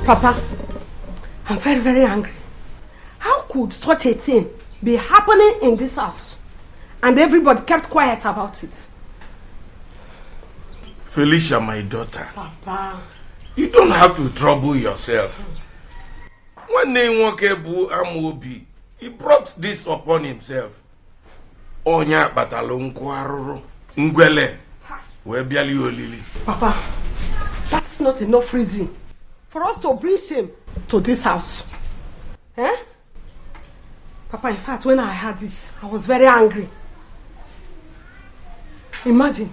Papa, I'm very, very angry. How could such a thing be happening in this house? And everybody kept quiet about it. Felicia, my daughter. Papa. You don't have to trouble yourself. One day, Nwokebu Amobi, he brought this upon himself. Onya batalon kwaroro ngwele we biali olili. Papa, that's not enough reason for us to bring shame to this house. Eh? Papa, in fact, when I heard it, I was very angry. Imagine,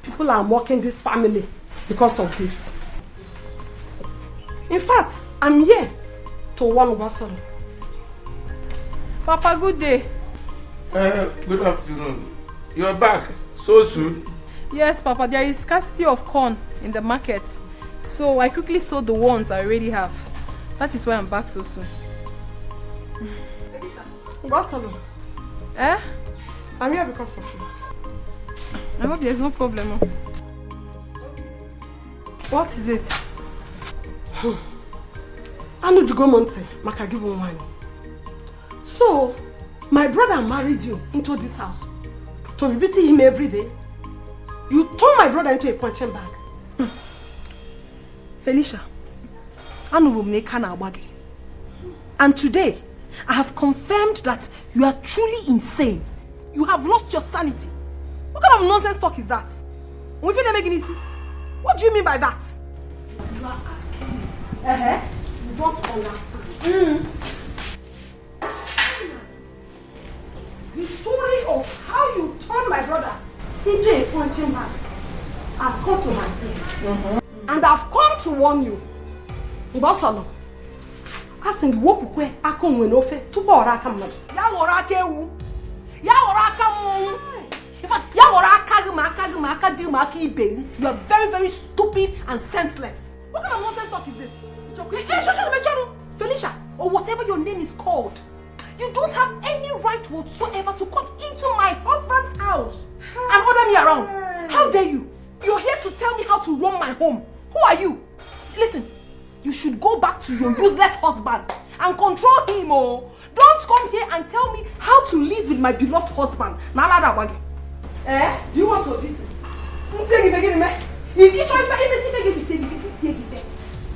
people are mocking this family because of this. In fact, I'm here to warn Basoro. Papa, good day. Good afternoon. You're back so soon? Yes, Papa, there is scarcity of corn in the market. So I quickly sold the ones I already have. That is why I'm back so soon. Basoro. Eh? I'm here because of you. I hope there's no problem. What is it? I need to go Monte, Maka give one. So, my brother married you into this house to be beating him every day. You turned my brother into a punching bag. Felicia, Anu will make an awagi. And today, I have confirmed that you are truly insane. You have lost your sanity. What kind of nonsense talk is that? What do you mean by that? You are asking me. You don't understand. The story of how you turned my brother into a punching bag has come to my ear. And I've come to warn you. Mbasalo. Asking wopukwe akon wenofe tubo oraka mmadu. Ya oraka ewu. Ya oraka mu. In fact, ya oraka gumaka dimaka ibe. You are very, very stupid and senseless. What kind of nonsense talk is this? Felicia, or whatever your name is called. You don't have any right whatsoever to come into my husband's house and order me around. How dare you? You're here to tell me how to run my home. Who are you? Listen, you should go back to your useless husband and control him. Oh, don't come here and tell me how to live with my beloved husband. Do you want to beat him?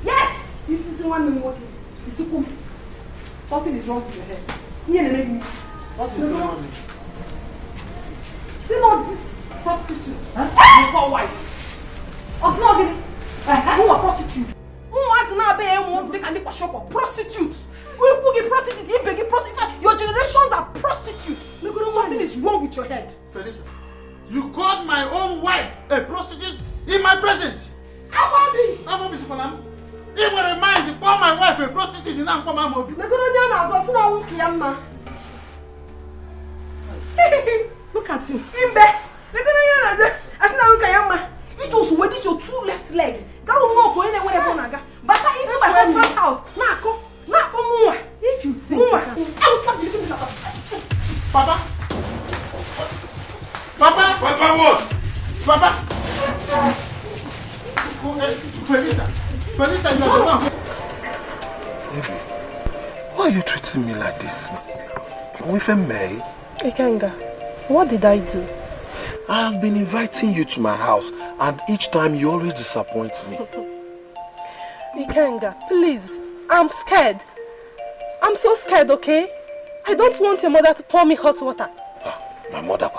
Yes! It is one minute. Something is wrong with your head. What is going on? See not this prostitute. Your poor wife. Who are prostitute? Who wants to be a shop prostitutes? Your generations are prostitutes. Something is wrong with your head. Felicia, you called my own wife a prostitute in my presence. How He will remind to call my wife a prostitute in Ankomamobi. Look at you. It was when this your two left leg. But into my husband's house. If you think I will start deleting this house. Papa? Papa what? Papa? Felicia, you are the one. Baby, why are you treating me like this? With a May? Ikenga, what did I do? I have been inviting you to my house, and each time you always disappoint me. Ikenga, please, I'm scared. I'm so scared, okay? I don't want your mother to pour me hot water. My mother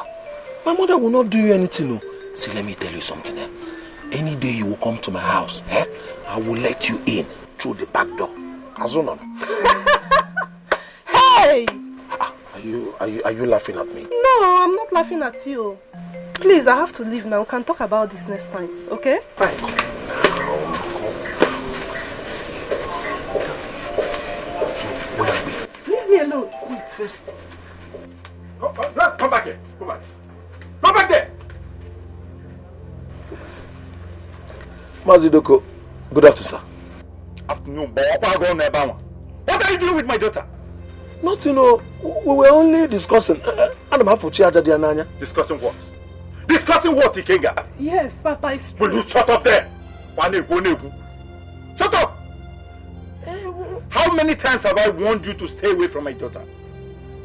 will not do you anything. No. See, let me tell you something. Any day you will come to my house, I will let you in through the back door. Hey! Are you laughing at me? No, I'm not laughing at you. Please, I have to leave now. We can talk about this next time, okay? Fine. See. So, where are we? Leave me alone. Wait, first. Come back here. Come back there. Mazidoko, good afternoon, sir. Afternoon, what are you doing with my daughter? Nothing, we were only discussing. Discussing what? Discussing what, Ikenga? Yes, Papa is true. Will you shut up there? Shut up! How many times have I warned you to stay away from my daughter?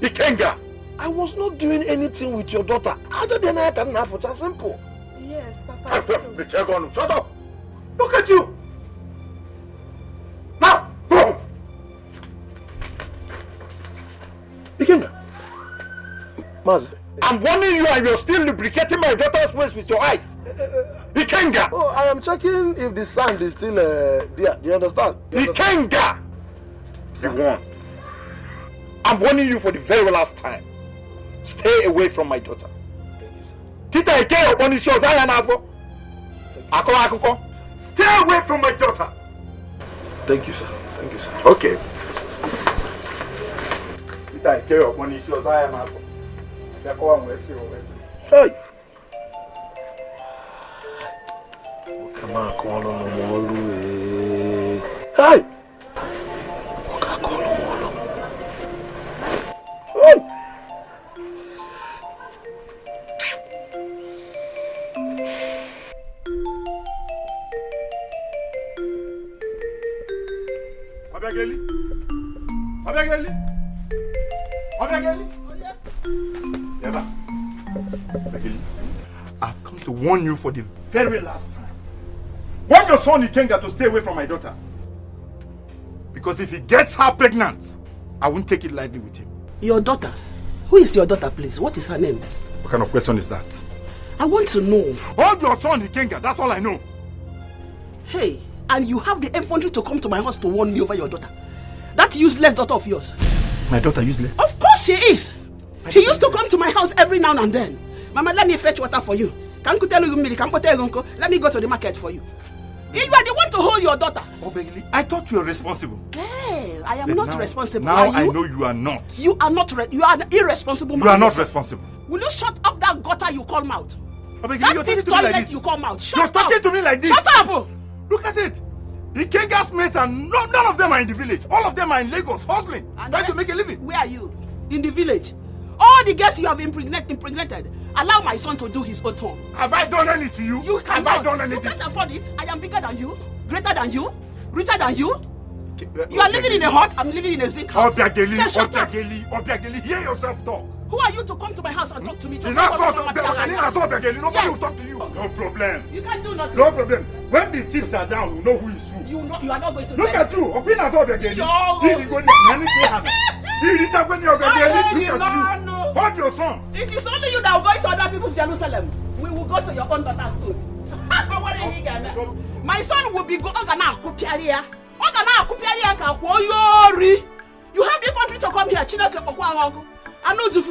Ikenga! I was not doing anything with your daughter other than I can have for simple. Yes, Papa. Shut up! Look at you! Now, go home! Ikenga! Maz, I'm warning you and you're still lubricating my daughter's waist with your eyes. Ikenga! Oh, I am checking if the sand is still there. Do you understand? Ikenga! See one. I'm warning you for the very last time. Stay away from my daughter. Kita Ike upon his shows, I am Ako. Stay away from my daughter. Thank you, sir. Thank you, sir. Okay. Kita Ike upon his shows, I am Hey! Come on, call on Molu. Hey! I've come to warn you for the very last time. Warn your son Ikenga to stay away from my daughter. Because if he gets her pregnant, I won't take it lightly with him. Your daughter? Who is your daughter, please? What is her name? What kind of question is that? I want to know. Hold your son Ikenga, that's all I know. Hey, and you have the infantry to come to my house to warn me over your daughter. That useless daughter of yours. My daughter useless? Of course she is. She used to come to my house every now and then. Mama, let me fetch water for you. Let me go to the market for you. You are the one to hold your daughter. I thought you were responsible. Hey, I am not responsible. Now I know you are not. You are not. You are an irresponsible man. You are not responsible. Will you shut up that gutter you call mouth? That big toilet you call mouth. Shut up. You're talking to me like this. Shut up. Look at it. The Kenga's mates and none of them are in the village. All of them are in Lagos hustling, trying to make a living. Where are you? In the village. All the girls you have impregnated, allow my son to do his own turn. Have I done anything to you? You cannot. Have I done anything? You can't afford it. I am bigger than you, greater than you, richer than you. You are living in a hut, I'm living in a zinc house. Obiageli, hear yourself talk. Who are you to come to my house and talk to me? Nobody will talk to you. No problem. You can't do nothing. No problem. When the chips are down, we'll know who is who. You are not going to look at you. Look at you. Hold your son. It is only you that will go to other people's Jerusalem. We will go to your own daughter's school. My son will be going to Kupiaria. You have the infantry to come here. I know you.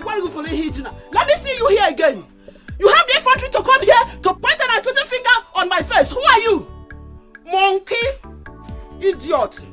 Let me see you here again. You have the infantry to come here to point an accusing finger on my face. Who are you? Monkey. Idiot.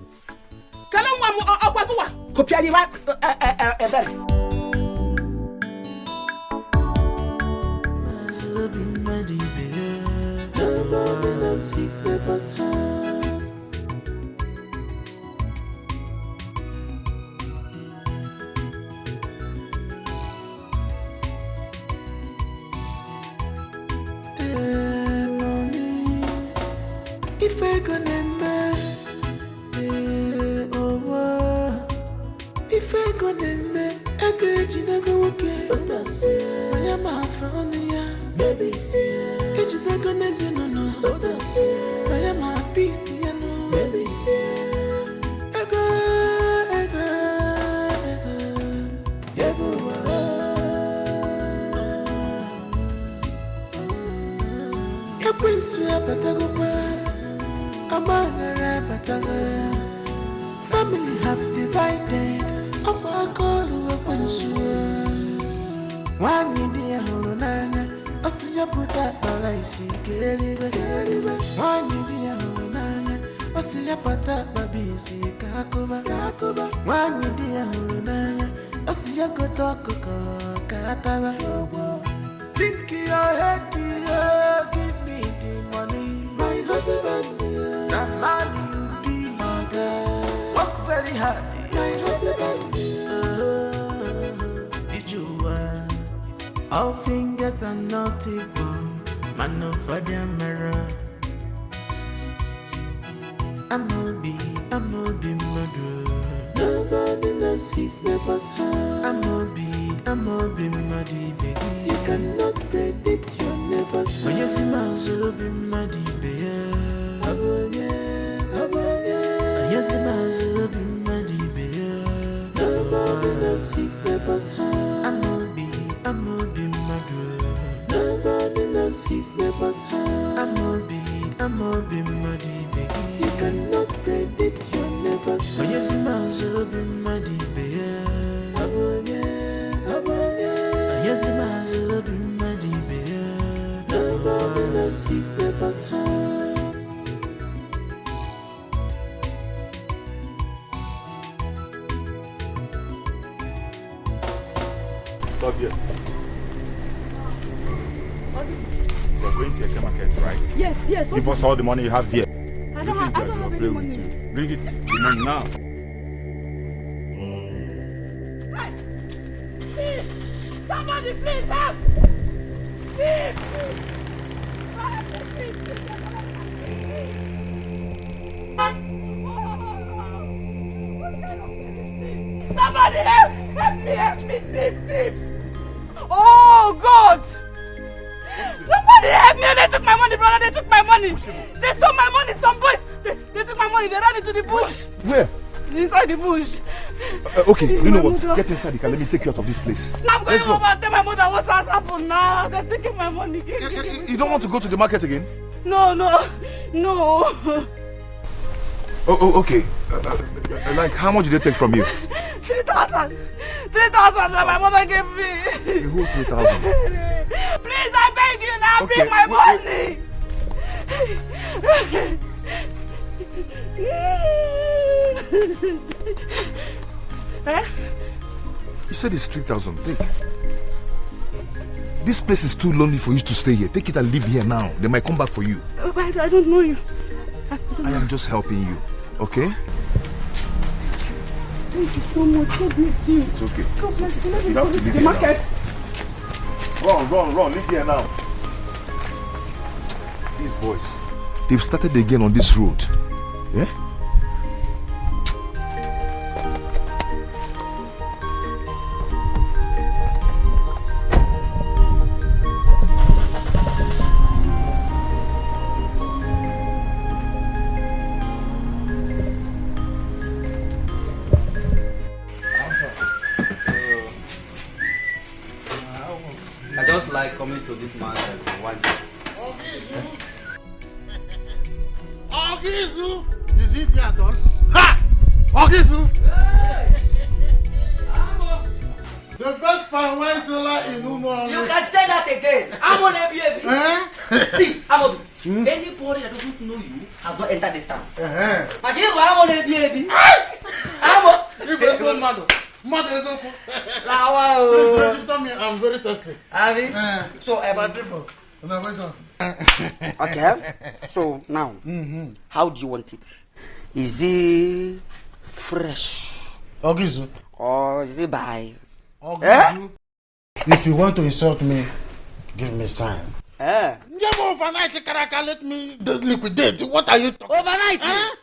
If I gonna if I gonna I could you not go okay. But I say I am a fan, baby. Say you not gonna say no. But I say I am a piece, baby. I family have divided. One idea holonanya, Osia put up Malaisi, one idea holonanya, Osia put up Babisi, Kakova, one idea holonanya, Osia go talk, Katava. Sink your head to you, give me the money, my husband. The man you be, work very hard, my husband. All fingers are not equal, man no for the mirror. I'm no be, I'm a be murder. Nobody knows his neighbor's heart. I'm a be muddy baby. You cannot predict your neighbor's heart. When you see my zero be muddy baby. You see my zero be muddy baby. Nobody knows his neighbor's heart. I'm a be murder. Nobody knows his neighbor's heart. I'm a be muddy baby. You cannot predict your neighbor's heart. When you see my zero be muddy baby. You see my zero be muddy baby. Nobody knows his neighbor's heart. Stop here. You're going to a market, right? Yes. Give us all the money you have here. I don't have any money. Bring it, the money now. Thief! Somebody please help! Thief! Somebody help me, thief! Oh God! Somebody help me! They took my money, brother. They took my money. They stole my money. Some boys. They took my money. They ran into the bush. Where? Inside the bush. Okay, you know what? Get inside the car. Let me take you out of this place. Now I'm going home and tell my mother what has happened now. They're taking my money. You don't want to go to the market again? No. Oh, okay. Like, how much did they take from you? 3,000 that my mother gave me. The whole 3,000. Please, I beg you now, Okay, bring my money. You said it's 3,000. Take. This place is too lonely for you to stay here. Take it and live here now. They might come back for you. I don't know you. I am just helping you. Okay? Thank you so much. God bless you. It's okay. God bless you. Let me You go have to to leave the here market. Run. Leave here now. These boys, they've started again on this road. Yeah? I just like coming to this mountain for one day. Ogizu! Is it there, Don? Ha! Ogizu! The best palm wine seller in Umo. You can say that again. I'm on a baby. See, I'm anybody that doesn't know you has not entered this town. I can't go. I'm on a baby. If there's one mother is open. Please register me. I'm very thirsty. So, my people. No, wait on. Okay. So now, how do you want it? Is it fresh? Ogizu. Or is it by? Ogizu. If you want to insult me, give me sign. Overnight, Karaka, let me liquidate. What are you talking? Overnight?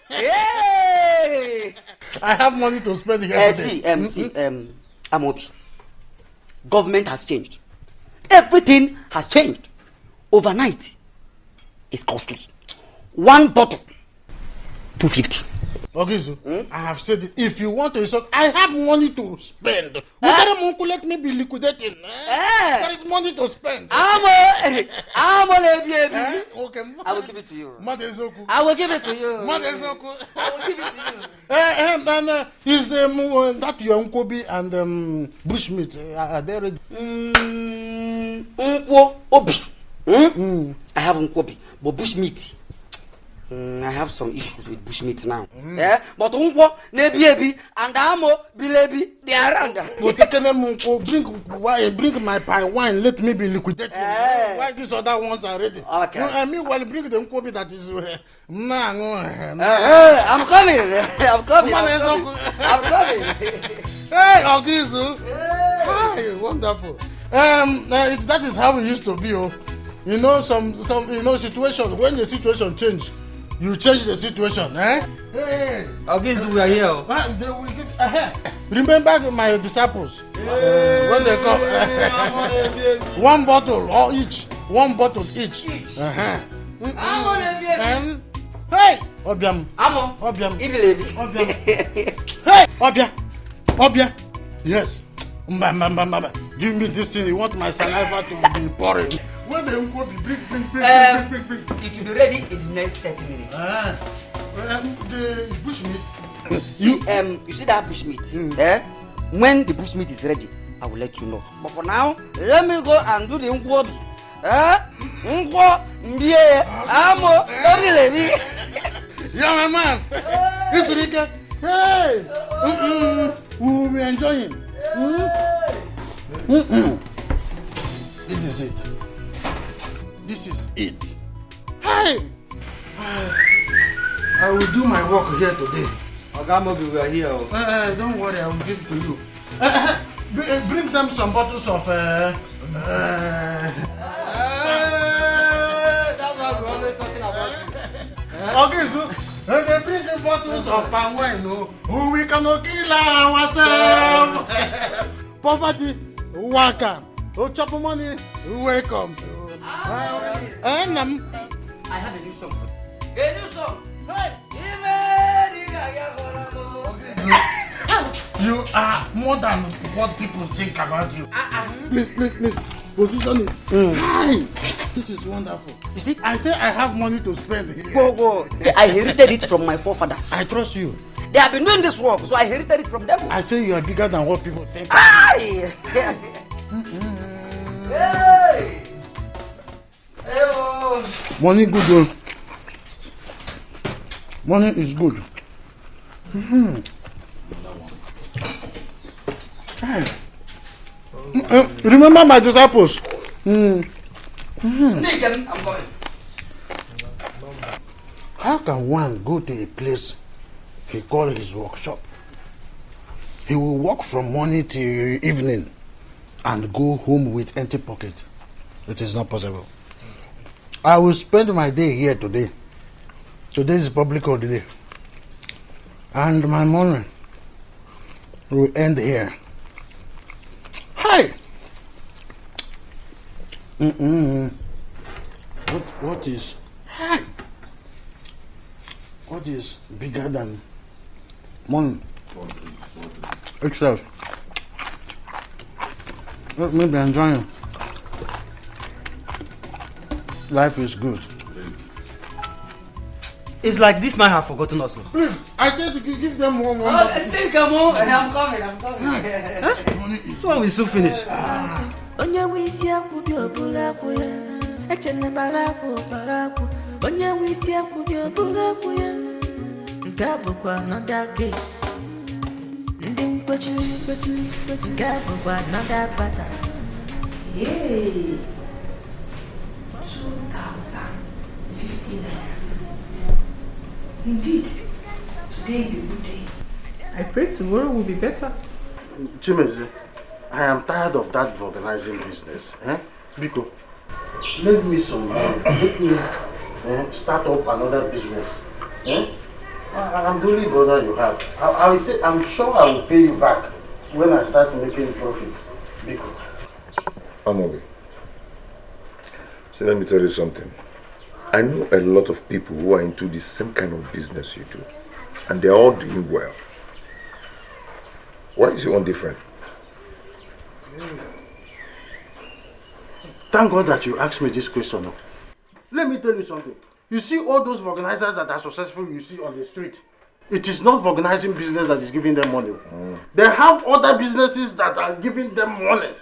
Hey! I have money to spend every day. Amobi. Government has changed. Everything has changed. Overnight is costly. One bottle, 250. Ogizu, I have said it. If you want to insult, I have money to spend. Let me be liquidating. There is money to spend. I'm on baby. Okay. I will give it to you. I will give it to you. I will give it to you. And is that your Unkobi and bushmeat? Are they ready? I have Unkobi, but bushmeat. I have some issues with bushmeat now. But Unko, Nebi, and Amo, Bilebi, they are around. But bring my pine wine, let me be liquidated. Why these other ones are ready? Okay. No, I mean, while bring the Unkobi that is. I'm coming. I'm coming. Hey, Ogizu. Hi, wonderful. That is how we used to be. You know, some situation, when the situation change, You change the situation, eh? Hey. Okay, so we are here. They will give, remember my disciples. When they come, one bottle or each. One bottle each. Hey, Obiam. Amo. Obiam. Ibilebi. Obiam. Hey, Obia. Yes. Give me this thing. You want my saliva to be pouring. When they will be bring. It will be ready in the next 30 minutes. The bushmeat. You see that bushmeat? When the bushmeat is ready, I will let you know. But for now, let me go and do the nkwobi. Amo, yeah, my man. This Rika. Hey. We will be enjoying. This is it. This is it. Hey. I will do my work here today. Ogamobi, we are here. Don't worry, I will give it to you. Bring them some bottles of that's what we're always talking about. Okay, so they bring the bottles of palm wine, no? We cannot kill ourselves. Poverty, waka. Chop money, welcome. I have a new song. A new song. Hey. You are more than what people think about you. Please. Position it. Hi. This is wonderful. You see? I say I have money to spend here. Go. See, I inherited it from my forefathers. I trust you. They have been doing this work, so I inherited it from them. I say you are bigger than what people think. Hey! Money good though. Money is good. Remember my disciples. I'm going. How can one go to a place he calls his workshop? He will work from morning till evening and go home with empty pocket. It is not possible. I will spend my day here today. Today is public holiday. And my morning will end here. Hi! What is... Hi! What is bigger than morning? Itself. Let me be enjoying. Life is good. It's like this man have forgotten us. Please, I tell you to give them more. I'm coming. This one will soon finish. Onye wisi akubi obula kuya, echene balaku. Onye wisi akubi obula kuya, ngabo kwa another case. Ndim kwechiri, ngabo kwa another battle. Yay! 2,050 naira. Indeed, today is a good day. I pray tomorrow will be better. Chimeze, I am tired of that organizing business. Biko, lend me some money. Let me start up another business. I'm the only brother you have. I will say, I'm sure I will pay you back when I start making profits. Biko. Amobi. So let me tell you something. I know a lot of people who are into the same kind of business you do. And they're all doing well. Why is your own different? Thank God that you asked me this question. Let me tell you something. You see all those organizers that are successful you see on the street. It is not organizing business that is giving them money. They have other businesses that are giving them money.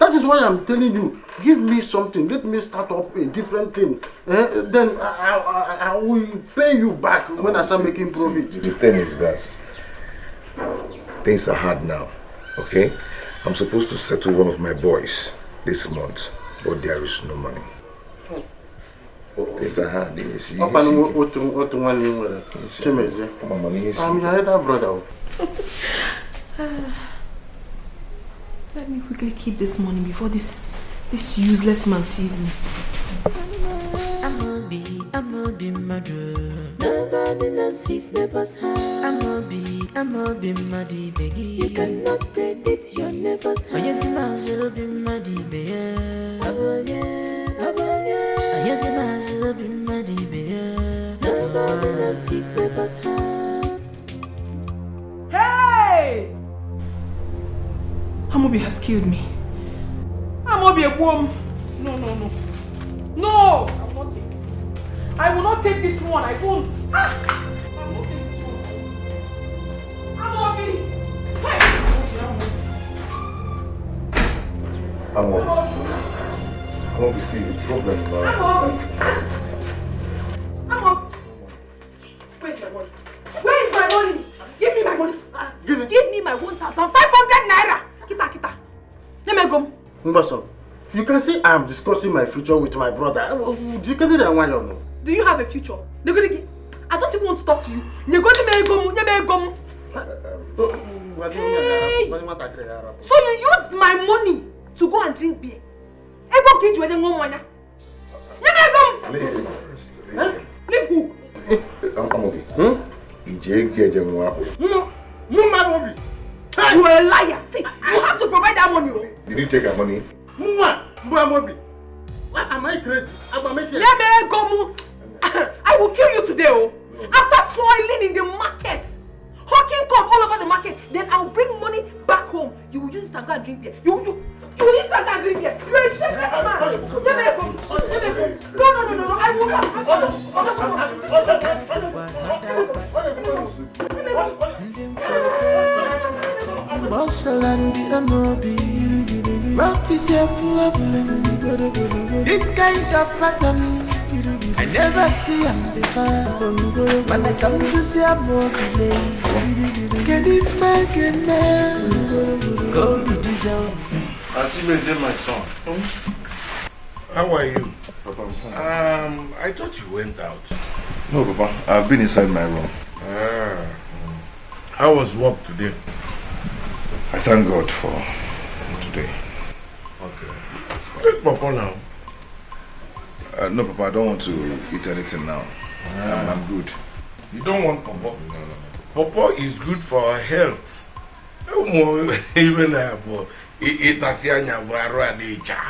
That is why I'm telling you, give me something. Let me start up a different thing. Then I will pay you back when I start making profit. The thing is that things are hard now, okay? I'm supposed to settle one of my boys this month, but there is no money. Things are hard. I'm your elder brother. Let me quickly keep this money before this useless man sees me. I'm Amobi Madu. Nobody knows his neighbor's heart. Amobi Madi Begi. You cannot predict your neighbor's heart. Yes, Mazubi Madi Begi. Aboye. Yes, Mazubi Madi Begi. Nobody knows his neighbor's heart. Hey! Amobi has killed me. Amobi a worm. No. No! I will not take this one. I won't. I will not take this one. Amobi! Hey! Amobi, see the problem now. Amobi! Where's my money? Where is my money? Give me my money. Give me my 1,500 naira. Kita. Let me go. Mbaso, you can see I am discussing my future with my brother. Do you get it? Do you have a future? I don't even want to talk to you. You're going to make go. Hey. So you used my money to go and drink beer. Ego kid you money. Leave who? Amobi. No, Amobi. You are a liar. See, you have to provide that money. Did you take our money? Amobi. Why am I crazy? I will kill you today, oh. After toiling in the market, hawking come all over the market, then I'll bring money back home. You will use it and go and drink beer. You will use it and go and drink beer. You are a shit man. No. I will not. Bossalandi Amobi. What is your problem? This kind of pattern I never see him before. When I come to see Amobi, can you fake a man? Go with diesel. Auntie, my son. How are you? Papa, I thought you went out. no, Papa. I've been inside my room. How was work today? I thank God for today. Okay. Take Papa now. No, Papa, I don't want to eat anything now. I'm good. You don't want Papa? No. Papa is good for our health. Even for it has yanya barua decha.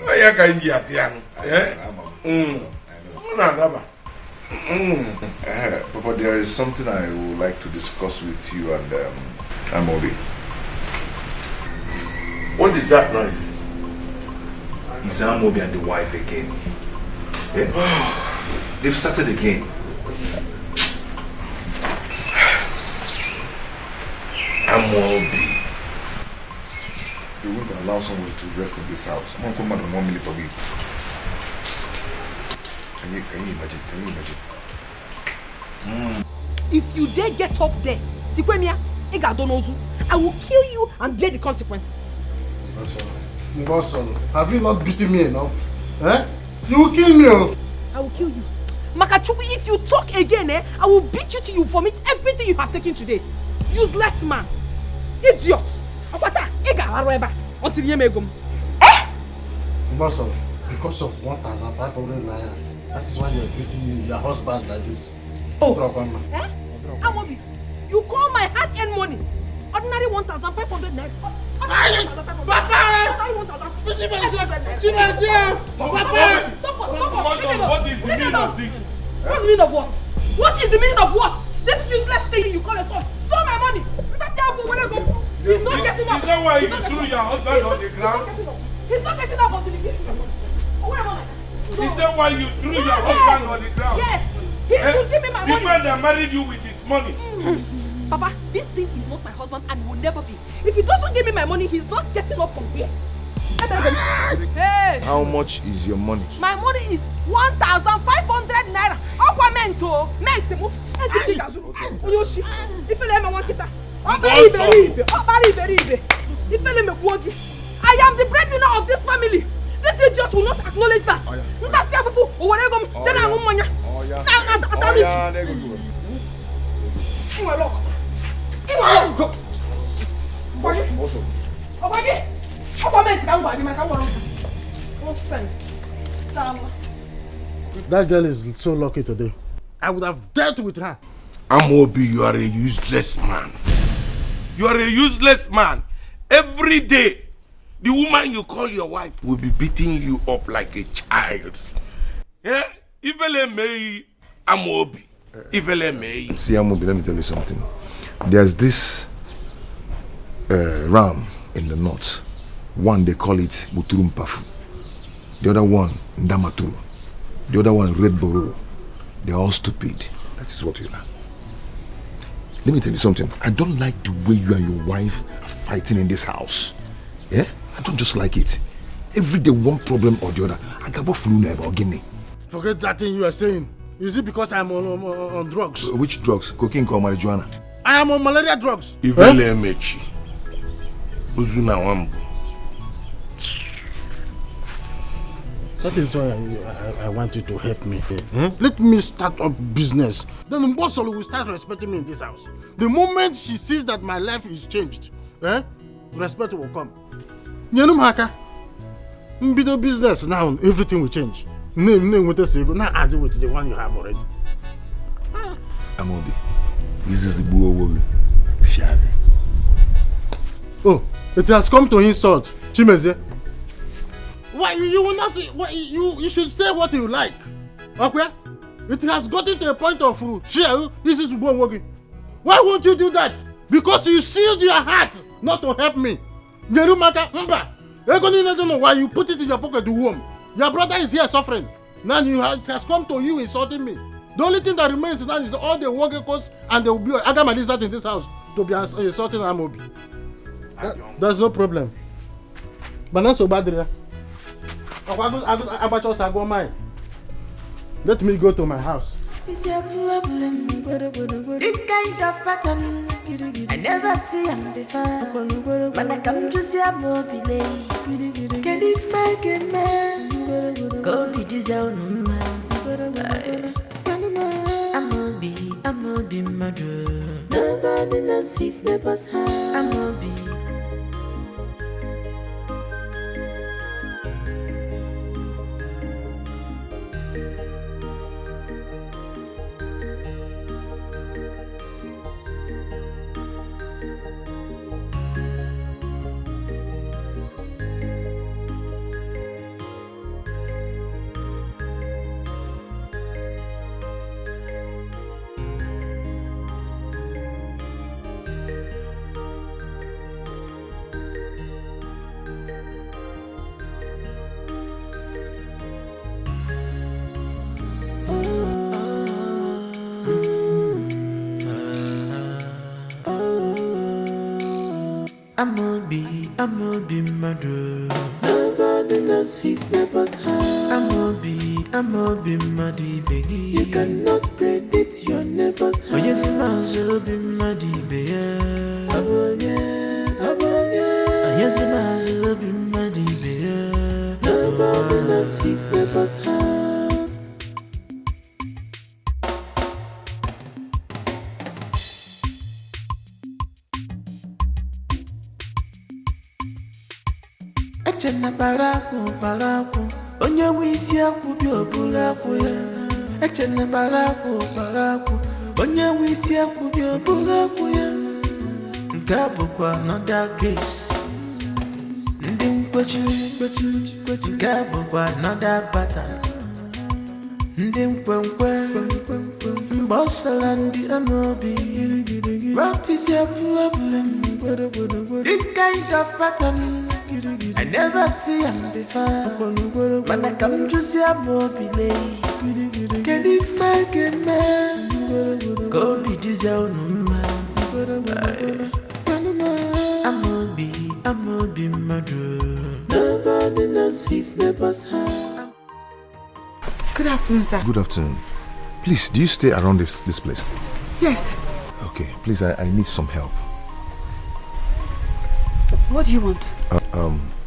I can get young. Papa, there is something I would like to discuss with you and Amobi. What is that noise? Is Amobi and the wife again? Yeah? They've started again. Amobi. They won't allow someone to rest in this house. I'm going to come out in 1 minute a week. Can you imagine? If you dare get up there, I will kill you and bear the consequences. Mboso, have you not beaten me enough? You will kill me. I will kill you. Makachuku, if you talk again, I will beat you till you vomit everything you have taken today. Useless man. Idiot. Until you make them. Mboso, because of 1,500 naira, that is why you are treating your husband like this. Amobi, you call my hard-earned money ordinary 1,500 naira. Papa! What is the meaning of this? What's the meaning of what? What is the meaning of what? This useless thing you call a son stole my money. That's how for when I go. He's not getting up. Is that why you threw your husband on the ground? He's not getting up until he gives me money. Where am I? Is that why you threw your husband on the ground? Yes. He should give me my money. The man that married you with his money. Papa, this thing is not my husband and will never be. If he doesn't give me my money, he's not getting up from here. Hey! How much is your money? My money is 1,500 naira. Okwa mento. Mento. If you let me one kita. I am the breadwinner of this family. This idiot will not acknowledge that. That girl is so lucky today. I would have dealt with her. Amobi, you are a useless man. You are a useless man. Every day, the woman you call your wife will be beating you up like a child. Yeah? Ivele mei Amobi. Ivele mei. See, Amobi, let me tell you something. There's this ram in the north. One, they call it Muturum Pafu. The other one, Ndamaturu. The other one, Red Boro. They're all stupid. That is what you are. Let me tell you something. I don't like the way you and your wife are fighting in this house. Yeah? I don't just like it. Every day, one problem or the other. I got what flu about Guinea. Forget that thing you are saying. Is it because I'm on drugs? Which drugs? Cocaine or marijuana? I am on malaria drugs. Ivele mechi. Uzuna wambu. That is why I want you to help me. Let me start up business. Then Mbosolo will start respecting me in this house. The moment she sees that my life is changed, respect will come. Nyenum haka. Mbido business now, everything will change. Now add it with the one you have already. Amobi, this is the Buo. Oh, it has come to insult. Chimeze. Why you will not? Why you should say what you like. Okay? It has gotten to a point of this is working. Why won't you do that? Because you sealed your heart not to help me. Nerumaka Mba. I don't know why you put it in your pocket to warm. Your brother is here suffering. Now it has come to you insulting me. The only thing that remains now is all the working costs and the Agamalizat in this house to be insulting Amobi. There's no problem. But not so bad. Let me go to my house. This kind of pattern I never see on before. When I come to see a movie, can you find a man? Go be this own man. I'm be murder. Nobody knows his neighbor's house. I'm be. I'ma be murder. Nobody knows his neighbor's house. I'ma be muddy, baby. You cannot predict your neighbor's house. Oh yes, I'll be muddy, baby. Oh yes, I'll be muddy, baby. Nobody knows his neighbor's house. Echena baraku onye wisi akwu bi obula akwu ya. Echena baraku onye wisi akwu bi obula akwu ya. Nke bụkwa another case. Ndị mkpechiri nke bụkwa another pattern. Ndị mkwenkwe mbọsala ndị Amobi. What is your problem? This kind of pattern I never see him before. When I come to see a movie, can you find a man? Go be this own man. Amobi murder. Nobody knows his neighbor's house. Good afternoon, sir. Good afternoon. Please, do you stay around this place? Yes. Okay, please, I need some help. What do you want?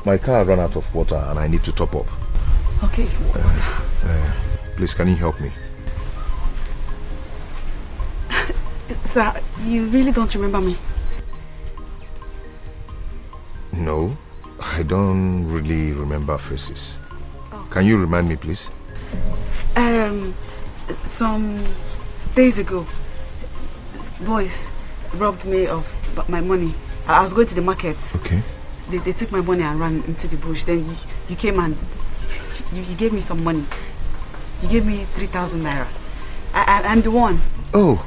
My car ran out of water and I need to top up. Okay, water. Please, can you help me? Sir, you really don't remember me? No, I don't really remember faces. Oh. Can you remind me, please? Some days ago, boys robbed me of my money. I was going to the market. Okay. They took my money and ran into the bush. Then you came and you gave me some money. You gave me 3,000 naira. I'm the one. Oh.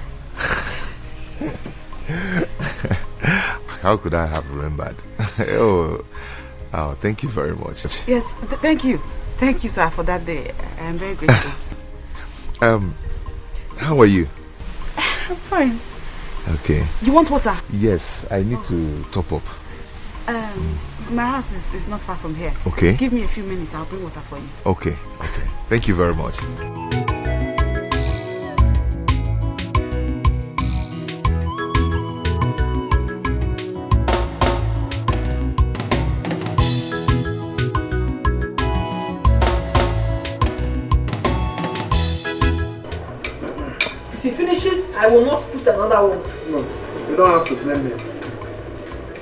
How could I have remembered? Oh, thank you very much. Yes, thank you. Thank you, sir, for that day. I am very grateful. How are you? I'm fine. Okay. You want water? Yes, I need to top up. My house is not far from here. Okay. Give me a few minutes, I'll bring water for you. Okay. Thank you very much. If he finishes, I will not put another one. No, you don't have to blame me.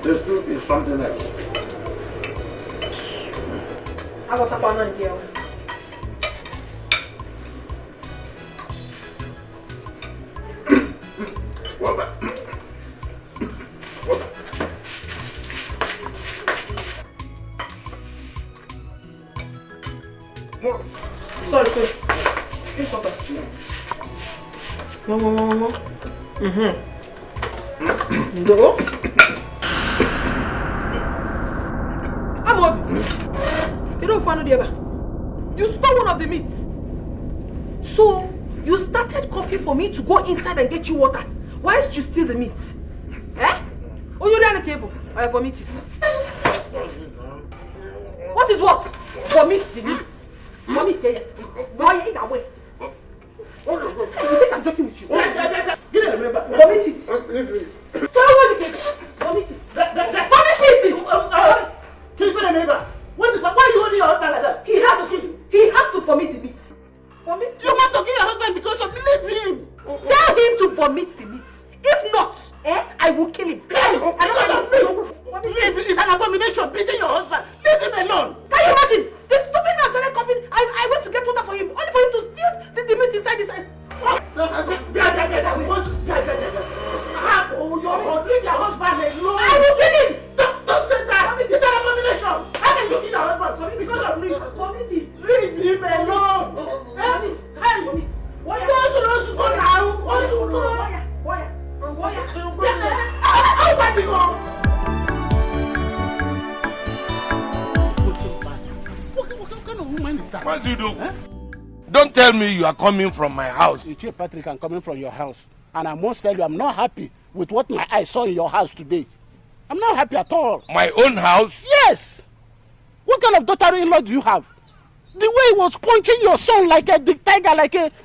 This soup is something else. I got a banana here. Sorry. Drink water. No. Go. You don't find the other. You stole one of the meats. So you started coffee for me to go inside and get you water. Why did you steal the meat? Eh? Oh, you're on the table. I vomit it. What is what? Vomit the meat. Vomit it. Why are you away? You think I'm joking with you? Give it a remember. Vomit it. Throw away the cake. Vomit it. Vomit it! Give it a neighbor. Why are you holding your husband like that? He has to kill him. He has to vomit the meat. Vomit? You want to kill your husband because you believe him. Tell him to vomit the meat. If not, I will kill him. It's an abomination beating your husband. Leave him alone. Can you imagine? The stupid man started coughing. I went to get water for him, only for him to steal the meat inside his hand. Leave your husband alone. I will kill him. Don't say that. It's an abomination. How can you kill your husband? Because of me. Vomit it. Leave him alone. Hey, why you don't go now? Why? What do you do? Don't tell me you are coming from my house. Chief Patrick, I'm coming from your house. And I must tell you, I'm not happy with what my eyes saw in your house today. I'm not happy at all. My own house? Yes! What kind of daughter-in-law do you have? The way he was punching your son like a tiger,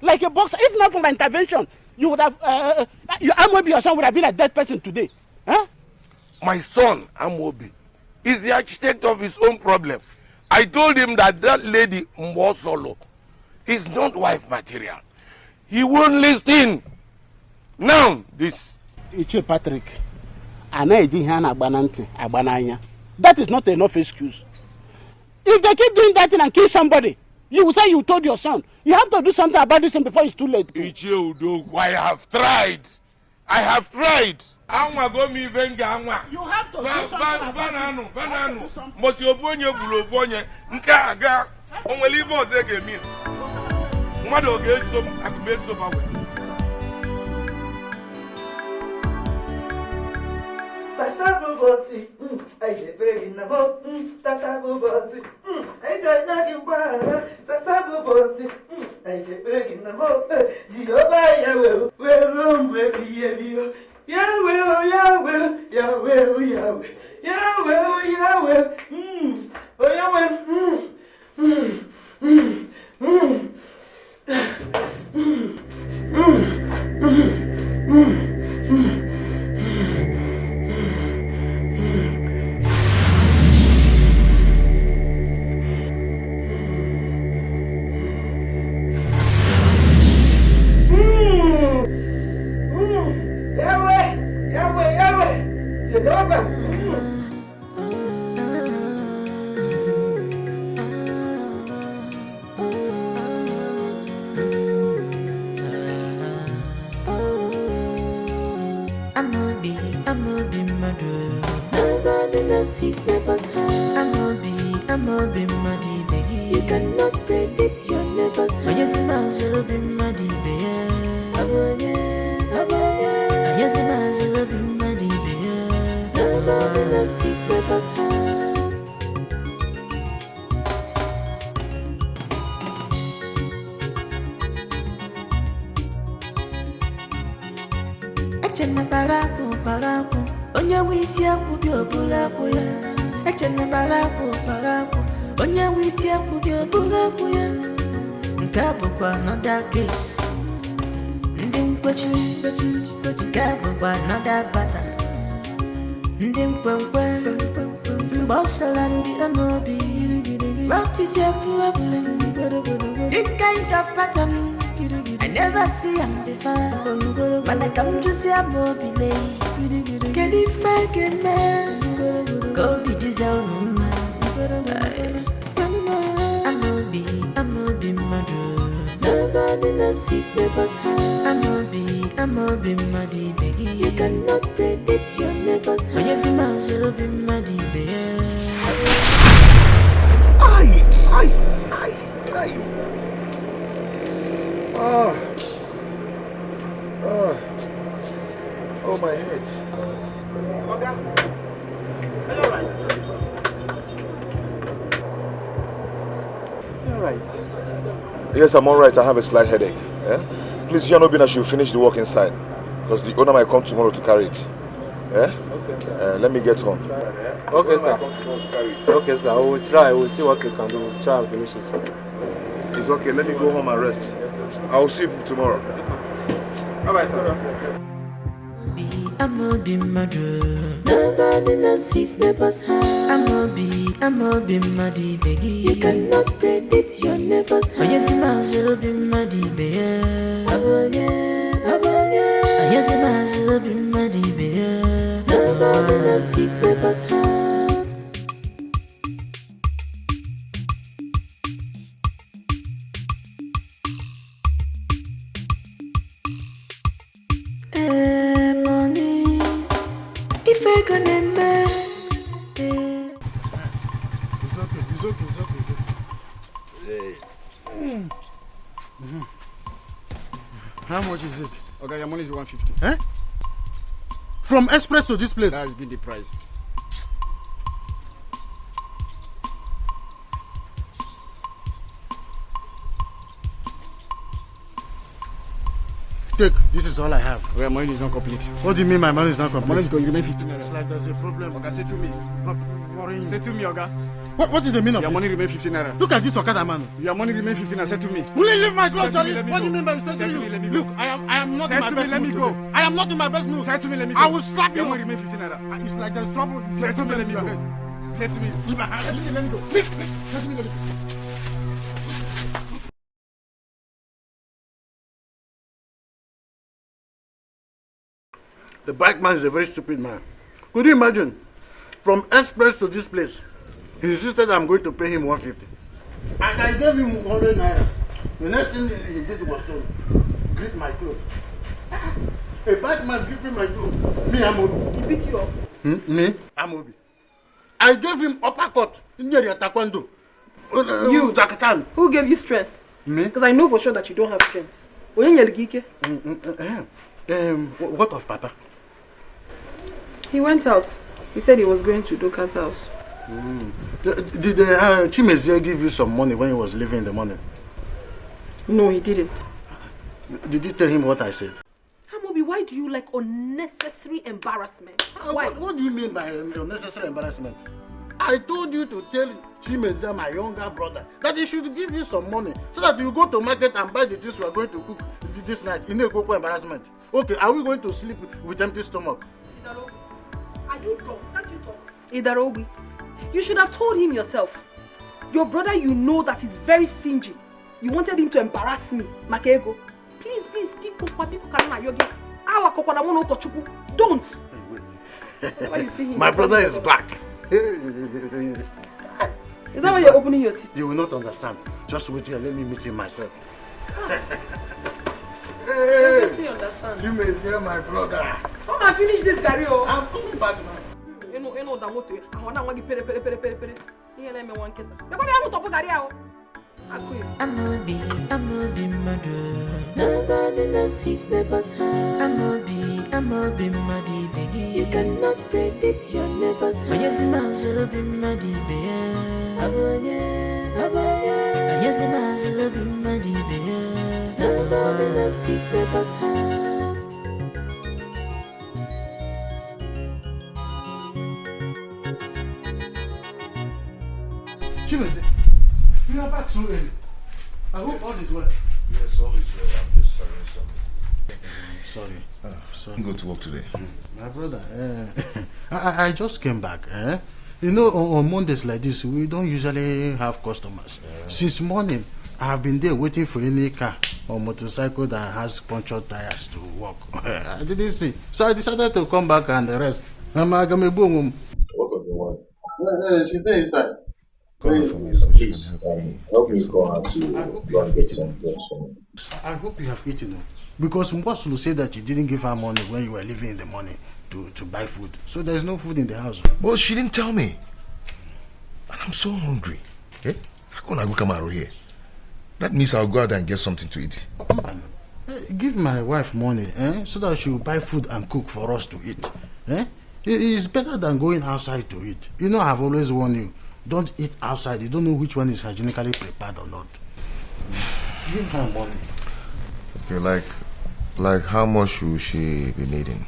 like a boxer, if not for my intervention, you would have, Amobi, your son would have been a dead person today. Huh? My son, Amobi, is the architect of his own problem. I told him that lady Mbosolo is not wife material. He won't listen. Now, this. Ichie Patrick, that is not enough excuse. If they keep doing that thing and kill somebody, you will say you told your son. You have to do something about this thing before it's too late. Ichie Udo, I have tried. You have to do something about it. Tata Bobosi, I say very nabo, Tata Bobosi, I don't know Tata Bobosi, I say very nabo, Zioba Yahweh, where room where be Yahweh, oh be mad. Nobody knows his neighbor's house. I'm a be muddy, baby. You cannot predict your neighbor's house. Yes, I'm a be muddy, baby. Yes, I'm a be muddy, baby. Nobody knows his neighbor's house. Echene balabu, onye wisi akubi obula kuya. Echene balabu, onye wisi akubi obula kuya. Nkabo kwa another case. Ndi mkwechi, nkabo kwa another battle. Ndi mkwenkwe, mbosala ndi amobi. What is your problem? This kind of pattern I never see him before. When I come to see a movie late, can you fake it, man? Go be this old man. I'm a be mad. Nobody knows his neighbor's house. I'm a be muddy, baby. You cannot predict your neighbor's house. Yes, I'm a be muddy, baby. Aye. Oh, my head. Okay. Are you alright? You alright? Yes, I'm alright. I have a slight headache. Yeah? Please, Janobina should finish the work inside. Because the owner might come tomorrow to carry it. Yeah? Okay, sir. Let me get home. Okay, sir. Okay, sir. I will try. We'll see what we can do. We'll try and finish it, sir. It's okay. Let me go home and rest. I will see you tomorrow. Bye-bye, sir. I'm a be mad. Nobody knows his neighbor's house. I'm a be muddy, baby. You cannot predict your neighbor's house. Yes, I'm a be muddy, baby. Yes, I'm a be muddy, baby. Nobody knows his neighbor's house. Money, if I gonna make It's okay. How much is it? Okay, your money is 150. Eh? From Express to this place? That has been the price. Take, this is all I have. Okay, money is not complete. What do you mean my money is not complete? Money is going to remain 15 naira. It's like there's a problem. Okay, say to me. Say to me, Oga. What is the meaning of your this? money remain 15 naira. Look at this Okada man. Your money remain 15 naira. Say to me. Will you leave my clothes, Johnny? What do you mean by say to me? Look, I am not in my best mood. Let me go. I am not in my best mood. Say to me, let me go. I will slap you. Your money remain 15 naira. It's like there's trouble. Say to me, let me go. Say to me. Leave my hand. Say to me, let me go. Please, say to me, let me go. The bike man is a very stupid man. Could you imagine? From Express to this place, he insisted I'm going to pay him 150. And I gave him 100 naira. The next thing he did was to grip my clothes. A bike man gripping my clothes. Me, Amobi. He beat you up? Me, Amobi. I gave him uppercut in the taekwondo. You, Zakatan. Who gave you strength? Me? Because I know for sure that you don't have strength. What of Papa? He went out. He said he was going to Doka's house. Did Chimezie give you some money when he was leaving in the morning? No, he didn't. Did you tell him what I said? Amobi, why do you like unnecessary embarrassment? Why? What do you mean by unnecessary embarrassment? I told you to tell Chimezie, my younger brother, that he should give you some money so that you go to market and buy the things we are going to cook this night. You need to go for embarrassment. Okay, are we going to sleep with empty stomach? Are you drunk? Can't you talk? Idarobi, you should have told him yourself. Your brother, you know that is very stingy. You wanted him to embarrass me, Makego. Please, people can yogi. Don't. Why you see him? My brother is back. Is that why you're opening your teeth? You will not understand. Just wait here, let me meet him myself. Hey, I understand. You may see my brother. Come and finish this garri, oh. I'm coming back now. You know that motor. I want to pere. Here let me one keta. You come here to put garri, oh. I'm a be mother. Nobody knows his neighbor's heart. I'm a be muddy baby. You cannot predict your neighbor's heart. Yes, I'm be muddy baby. Yes, I'm be muddy baby. Nobody knows his neighbor's heart. Chimese, you are back so early. I hope all is well. Yes, all is well. I'm just sorry. Sorry. Go to work today. My brother, I just came back. You know, on Mondays like this, we don't usually have customers. Since morning, I have been there waiting for any car or motorcycle that has punctured tires to work. I didn't see. So I decided to come back and rest. What of the wife? She's there inside. Call for me so she can help me. I hope you have eaten. I hope you have eaten. Because Mbosulu said that you didn't give her money when you were leaving in the morning to buy food. So there's no food in the house. Well, she didn't tell me. And I'm so hungry. Eh? How can I go come out here? That means I'll go out and get something to eat. Give my wife money, so that she will buy food and cook for us to eat. It's better than going outside to eat. You know, I've always warned you, don't eat outside. You don't know which one is hygienically prepared or not. Give her money. Okay, like how much should she be needing?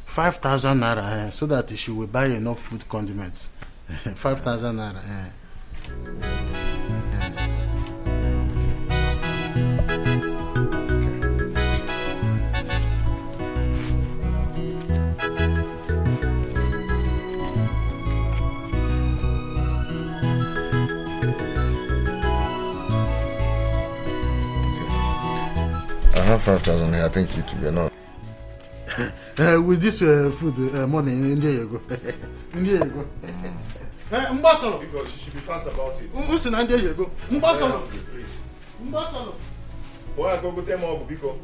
5,000 naira, so that she will buy enough food condiments. 5,000 naira. I have 5,000 here. I think it will be enough. With this food money, in there you go. In there you go. Mbasolo. Because you should be fast about it. Listen, and there you go. Mbasolo. Please. Mbasolo. Boy, I go tell more Biko.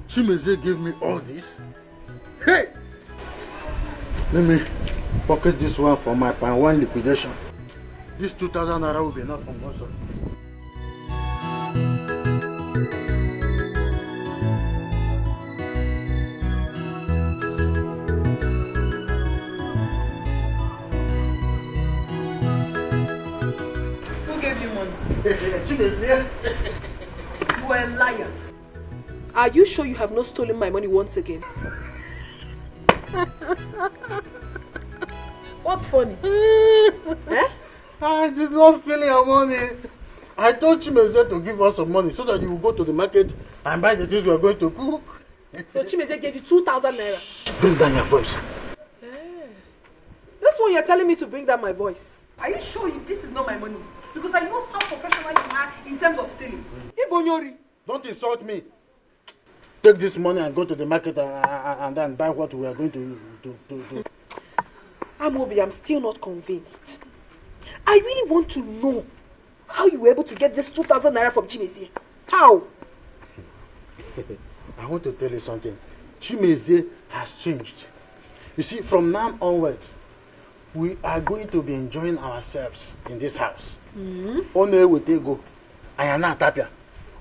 Chimeze gave me all this. Hey! Let me pocket this one for my pan one liquidation. This 2,000 naira will be enough for most of you. Who gave you money? Chimeze. You are a liar. Are you sure you have not stolen my money once again? What's funny? I did not steal your money. I told Chimeze to give us some money so that you will go to the market and buy the things we are going to cook. So Chimeze gave you 2,000 naira. Bring down your voice. This one you're telling me to bring down my voice. Are you sure this is not my money? Because I know how professional you are in terms of stealing. Ibonyori, don't insult me. Take this money and go to the market and then buy what we are going to do. Amobi, I'm still not convinced. I really want to know how you were able to get this 2,000 naira from Chimeze. How? I want to tell you something. Chimeze has changed. You see, from now onwards, we are going to be enjoying ourselves in this house. One will go. I am not tapia.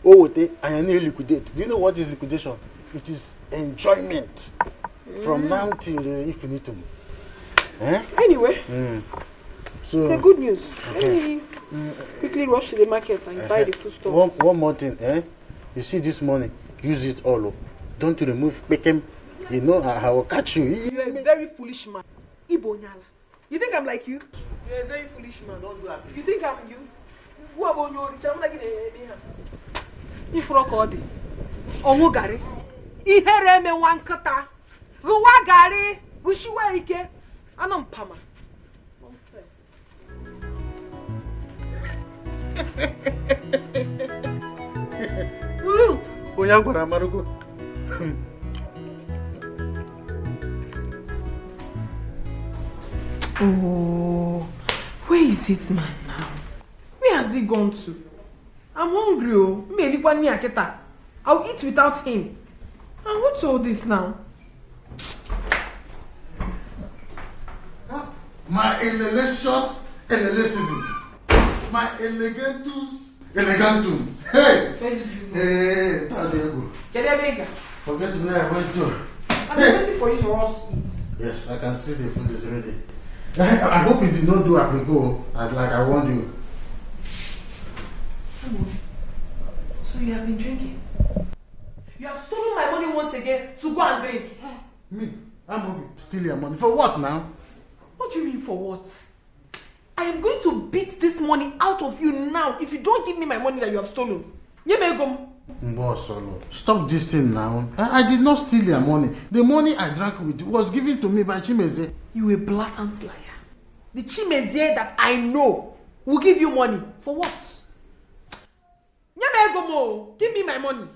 I am not liquidate. Do you know what is liquidation? It is enjoyment from now till infinitum. Anyway, so it's a good news. Let me quickly rush to the market and buy the food stuff. One more thing, you see this money, use it all. Don't remove Beckham. You know I will catch you. You're a very foolish man. Ibonyala. You think I'm like you? You're a very foolish man. Don't do that. You think I'm you? Who about you? I'm like if Rokodi. Onwo gari. Ihere me wankata. Ruwa gari. Ushiwa ike. Anam pama. Nonsense. Oyangwara marugo. Oh, Where is it, man, now? Where has he gone to? I'm hungry, oh. I'll eat without him. And what's all this now? My delicious elegantism. My elegantum. Hey! Where did you go? Hey, there you go. Forget where I went to. I'm waiting for you to us eat. Yes, I can see the food is ready. I hope you did not do aprico as like I warned you. So you have been drinking? You have stolen my money once again to go and drink. Me? I'm hungry. Steal your money. For what now? What do you mean for what? I am going to beat this money out of you now if you don't give me my money that you have stolen. Stop this thing now. I did not steal your money. The money I drank with was given to me by Chimeze. You a blatant liar. The Chimeze that I know will give you money. For what? Give me my money.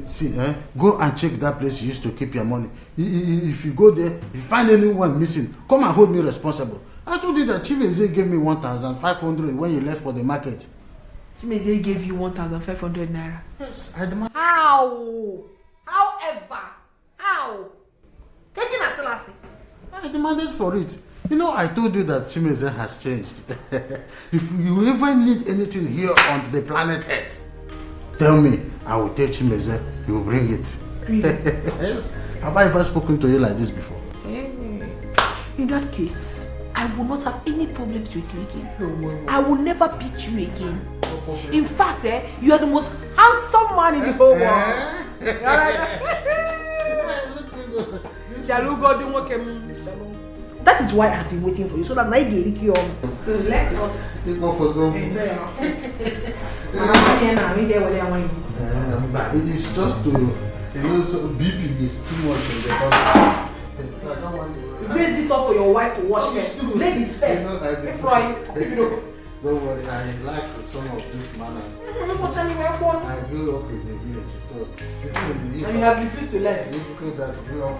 See, go and check that place you used to keep your money. If you go there, if you find anyone missing, come and hold me responsible. I told you that Chimeze gave me 1,500 when you left for the market. Chimeze gave you 1,500 naira? Yes, I demand. How? However? How? I demanded for it. You know, I told you that Chimeze has changed. If you ever need anything here on the planet Earth, tell me, I will tell Chimeze, you will bring it. Really? Yes. Have I ever spoken to you like this before? In that case, I will not have any problems with you again. I will never beat you again. In fact, you are the most handsome man in the whole world. That is why I have been waiting for you, so that I get you on. So let us enjoy our It's just to, so BP is too much in the house. So I don't want to. Raise it up for your wife to wash first. Ladies first. Don't worry, I like some of these manners. I grew up in the village, so this is in the and you have refused to learn. Difficult that grew up.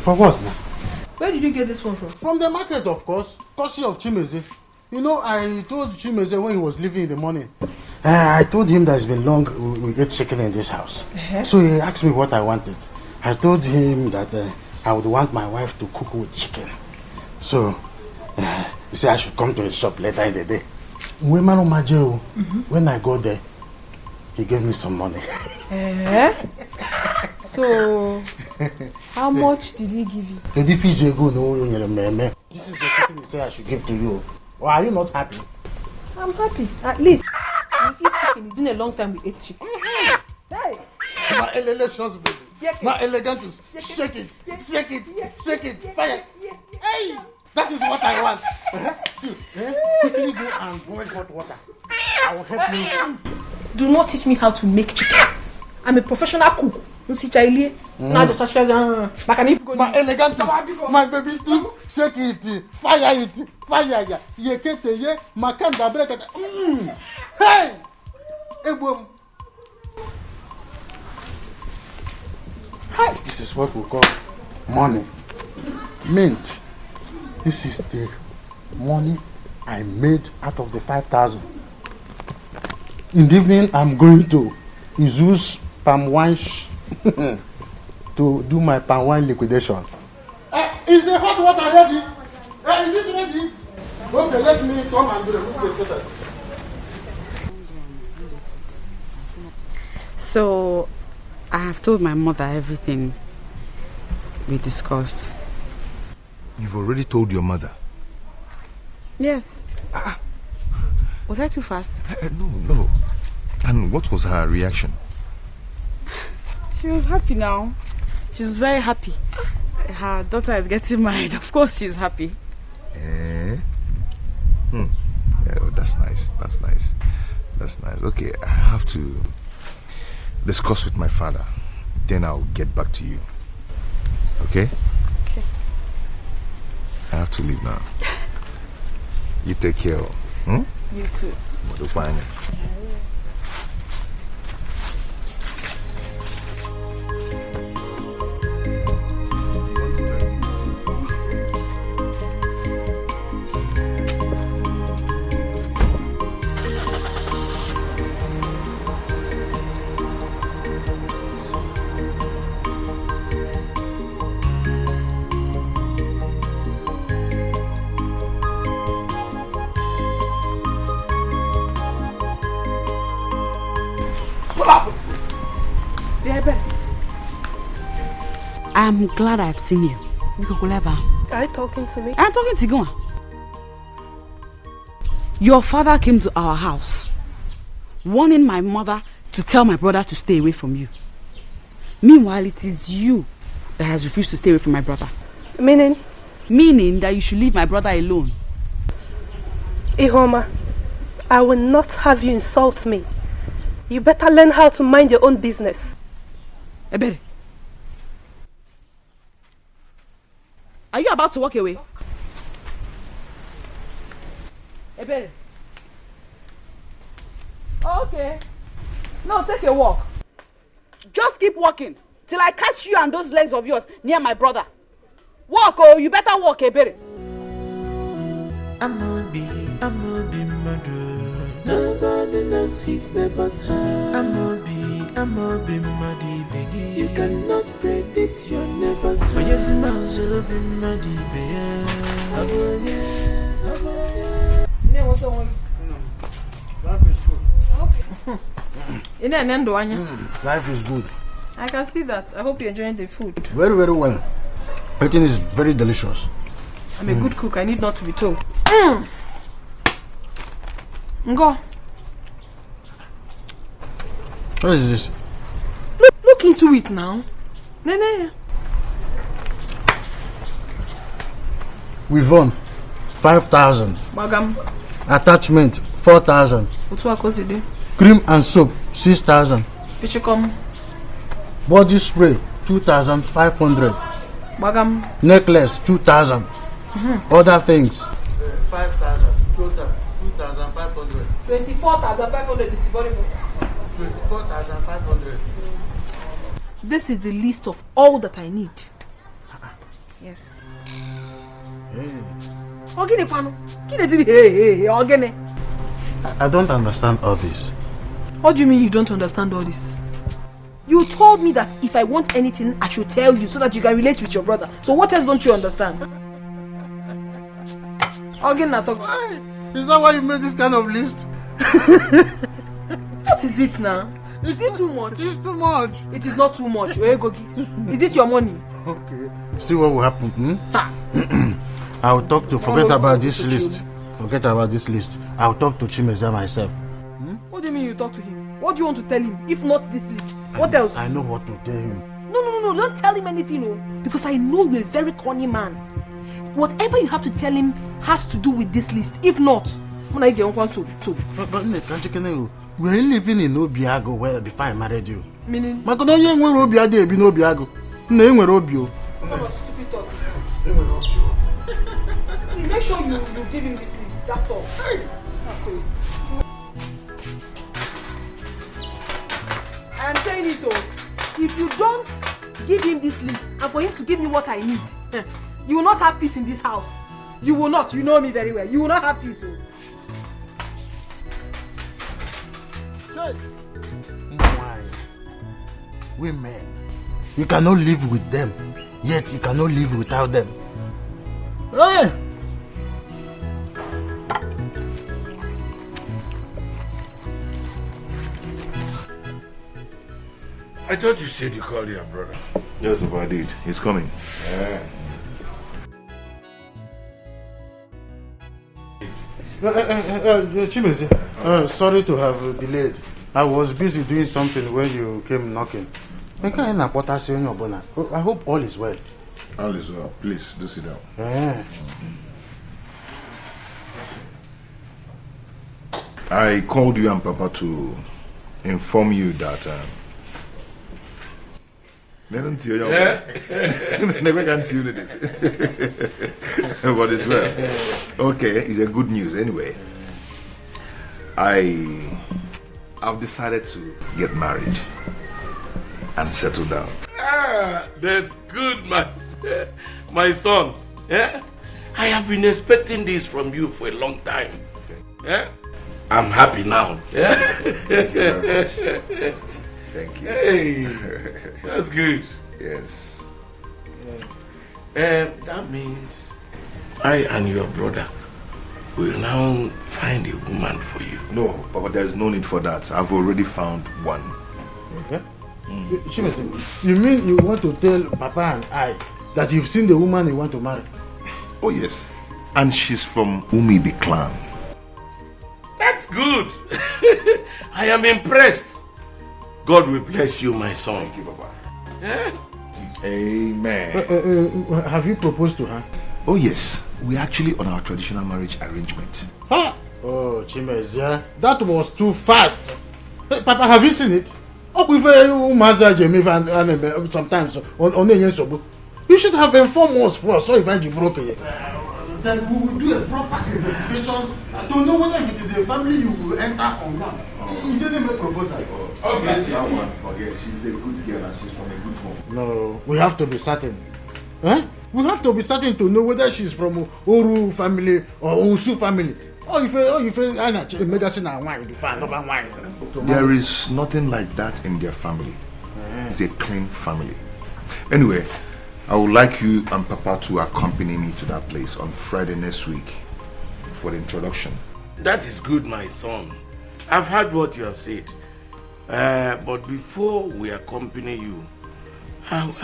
For what now? Where did you get this one from? From the market, of course. Courtesy of Chimeze. You know, I told Chimeze when he was leaving in the morning. I told him that it's been long we ate chicken in this house. So he asked me what I wanted. I told him that I would want my wife to cook with chicken. So he said I should come to his shop later in the day. When I go there, he gave me some money. So, how much did he give you? This is the chicken he said I should give to you. Well, are you not happy? I'm happy. At least we eat chicken. It's been a long time we ate chicken. Hey! My elections, baby. My elegantus. Shake it. Shake it. Shake it. Fire. Hey! That is what I want. See, quickly go and boil hot water. I will help you. Do not teach me how to make chicken. I'm a professional cook. My elegantus. My baby, too. Shake it. Fire it. Fire. Yekete. Makanda brekete. Hey! Ebom. Hi. This is what we call money. Mint. This is the money I made out of the 5,000. In the evening, I'm going to use palm wine to do my palm wine liquidation. Is the hot water ready? Is it ready? Okay, let me come and do the So, I have told my mother everything we discussed. You've already told your mother? Yes. Was I too fast? No. And what was her reaction? She was happy now. She's very happy. Her daughter is getting married. Of course she's happy. Yeah, that's nice. Okay, I have to discuss with my father. then I'll get back to you. Okay? Okay. I have to leave now. You take care. You too. I'm glad I've seen you. Are you talking to me? I'm talking to you. Your father came to our house, warning my mother to tell my brother to stay away from you. Meanwhile, it is you that has refused to stay away from my brother. Meaning? Meaning that you should leave my brother alone. Ihoma, I will not have you insult me. You better learn how to mind your own business. Ebere, are you about to walk away? Ebere. Okay. No, take a walk. Just keep walking till I catch you and those legs of yours near my brother. Walk, oh, you better walk, Ebere. I'm not be murder. Nobody knows his neighbor's heart. I'm not be muddy, baby. You cannot predict your neighbor's heart. But yes, I'm not be muddy, baby. What's wrong? Life is good. Okay. Life is good. I can see that. I hope you're enjoying the food. Very, very well. Everything is very delicious. I'm a good cook. I need not to be told. Go. What is this? Look into it now. Nene. We've won 5,000. Bagam. Attachment 4,000. Cream and soap 6,000. Pichikom. Body spray 2,500. Bagam. Necklace 2,000. Other things 5,000. Total 2,500. 24,500 is very good. 24,500. This is the list of all that I need. Yes. I don't understand all this. What do you mean you don't understand all this? You told me that if I want anything, I should tell you so that you can relate with your brother. So what else don't you understand? Is that why you made this kind of list? What is it now? Is it too much? It's too much. It is not too much. Is it your money? Okay. See what will happen. I'll talk to forget about this list. Forget about this list. I'll talk to Chimeza myself. What do you mean you talk to him? What do you want to tell him? If not this list, what else? I know what to tell him. No, don't tell him anything, no. Because I know you're a very corny man. Whatever you have to tell him has to do with this list. If not, when I get on soup. But we're living in Obiago where before I married you. Meaning? See, make sure you give him this list. That's all. Okay. I am saying it though. If you don't give him this list and for him to give me what I need, you will not have peace in this house. You will not. You know me very well. You will not have peace. Why? Women. You cannot live with them, yet you cannot live without them. Hey! I thought you said you called your brother. Yes, if I did. He's coming. Yeah. Chimeze, sorry to have delayed. I was busy doing something when you came knocking. I hope all is well. All is well. Please, do sit down. Yeah. I called you and Papa to inform you that They don't see you. Never can see you this. But it's well. Okay, it's a good news anyway. I've decided to get married and settle down. Ah, that's good, my son. Yeah? I have been expecting this from you for a long time. Yeah? I'm happy now. Yeah? Thank you very much. Thank you. Hey, that's good. Yes. That means I and your brother will now find a woman for you. No, Papa, there's no need for that. I've already found one. Okay. You mean you want to tell Papa and I that you've seen the woman you want to marry? Oh, yes. And she's from Umibi clan. That's good. I am impressed. God will bless you, my son. Thank you, Papa. Eh? Amen. Have you proposed to her? Oh, yes. We're actually on our traditional marriage arrangement. Huh? Oh, Chimezia, that was too fast. Hey, Papa, have you seen it? Oh, we've sometimes on you should have informed us first so if I broke it. Then we will do a proper investigation to know whether if it is a family you will enter or not. You didn't make a proposal. Okay, that one, forget. She's a good girl and she's from a good home. No, we have to be certain. Huh? We have to be certain to know whether she's from Oru family or Usu family. There is nothing like that in their family. It's a clean family. Anyway, I would like you and Papa to accompany me to that place on Friday next week for the introduction. That is good, my son. I've heard what you have said. But before we accompany you, no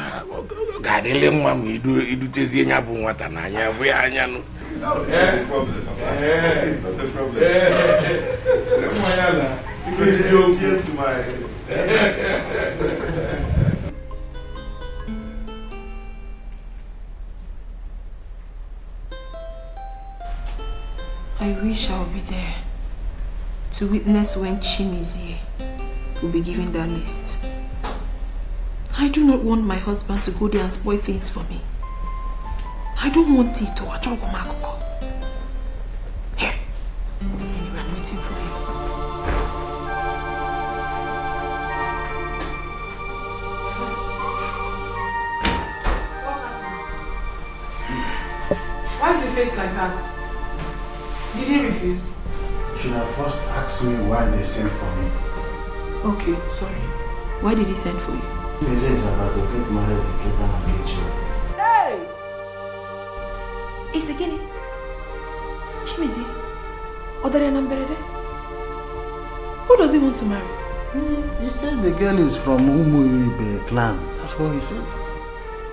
I wish I would be there to witness when Chimizie will be given that list. I do not want my husband to go there and spoil things for me. I don't want it to Achogomakoko. Here. Anyway, I'm waiting for him. Why is your face like that? Did he refuse? You should have first asked me why they sent for me. Okay, sorry. Why did he send for you? Chimizie is about to get married to Ketan and get children. Hey! It's again. Chimizie? Odare Namberede? Who does he want to marry? He said the girl is from Umuibe clan. That's what he said.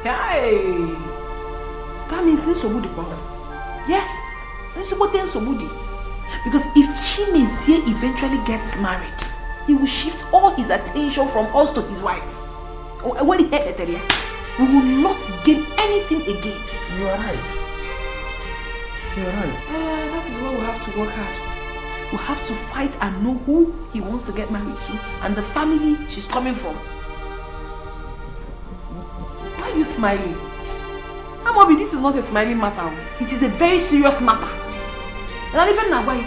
Hey! That means Nsobudi power. Yes! Nsobudi. Because if Chimizie eventually gets married, he will shift all his attention from us to his wife. When he heard Eteria, we will not gain anything again. You are right. You are right. That is why we have to work hard. We have to fight and know who he wants to get married to and the family she's coming from. Why are you smiling? Amobi, this is not a smiling matter. It is a very serious matter. And even now, why?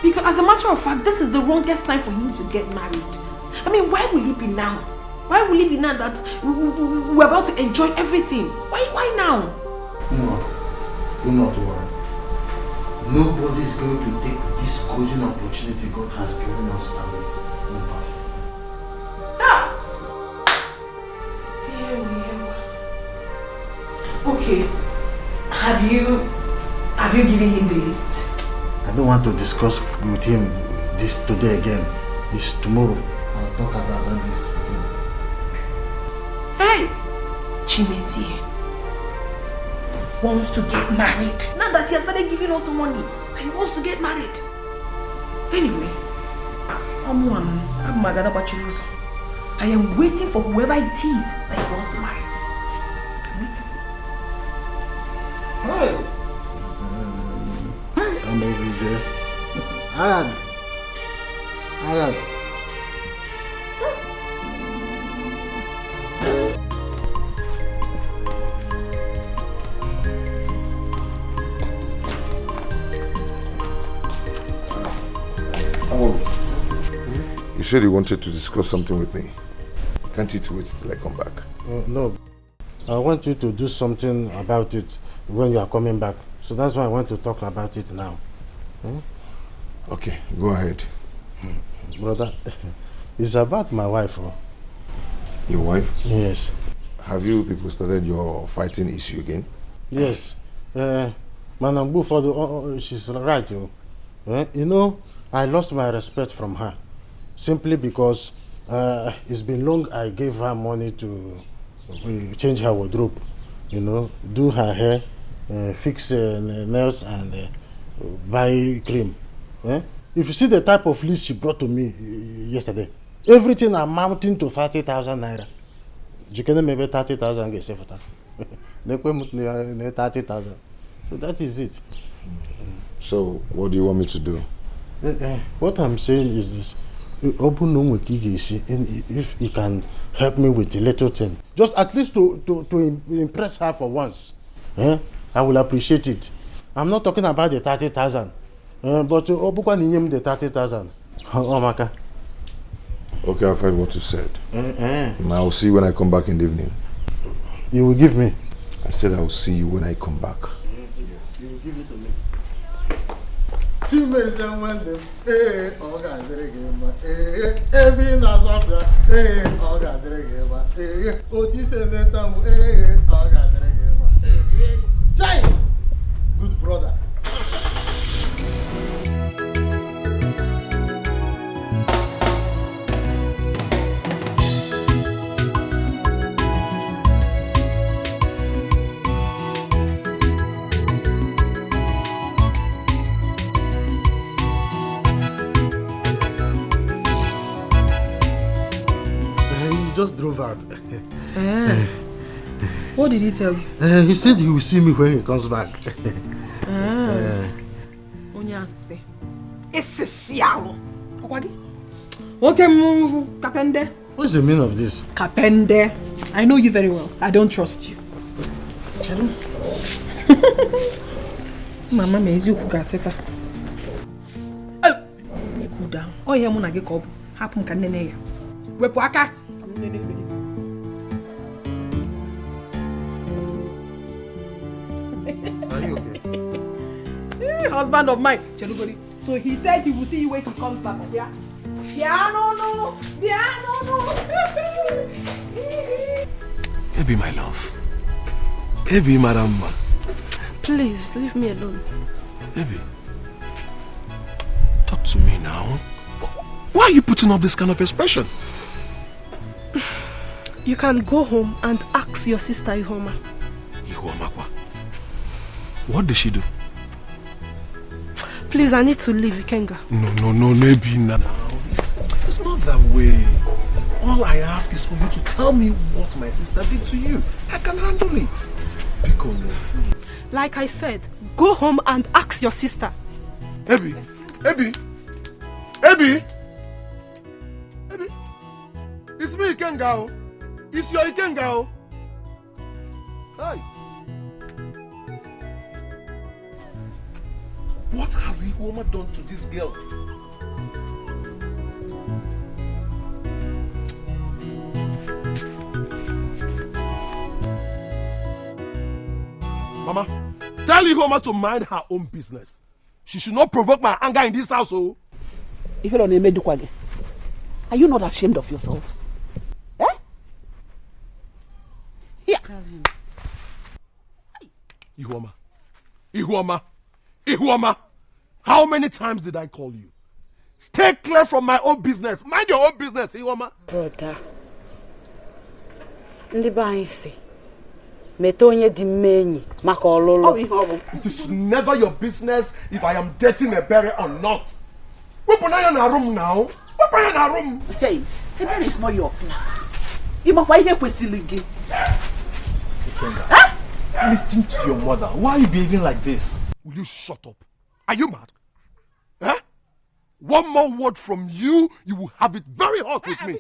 Because as a matter of fact, this is the wrongest time for him to get married. I mean, why will it be now? Why will it be now that we're about to enjoy everything? Why now? No, do not worry. Nobody's going to take this golden opportunity God has given us away. Nobody. Okay. Have you given him the list? I don't want to discuss with him this today again. It's tomorrow. I'll talk about that list with him. Hey! Chimizie wants to get married. Now that he has started giving us money, he wants to get married. Anyway, I am waiting for whoever it is that he wants to marry. I'm waiting. Hey! I'm over there. Arad. said you wanted to discuss something with me. Can't it wait till I come back? No. I want you to do something about it when you are coming back. So that's why I want to talk about it now. Okay, go ahead. Brother, it's about my wife. Your wife? Yes. Have you people started your fighting issue again? Yes. Manambu for she's right. You know, I lost my respect from her simply because it's been long I gave her money to change her wardrobe, you know, do her hair, fix nails and buy cream. If you see the type of list she brought to me yesterday, everything amounting to 30,000 naira. You can maybe 30,000 get safe for that. 30,000. So that is it. So what do you want me to do? What I'm saying is this. If he can help me with a little thing, just at least to impress her for once, I will appreciate it. I'm not talking about the 30,000, but the 30,000. Okay, I've heard what you said. I'll see you when I come back in the evening. You will give me? I said I will see you when I come back. Yes, you will give it to me. Good brother. Just drove out. What did he tell you? He said he will see me when he comes back. Onyase. Esse sialo. Okay, Kapende. What's the meaning of this? Kapende. I know you very well. I don't trust you. Mama me you gaseta. Oh, cool down. Oh yeah, muna get up. Happen can nene. Wepo aka. Are you okay? Husband of mine. So he said he will see you when he comes back. Yeah? Yeah, no. Baby, my love. Baby, madam. Please, leave me alone. Baby, talk to me now. Why are you putting up this kind of expression? You can go home and ask your sister Ihoma. Ihoma what? What did she do? Please, I need to leave, Ikenga. No, maybe now. It's not that way. All I ask is for you to tell me what my sister did to you. I can handle it. Like I said, go home and ask your sister. Ebi! It's me, Ikenga. It's your Ikenga. Hi. What has Ihoma done to this girl? Mama, tell Ihoma to mind her own business. She should not provoke my anger in this house. Oh. Are you not ashamed of yourself? Here. Tell him. Ihoma, how many times did I call you? Stay clear from my own business. Mind your own business, Ihoma. Brother, it is never your business if I am dating a berry or not. Open your room now. Open your room. Hey, the berry is not your class. You must wait here for Siligi. Huh? Listen to your mother. Why are you behaving like this? Will you shut up? Are you mad? Huh? One more word from you, you will have it very hot with me.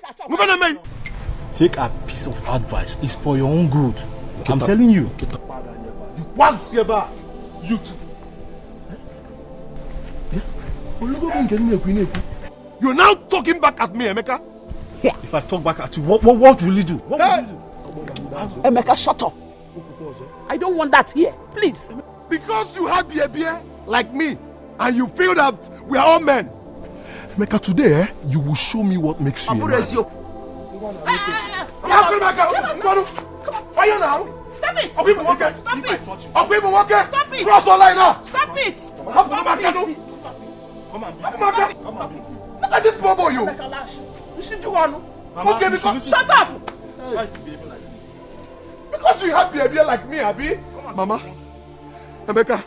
Take a piece of advice. It's for your own good. I'm telling you. You want Sieba? You too. You're now talking back at me, Emeka. Yeah. If I talk back at you, what will you do? What will you do? Emeka, shut up. I don't want that here. Please. Because you have beer like me, and you feel that we are all men. Emeka, today, you will show me what makes you a man. Why you now? Stop it! Stop it! Stop it! Cross online now! Stop it! Come on. Look at this small boy, you. You should do one. Okay, because shut up! Why is he behaving like this? Because you have behavior like me, Abi. Mama. Emeka,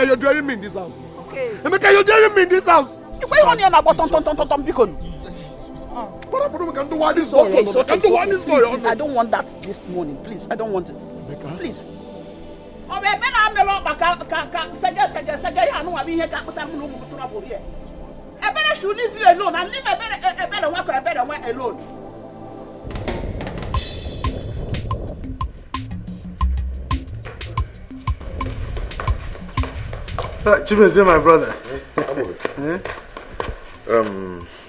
you're daring me in this house. It's okay. Emeka, you're daring me in this house. If I want you to I don't want that this morning, please. I don't want it. Please. I better should leave you alone and leave a better one alone. Chimezie, my brother.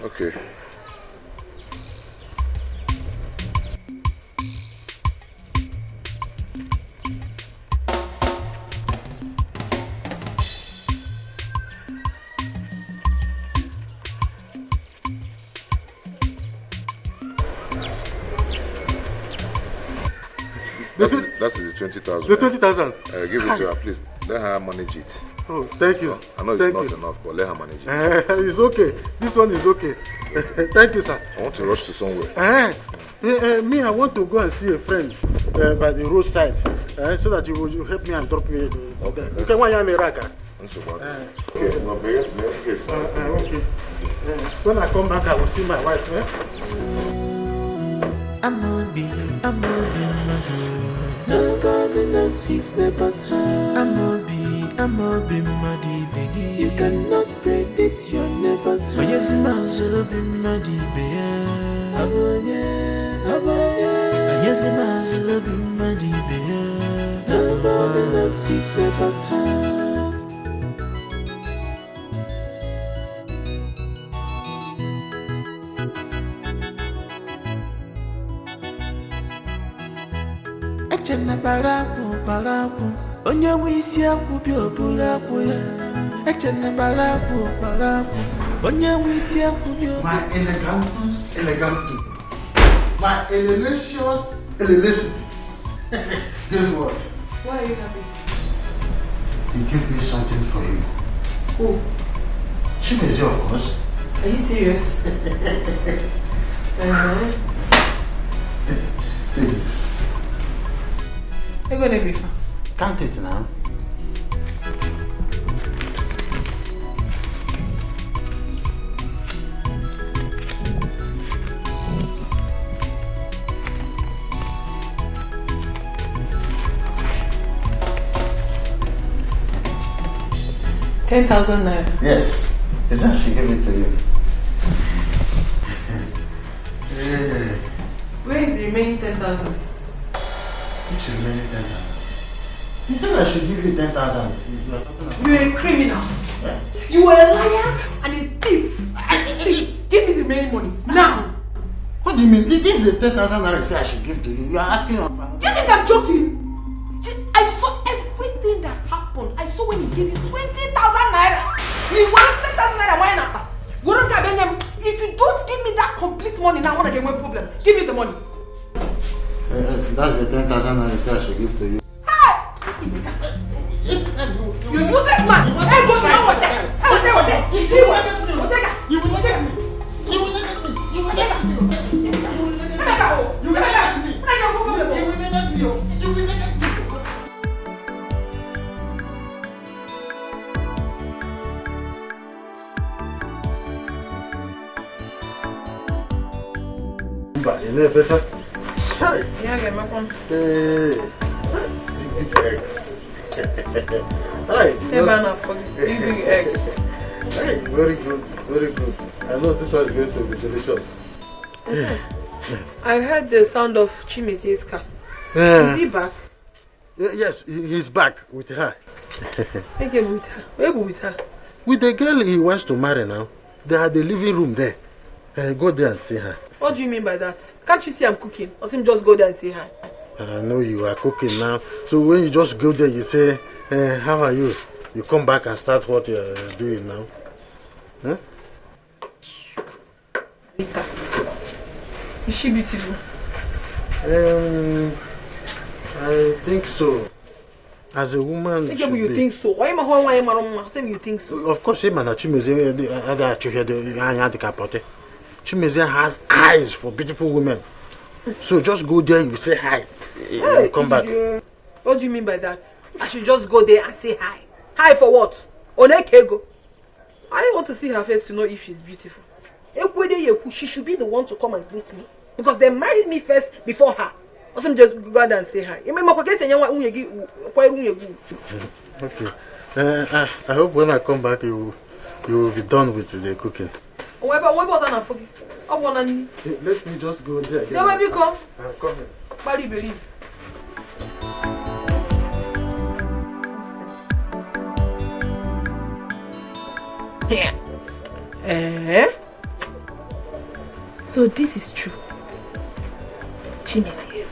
Okay. That is the 20,000. The 20,000. Give it to her, please. Let her manage it. Oh, thank you. I know it's not enough, but let her manage it. It's okay. This one is okay. Thank you, sir. I want to rush to somewhere. Me, I want to go and see a friend by the roadside, so that you will help me and drop me. Okay, why am I Raka? Okay, when I come back, I will see my wife. Nobody knows his neighbor's heart. I'm a big muddy baby. You cannot predict your neighbor's heart. Yes, I'm a big muddy baby. Yes, I'm a big muddy baby. Nobody knows his neighbor's heart. Echena balabu, onye wisi akubi obula kuya. Echena balabu, onye wisi akubi obula. My elegantus. My elelicious. Guess what? Why are you happy? He gave me something for you. Who? Chimezie, of course. Are you serious? Take this. You're going to be fine. Count it now. $10,000. Yes. Is that she gave it to you? Where is the remaining 10,000? Which remaining 10,000? He said I should give you 10,000. You're a criminal. Yeah? You are a liar and a thief. Give me the remaining money now. What do you mean? This is the 10,000 that I said I should give to you. You are asking on fire. Do you think I'm joking? I saw everything that happened. I saw when he gave you 20,000 naira. He wants 10,000 naira. Why not? If you don't give me that complete money now, I want to get one problem. Give me the money. That's the 10,000 that I said I should give to you. You useless man! Hey, go to my hotel! You know better? Yeah, get my phone. Hey, big eggs. Hi. Big eggs. Hey, very good, very good. I know this one is going to be delicious. I heard the sound of Chimezie's car. Is he back? Yes, he's back with her. Again with her. Where with her? With the girl he wants to marry now. They are the living room there. Go there and see her. What do you mean by that? Can't you see I'm cooking? Or him just go there and say hi? I know you are cooking now. So when you just go there, you say, how are you? You come back and start what you're doing now. Huh? Rita, is she beautiful? I think so. As a woman, You think so? Why am I saying you think so? Of course, Chimeze has eyes for beautiful women. So just go there, you say hi, you come back. What do you mean by that? I should just go there and say hi. Hi for what? Onekego. I don't want to see her face to know if she's beautiful. She should be the one to come and greet me. Because they married me first before her. Or some just go there and say hi. Okay. I hope when I come back you will be done with the cooking. Let me just go there again. Baby, come. I'm coming. Bari believe. So this is true. Chimezi.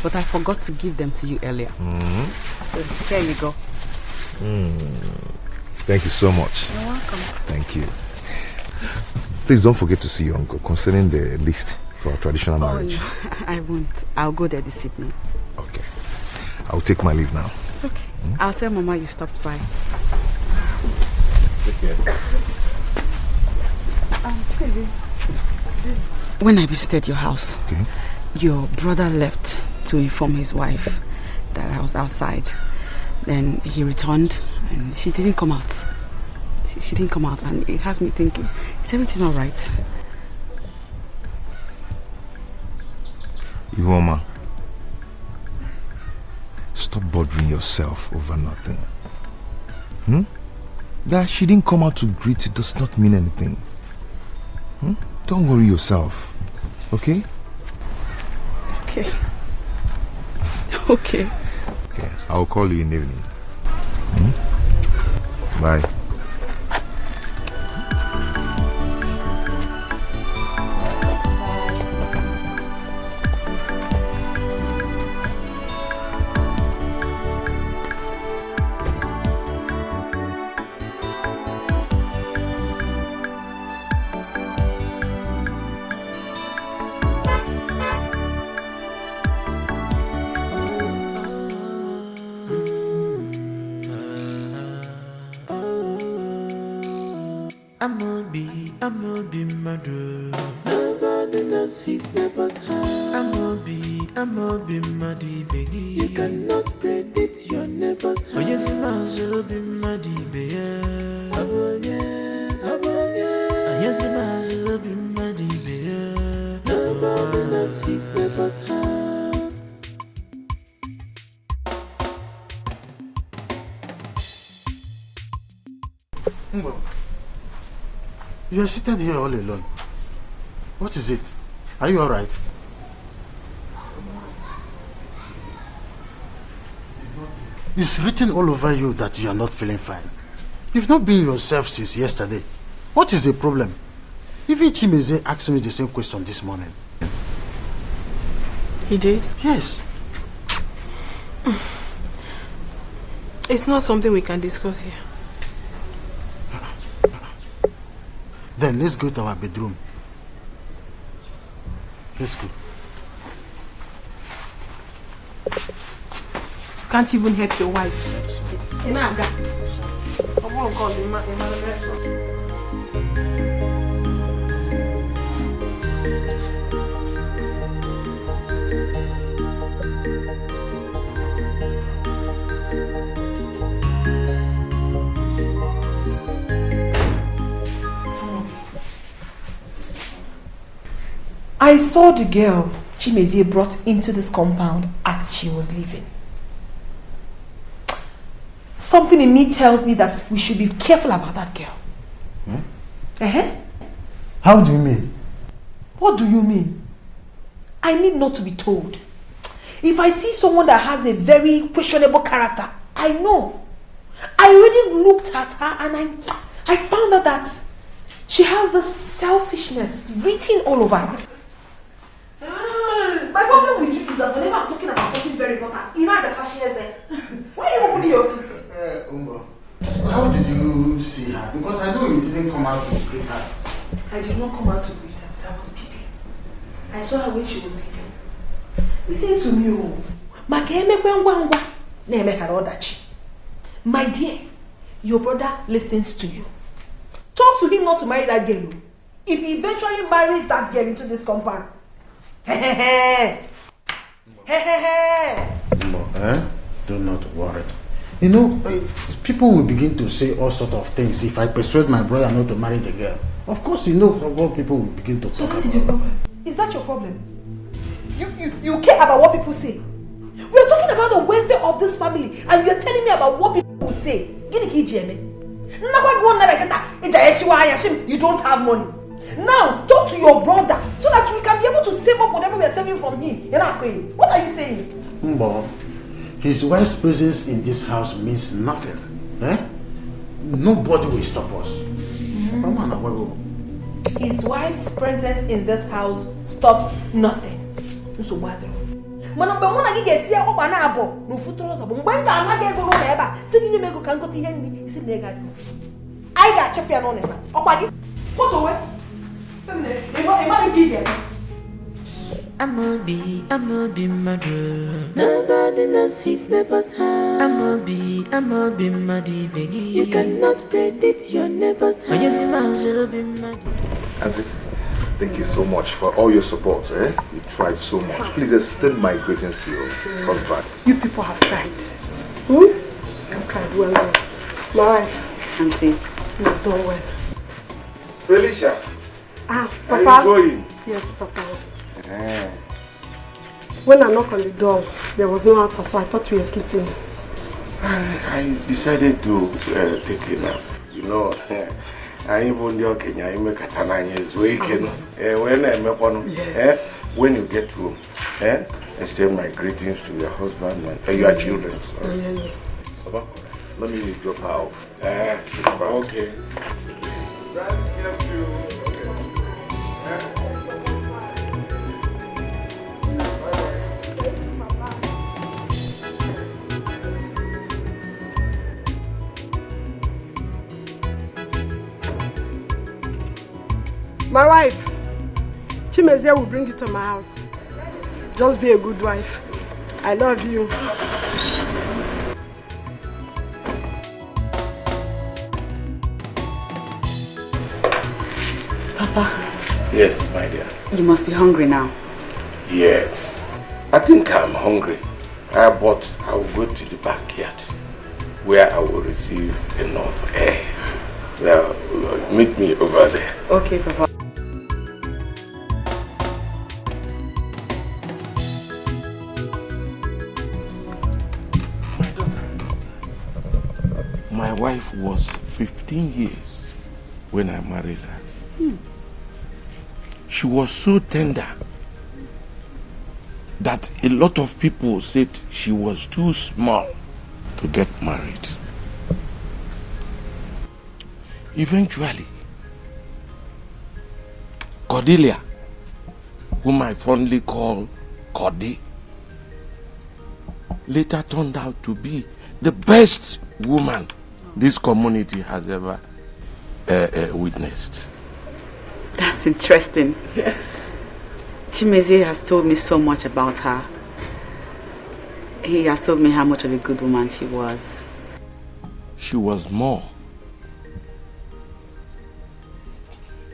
But I forgot to give them to you earlier. So here you go. Thank you so much. You're welcome. Thank you. Please don't forget to see your uncle concerning the list for our traditional marriage. No, I won't. I'll go there this evening. Okay. I'll take my leave now. Okay. I'll tell Mama you stopped by. Take care. When I visited your house, okay, your brother left to inform his wife that I was outside. Then he returned and she didn't come out. She didn't come out, and it has me thinking, is everything all right? Iwoma, stop bothering yourself over nothing. That she didn't come out to greet you does not mean anything. Don't worry yourself, okay? Okay. Okay. Okay, I'll call you in the evening. Bye. I'm a be mother. Nobody knows his neighbor's house. I'm a be muddy baby. You cannot predict your neighbor's house. Oh yes, I'll be muddy baby. Yes, I'll be muddy baby. Nobody knows his neighbor's house. You are seated here all alone. What is it? Are you alright? It's written all over you that you are not feeling fine. You've not been yourself since yesterday. What is the problem? Even Chimeze asked me the same question this morning. He did? Yes. It's not something we can discuss here. Then let's go to our bedroom. Let's go. Can't even help your wife. I saw the girl Chimezie brought into this compound as she was leaving. Something in me tells me that we should be careful about that girl. How do you mean? What do you mean? I need not to be told. If I see someone that has a very questionable character, I know. I already looked at her and I found out that she has the selfishness written all over her. My problem with you is that whenever I'm talking about something very important, you know that she has why are you opening your teeth? How did you see her? Because I know you didn't come out to greet her. I did not come out to greet her, but I was peeping. I saw her when she was leaving. Listen to me, my dear, your brother listens to you. Talk to him not to marry that girl. If he eventually marries that girl into this compound, do not worry. You know, people will begin to say all sorts of things if I persuade my brother not to marry the girl. Of course, you know what people will begin to talk about. So what is your problem? Is that your problem? You care about what people say. We're talking about the welfare of this family and you're telling me about what people will say. You don't have money. Now, talk to your brother so that we can be able to save up whatever we are saving from him. What are you saying? Mbo, his wife's presence in this house means nothing. Nobody will stop us. His wife's presence in this house stops nothing. So why do? I got Chefia on him. Put away. I'ma be murder. Nobody knows his neighbor's house. I'ma be muddy, baby. You cannot predict your neighbor's house. Auntie, thank you so much for all your support. You tried so much. Please extend my greetings to your husband. You people have tried. I've tried well done. My wife, Auntie, you've done well. Felicia. Papa. Are you going? Yes, Papa. When I knocked on the door, there was no answer, so I thought you were sleeping. I decided to take a nap. You know, I even joking. I make a tananyes waking. When you get home, extend my greetings to your husband and your children. Sorry. Let me drop her off. Okay. My wife, Chimezie will bring you to my house. Just be a good wife. I love you. Papa. Yes, my dear. You must be hungry now. Yes. I think I'm hungry. But I will go to the backyard where I will receive enough air. Well, meet me over there. Okay, Papa. My wife was 15 years when I married her. She was so tender that a lot of people said she was too small to get married. Eventually, Cordelia, whom I fondly call Cordy, later turned out to be the best woman this community has ever witnessed. That's interesting. Yes. Chimezie has told me so much about her. He has told me how much of a good woman she was. She was more.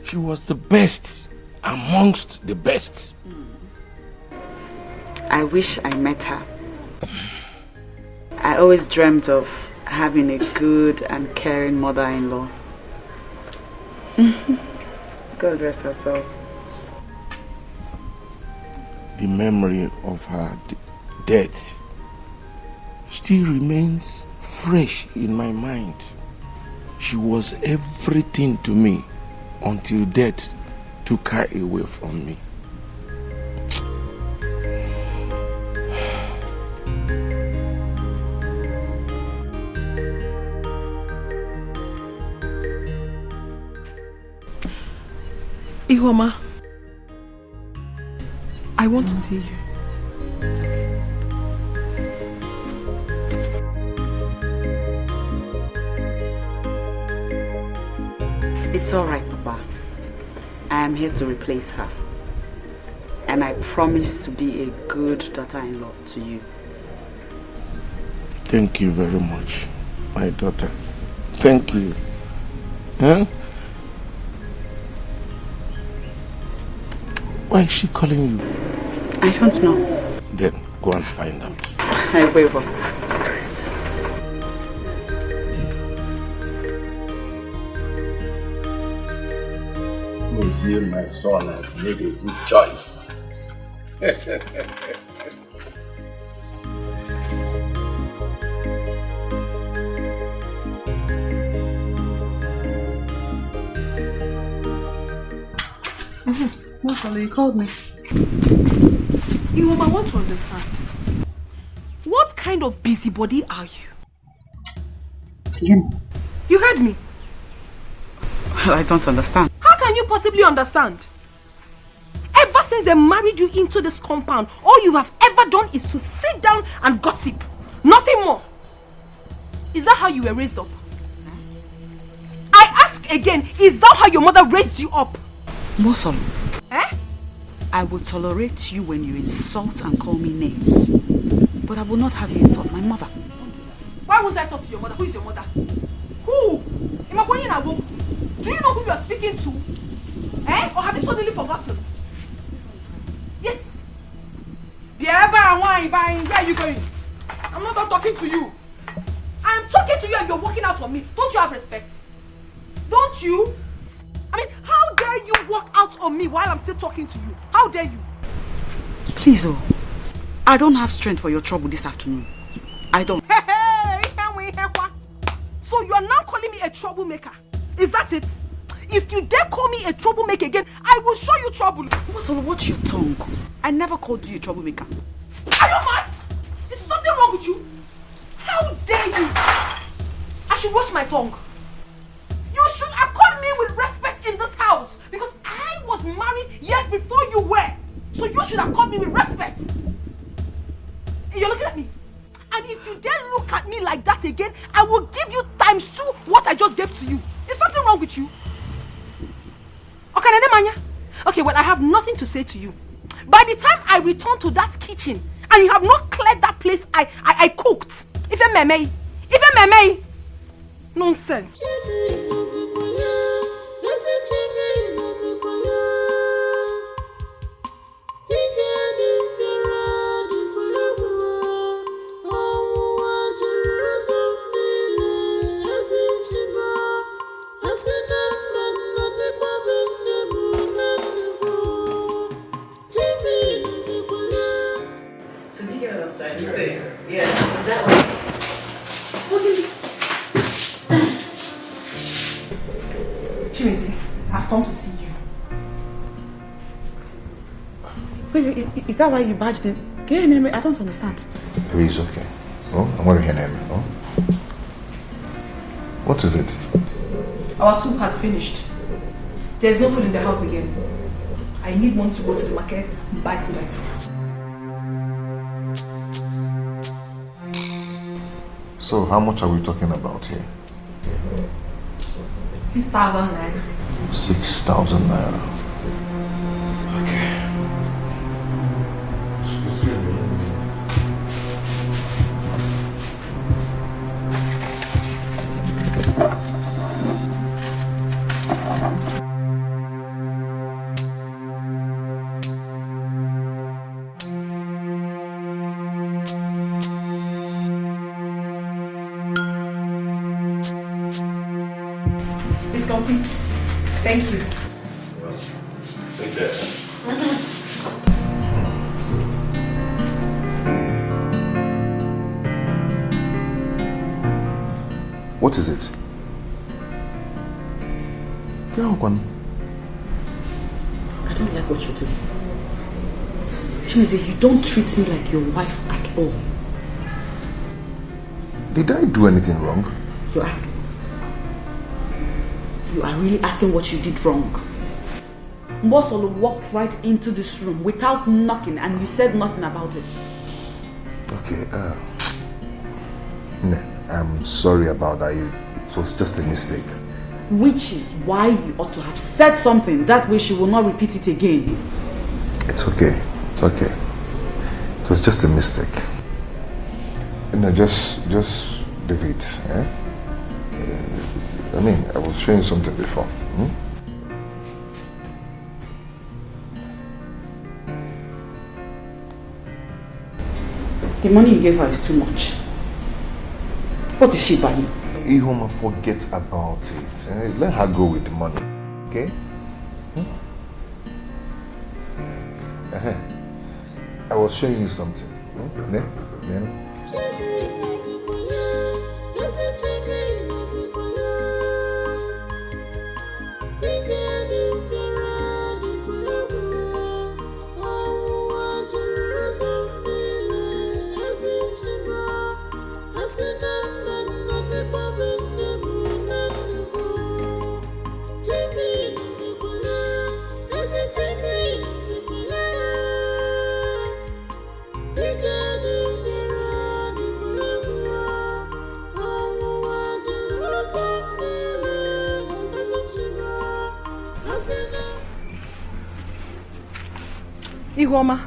She was the best amongst the best. I wish I met her. I always dreamt of having a good and caring mother-in-law. God rest her soul. The memory of her death still remains fresh in my mind. She was everything to me until death took her away from me. Ihoma, I want to see you. It's all right, Papa. I am here to replace her. And I promise to be a good daughter-in-law to you. Thank you very much, my daughter. Thank you. Huh? Why is she calling you? I don't know. Then go and find out. I will. Museum, my son has made a good choice. Masala, you called me. I want to understand. What kind of busybody are you? Again? You heard me. Well, I don't understand. How can you possibly understand? Ever since they married you into this compound, all you have ever done is to sit down and gossip. Nothing more. Is that how you were raised up? I ask again, is that how your mother raised you up? Mosom. Eh? I will tolerate you when you insult and call me names. But I will not have you insult my mother. Why won't I talk to your mother? Who is your mother? Who? Do you know who you are speaking to? Eh? Or have you suddenly forgotten? Yes. Where are you going? I'm not done talking to you. I'm talking to you and you're walking out on me. Don't you have respect? Don't you? I mean, how dare you walk out on me while I'm still talking to you? How dare you? Please, I don't have strength for your trouble this afternoon. I don't. So you are now calling me a troublemaker? Is that it? If you dare call me a troublemaker again, I will show you trouble. Watch your tongue. I never called you a troublemaker. Are you mad? Is something wrong with you? How dare you? I should watch my tongue. You should accord me with respect in this house because I was married years before you were. So you should accord me with respect. You're looking at me. And if you dare look at me like that again, I will give you times 2 what I just gave to you. Is something wrong with you? Okay, well, I have nothing to say to you. By the time I return to that kitchen and you have not cleared that place I cooked, nonsense. Yeah, that one. Chimezi, I've come to see you. Wait, is that why you barged in? Can you name it? I don't understand. Baby, it's okay. Oh, I want to hear name. Oh. What is it? Our soup has finished. There's no food in the house again. I need one to go to the market and buy food items. So, how much are we talking about here? 6,000 naira. 6,000 naira. Okay. It's complete. Thank you. Well, take care. What is it? what you're doing. Chimeze, you don't treat me like your wife at all. Did I do anything wrong? You're asking. You are really asking what you did wrong. Mbosolo walked right into this room without knocking and you said nothing about it. Okay, I'm sorry about that. It was just a mistake. Which is why you ought to have said something. That way she will not repeat it again. It's okay. It's okay. It was just a mistake. Just leave it. Eh? I mean, I was showing something before. The money you gave her is too much. What is she buying? Ihoma, forget about it. Let her go with the money. Okay? I was showing you something. Ihoma,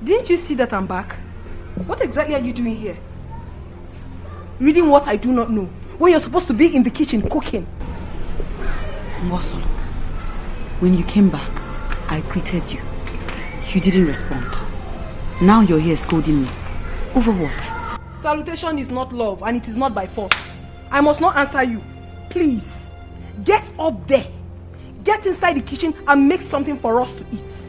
didn't you see that I'm back? What exactly are you doing here? Reading what I do not know, when you're supposed to be in the kitchen cooking. Mbosolo, when you came back, I greeted you. You didn't respond. Now you're here scolding me. Over what? Salutation is not love and it is not by force. I must not answer you. Please, get up there. Get inside the kitchen and make something for us to eat.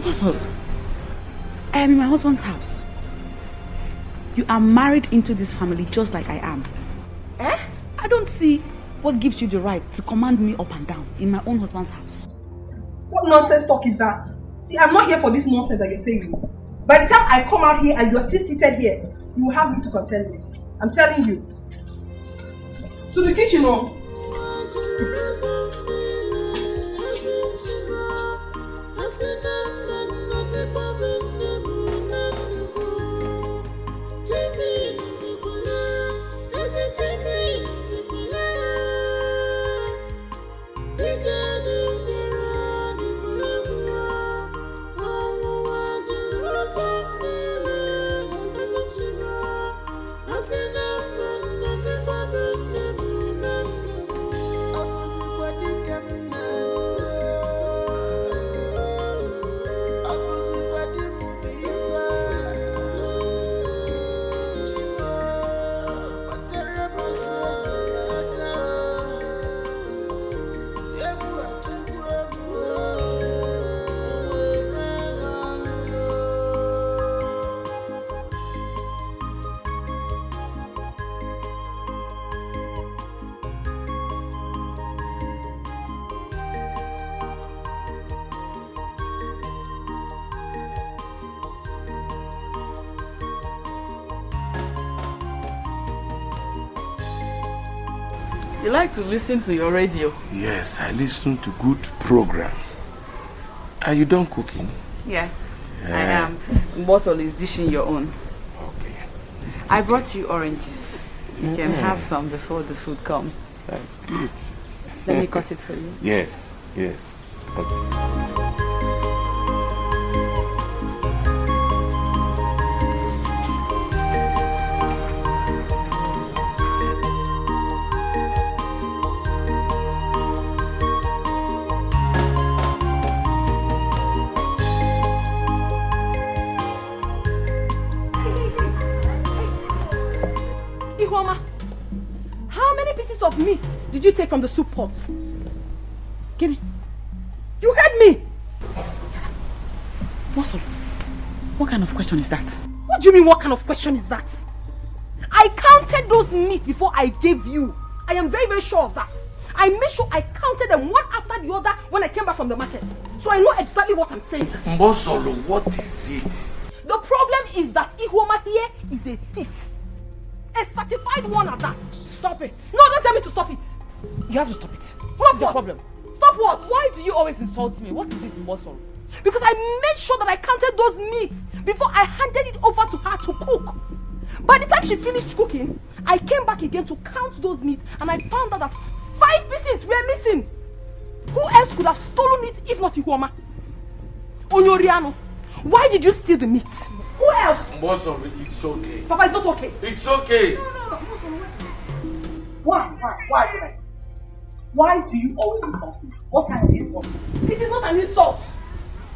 Mbosolo, I am in my husband's house. You are married into this family just like I am. I don't see what gives you the right to command me up and down in my own husband's house. What nonsense talk is that? See, I'm not here for this nonsense that you're saying. By the time I come out here and you're still seated here, you will have me to contend with. I'm telling you. To the kitchen, oh. You like to listen to your radio? Yes, I listen to good program. Are you done cooking? Yes, I am. Mbosolo is dishing your own. Okay. I brought you oranges. You can have some before the food comes. That's good. Let me cut it for you. Yes, yes. Okay. How many pieces of meat did you take from the soup pot? Gini, you heard me! Mbosolo, what kind of question is that? What do you mean, what kind of question is that? I counted those meat before I gave you. I am very, very sure of that. I made sure I counted them one after the other when I came back from the market. So I know exactly what I'm saying. Mbosolo, what is it? The problem is that Ihoma here is a thief. A certified one at that. Stop it. No, don't tell me to stop it. You have to stop it. What's your problem? Stop what? Why do you always insult me? What is it in Boston? Because I made sure that I counted those meats before I handed it over to her to cook. By the time she finished cooking, I came back again to count those meats and I found out that 5 pieces were missing. Who else could have stolen it if not Ihoma? Onyoriano, why did you steal the meat? Who else? Mbosolo, it's okay. Papa, it's not okay. It's okay. No. Why are you like this? Why do you always insult me? What kind of insult? It is not an insult.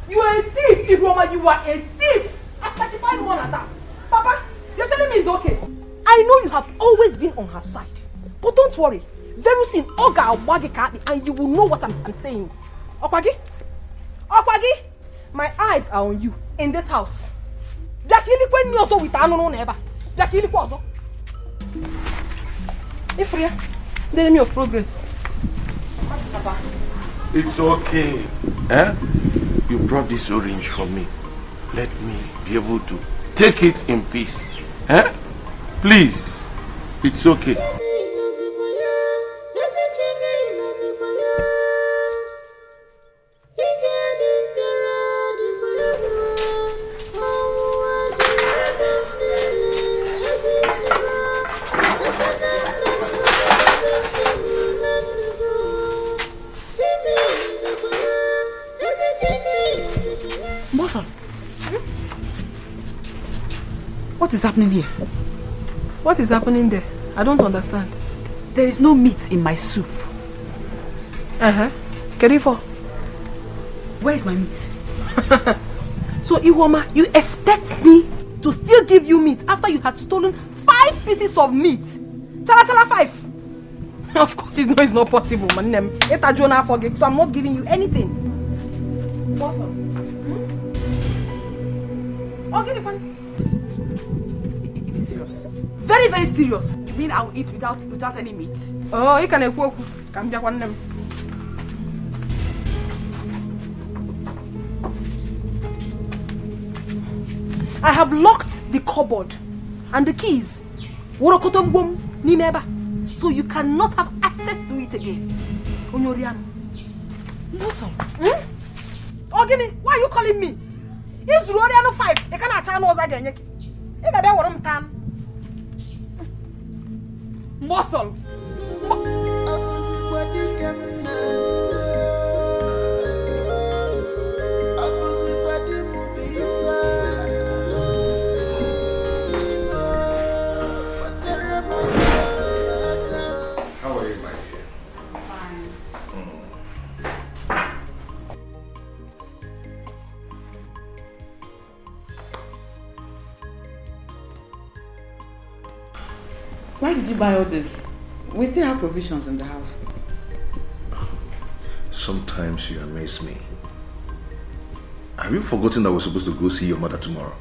You are a thief, Ihoma. You are a thief. A certified one at that. Papa, you're telling me it's okay. I know you have always been on her side. But don't worry. Very soon, Oga Wagi Kati, and you will know what I'm saying. Okwagi? My eyes are on you in this house. Ifria, the enemy of progress. It's okay. Eh? You brought this orange for me. Let me be able to take it in peace. Eh? Please. It's okay. What is happening here? What is happening there? I don't understand. There is no meat in my soup. Kerifo. Where is my meat? So Ihoma, you expect me to still give you meat after you had stolen 5 pieces of meat? Chala 5. Of course, you know it's not possible, man. So I'm not giving you anything. Awesome. Oh, get it, man. It is serious. Very, very serious. You mean I'll eat without any meat? Oh, you can cook. Come here, one. I have locked the cupboard and the keys. So you cannot have access to it again. Onyoriano. Awesome. Oh, give me. Why are you calling me? It's Onyoriano 5. They cannot channel us again. You got what I'm tan. Muscle. How are you, my dear? Fine. Why did you buy all this? We still have provisions in the house. Sometimes you amaze me. Have you forgotten that we're supposed to go see your mother tomorrow?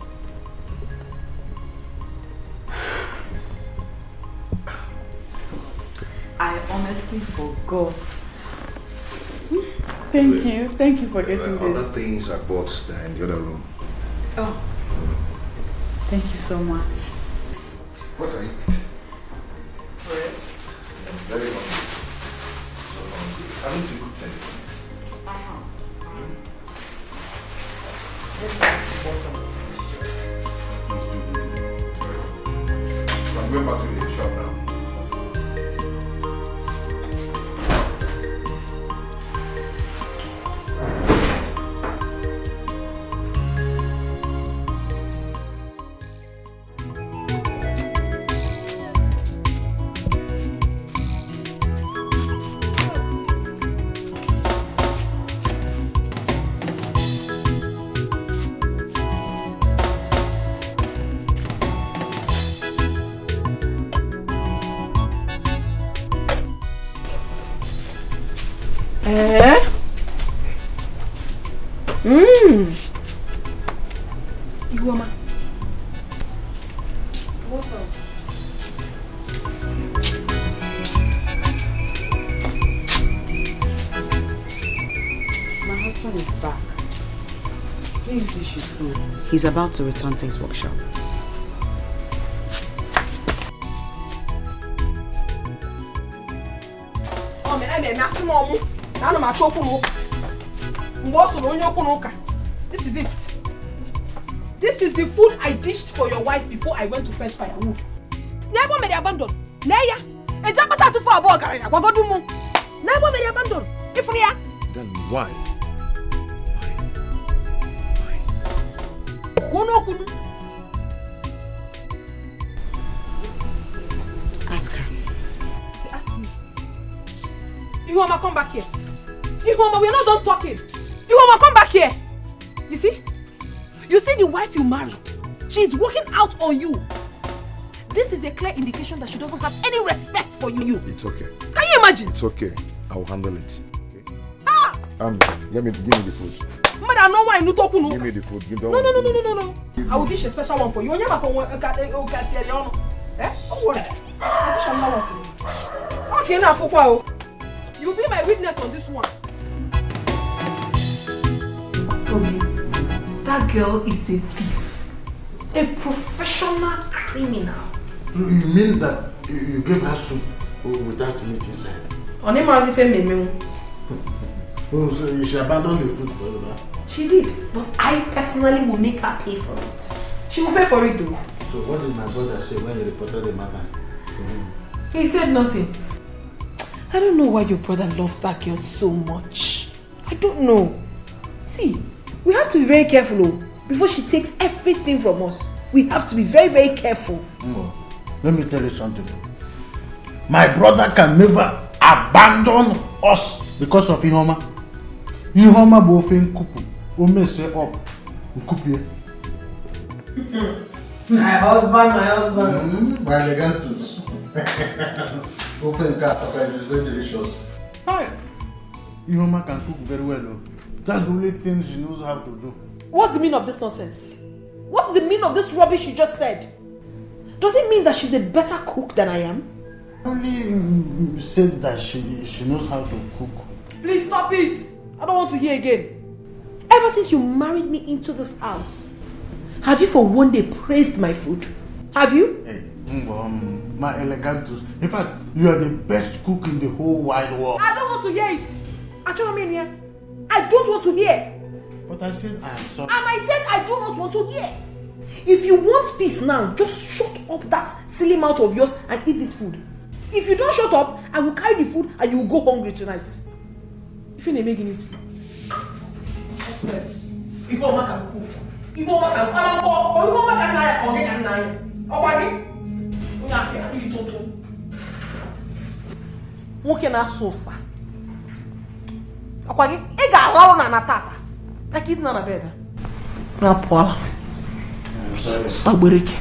I honestly forgot. Thank you for getting Other this. things I bought there in the other room. Oh, thank you so much. What are you eating? Bread. I'm very hungry. So hungry. Haven't you cooked anything? I have. So I'm going back to the shop now. Ihoma. What's up? husband is back. Please dish his food. He's about to return to his workshop. This is it. This is the food I dished for your wife before I went to fetch firewood. Never made abandon. Neya. A jabata to for a bogger. Wagodumu. Never made abandon. If we are. Then why? Ask her. See, ask me. Ihoma, come back here. Ihoma, we are not done talking. Ihoma, come back here. You see? You see the wife you married. She's working out on you. This is a clear indication that she doesn't have any respect for you. It's okay. Can you imagine? It's okay. I will handle it. Okay? Ah! Give me the food. But I know why you talk. Give me the food. No. I will dish a special one for you. You never eh? Don't worry. I'll dish another one for you. Okay, now for what? You'll be my witness on this one. That girl is a thief. A professional criminal. You mean that you gave her soup without meat inside? On him, as if I Oh, so she abandoned the food for you, huh? She did, but I personally will make her pay for it. She will pay for it though. So what did my brother say when he reported the matter to him? He said nothing. I don't know why your brother loves that girl so much. I don't know. See, we have to be very careful before she takes everything from us. We have to be very, very careful. Let me tell you something. My brother can never abandon us because of Ihoma. Ihoma bofin kuku. O mess up. Nkupie. My husband. My elegantus. Bofin kafaka is very delicious. Hi. Ihoma can cook very well though. That's the only thing she knows how to do. What's the meaning of this nonsense? What's the meaning of this rubbish you just said? Does it mean that she's a better cook than I am? Only said that she knows how to cook. Please stop it. I don't want to hear again. Ever since you married me into this house, have you for one day praised my food? Have you? Hey, my elegantus. In fact, you are the best cook in the whole wide world. I don't want to hear it. I don't want to hear. But I said I am sorry. And I said I do not want to hear. If you want peace now, just shut up that silly mouth of yours and eat this food. If you don't shut up, I will carry the food and you will go hungry tonight. If you're not making it. Yes. You go back and cook. You go back and cook. You go back and cook. Nwoke na-asụ ụsa. Akwa gị, ị ga-alarụ na tata. Like it's not a bed. Na pụọla. Sagbere gị.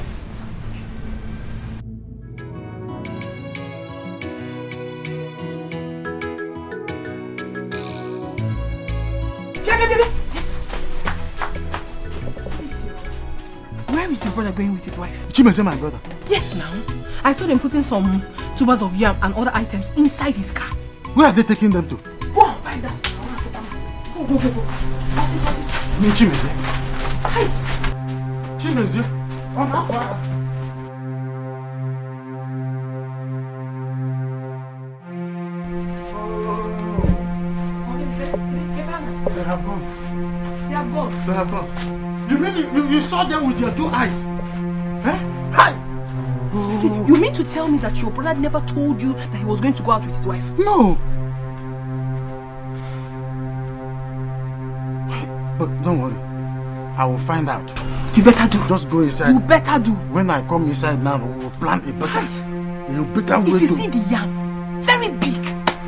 Where is your brother going with his wife? Chimeze, my brother. Yes, now. I saw them putting some tubers of yam and other items inside his car. Where are they taking them to? Go and find them. Go. Chimeze. Hi. Chimeze. They have gone. You mean you saw them with your 2 eyes? Eh? Hi! See, you mean to tell me that your brother never told you that he was going to go out with his wife? No! But don't worry. I will find out. You better do. Just go inside. You better do. When I come inside now, we will plan a better way to... If you see the yam, very big.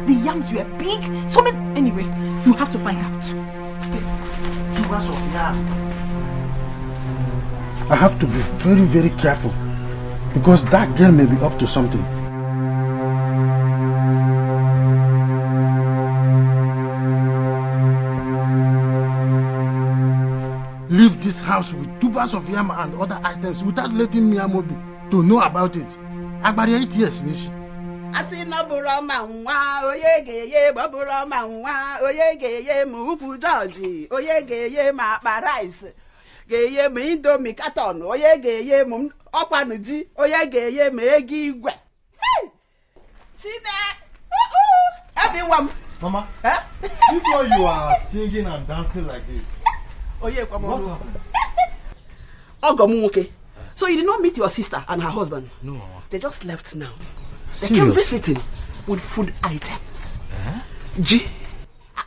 The yams were big. So many... Anyway, you have to find out. Tubers of yam. I have to be very, very careful. Because that girl may be up to something. Leave this house with tubers of yam and other items without letting Miyamobi to know about it. Agbari 8 years, Nishi. asị na bụrụ ma nwa onye ga-enye gbabụrụ ma nwa onye ga-enye ma ukwu jọji onye ga-enye ma akpa rice ga-enye ma indomi katon onye ga-enye ma ọkwanụ ji onye ga-enye ma ego igwe everyone. Mama, this is why you are singing and dancing like this. Oh yeah, what happened? Ogomuke. So you did not meet your sister and her husband? No, Mama. They just left now. Serious? They came visiting with food items. G,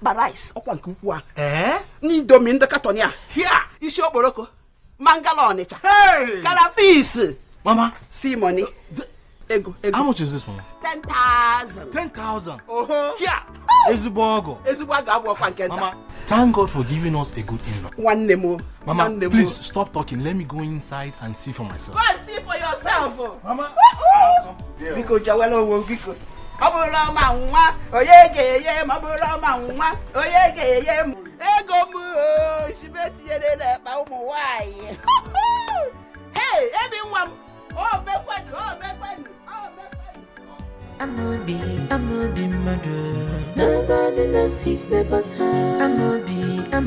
rice, Nidomi the Katonia. Here, is your boroko. Mangalonicha. Hey! Calafis. Mama, see money. Ego. How much is this, Mama? 10,000. 10,000. Here. Ezubogo. Mama, thank God for giving us a good in-law. One nemo. Mama, please stop talking. Let me go inside and see for myself. Go and see for yourself. Mama. Because Jawelo will be good. Obura manwa, oyege mabura manwa, oyege ego mu, she beti ye ba umu why. Hey, everyone. Oh, I'm a be mother. Nobody knows his neighbor's heart. I'm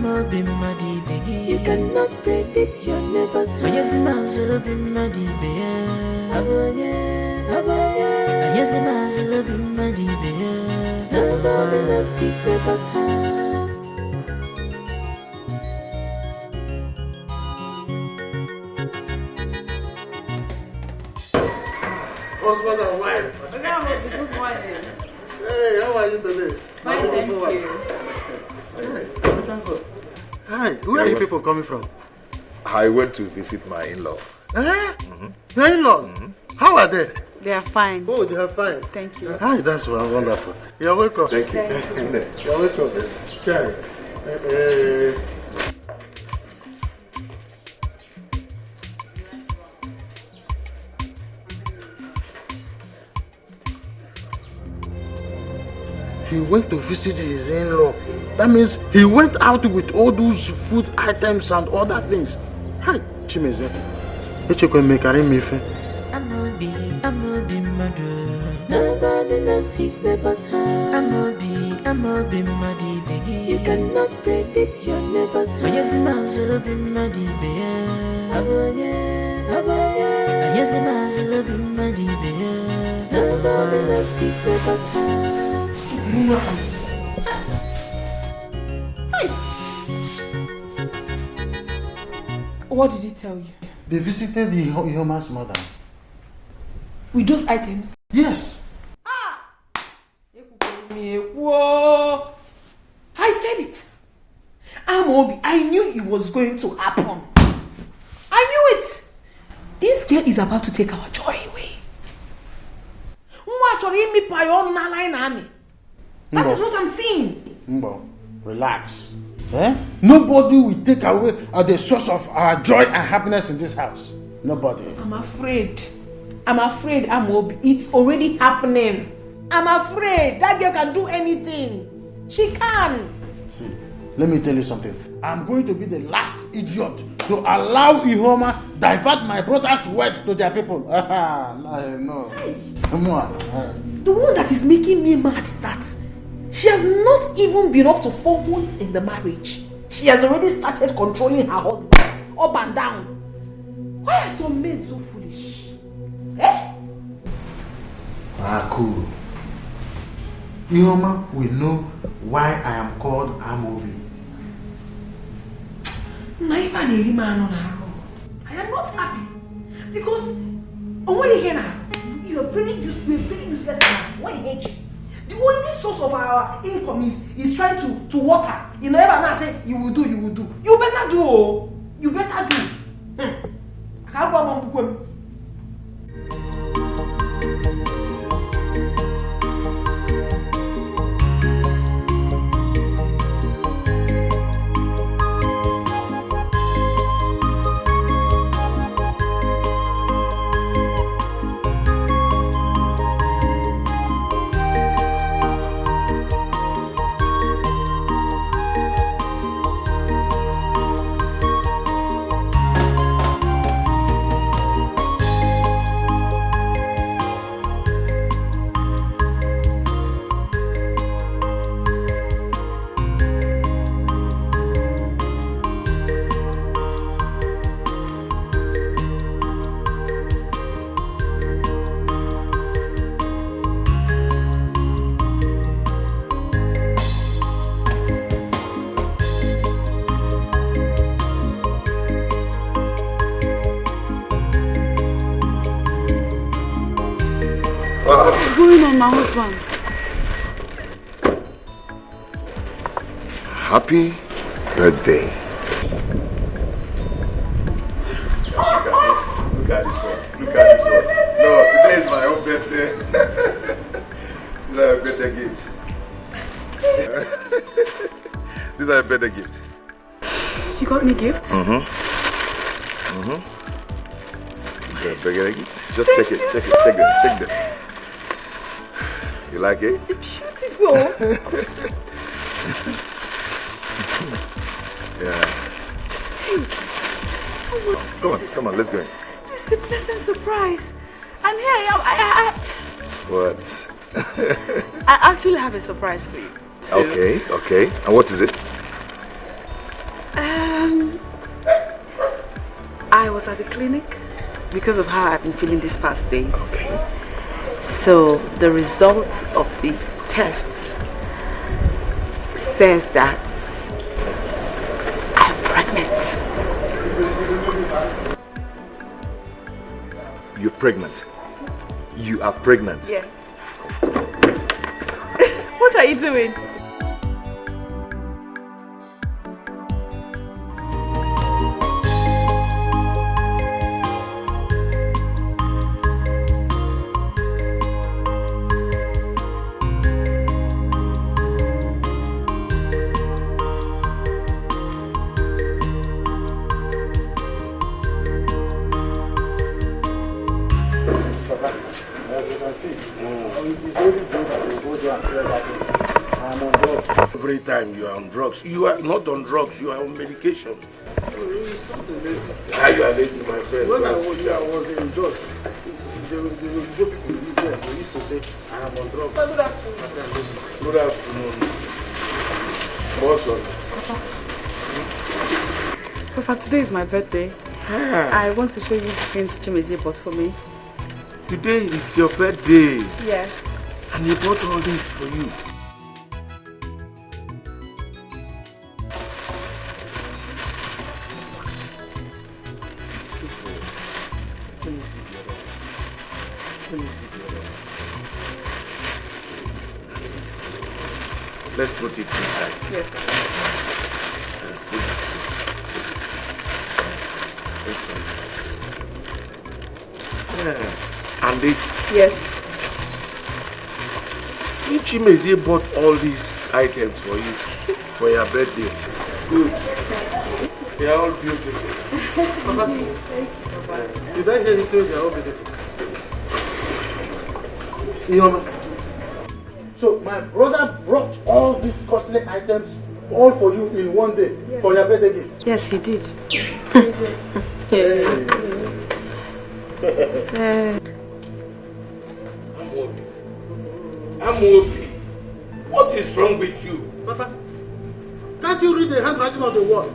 a be muddy baby. You cannot predict your neighbor's heart. Yes, I'm a be muddy baby. Yes, I'm a be muddy baby. Nobody knows his neighbor's heart. Husband and wife. Good morning. Hey, how are you today? Fine, thank you. Thank God. Hi, where are you people coming from? I went to visit my in-law. Your in-laws? How are they? They are fine. Oh, they are fine. Thank you. Hi, that's wonderful. You're welcome. Thank you. You're welcome. Chai. He went to visit his in-law. That means he went out with all those food items and other things. Hi, Chimeze. I'm a be mother. Nobody knows his neighbor's heart. I'm a be muddy baby. You cannot predict your neighbor's heart. Yes, I'm a be muddy baby. Yes, I'm a be muddy baby. Nobody knows his neighbor's heart. What did he tell you? They visited the Ihoma's mother. With those items? Yes. Whoa! I said it. Amobi, I knew it was going to happen. I knew it. This girl is about to take our joy away. That is what I'm seeing. Mbo, relax. Nobody will take away the source of our joy and happiness in this house. Nobody. I'm afraid, Amobi. It's already happening. I'm afraid that girl can do anything. She can. See, let me tell you something. I'm going to be the last idiot to allow Ihoma divert my brother's words to their people. No. The one that is making me mad is that she has not even been up to 4 months in the marriage. She has already started controlling her husband up and down. Why are some men so foolish? Cool. Ihoma will know why I am called Amobi. I am not happy because you are very useless man. Why hate you? The only source of our income is trying to water. You know, everyone say you will do. You better do. You better do. What is going on, my husband? Happy birthday. Look at this one. Look at this one. No, today is my own birthday. These are a birthday gift. These are a birthday gift. You got me gifts? These are a birthday gift. Just check it. Check it. Check them. You like it? Beautiful. Yeah. Come on, let's go in. This is a pleasant surprise. And here I am. What? I actually have a surprise for you. Okay. And what is it? I was at the clinic because of how I've been feeling these past days. Okay. So the result of the test says that I'm pregnant. You're pregnant. You are pregnant. Yes. What are you doing? Every time you are on drugs, you are not on drugs, you are on medication. How you are lazy, my friend? When I was in Jos, the people there, they used to say, I am on drugs. Good afternoon. What's on? Papa, today is my birthday. I want to show you the things Chimezi bought for me. Today is your birthday. Yes. And he bought all this for you. Let's put it inside. Yes. Yeah. And this? Yes. Chimezi bought all these items for you for your birthday. Good. They are all beautiful. Papa, did I hear you say they are all beautiful? So my brother brought all these costly items all for you in one day for your birthday gift? Yes, he did. Amobi, what is wrong with you? Papa, can't you read the handwriting on the wall?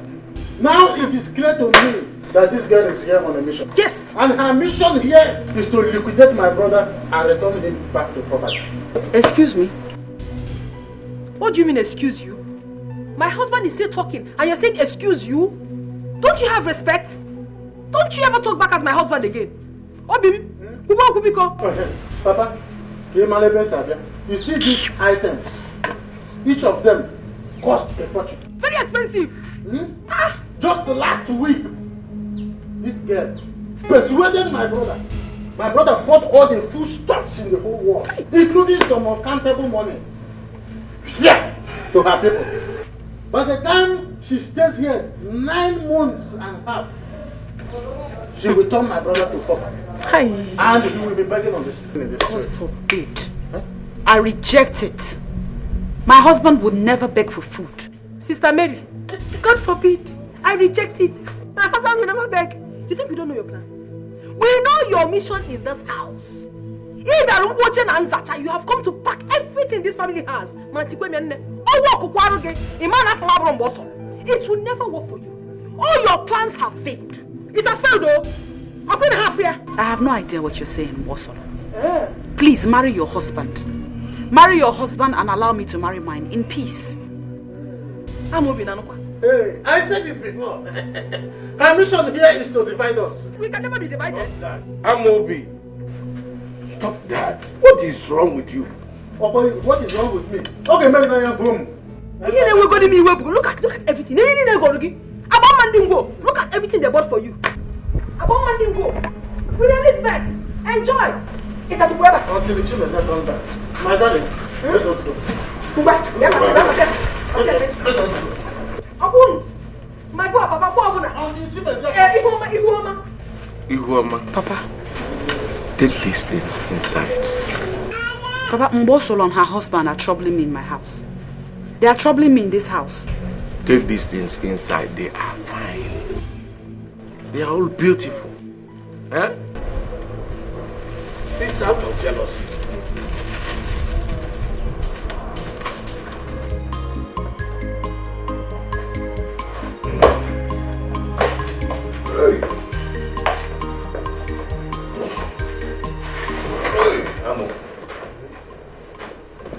Now it is clear to me that this girl is here on a mission. Yes. And her mission here is to liquidate my brother and return him back to property. Excuse me? What do you mean, excuse you? My husband is still talking and you're saying excuse you? Don't you have respect? Don't you ever talk back at my husband again? Obi, Papa, you see these items, each of them cost a fortune. Very expensive. Just last week, this girl persuaded my brother. My brother bought all the foodstuffs in the whole world, including some uncountable money. Yeah, to her people. By the time she stays here 9 months and a half, she will turn my brother to pauper. And he will be begging on this. God forbid. Huh? I reject it. My husband would never beg for food. Sister Mary, God forbid. I reject it. My husband will never beg. You think we don't know your plan? We know your mission in this house. You have come to pack everything this family has. It will never work for you. All your plans have failed. It has failed though. I'm going to have here. I have no idea what you're saying, Wasolo. Please marry your husband. Marry your husband and allow me to marry mine in peace. Hey, I said it before. Her mission here is to divide us. We can never be divided. Amobi, stop that. What is wrong with you? Oh boy, what is wrong with me? Okay, maybe I am home. Look at everything. Look at everything they bought for you. With Elizabeth, enjoy. Until the children are done that. My darling, let us go. Papa, take these things inside. Papa, Mbosolo and her husband are troubling me in my house. They are troubling me in this house. Take these things inside. They are fine. They are all beautiful. Eh? It's out of jealousy.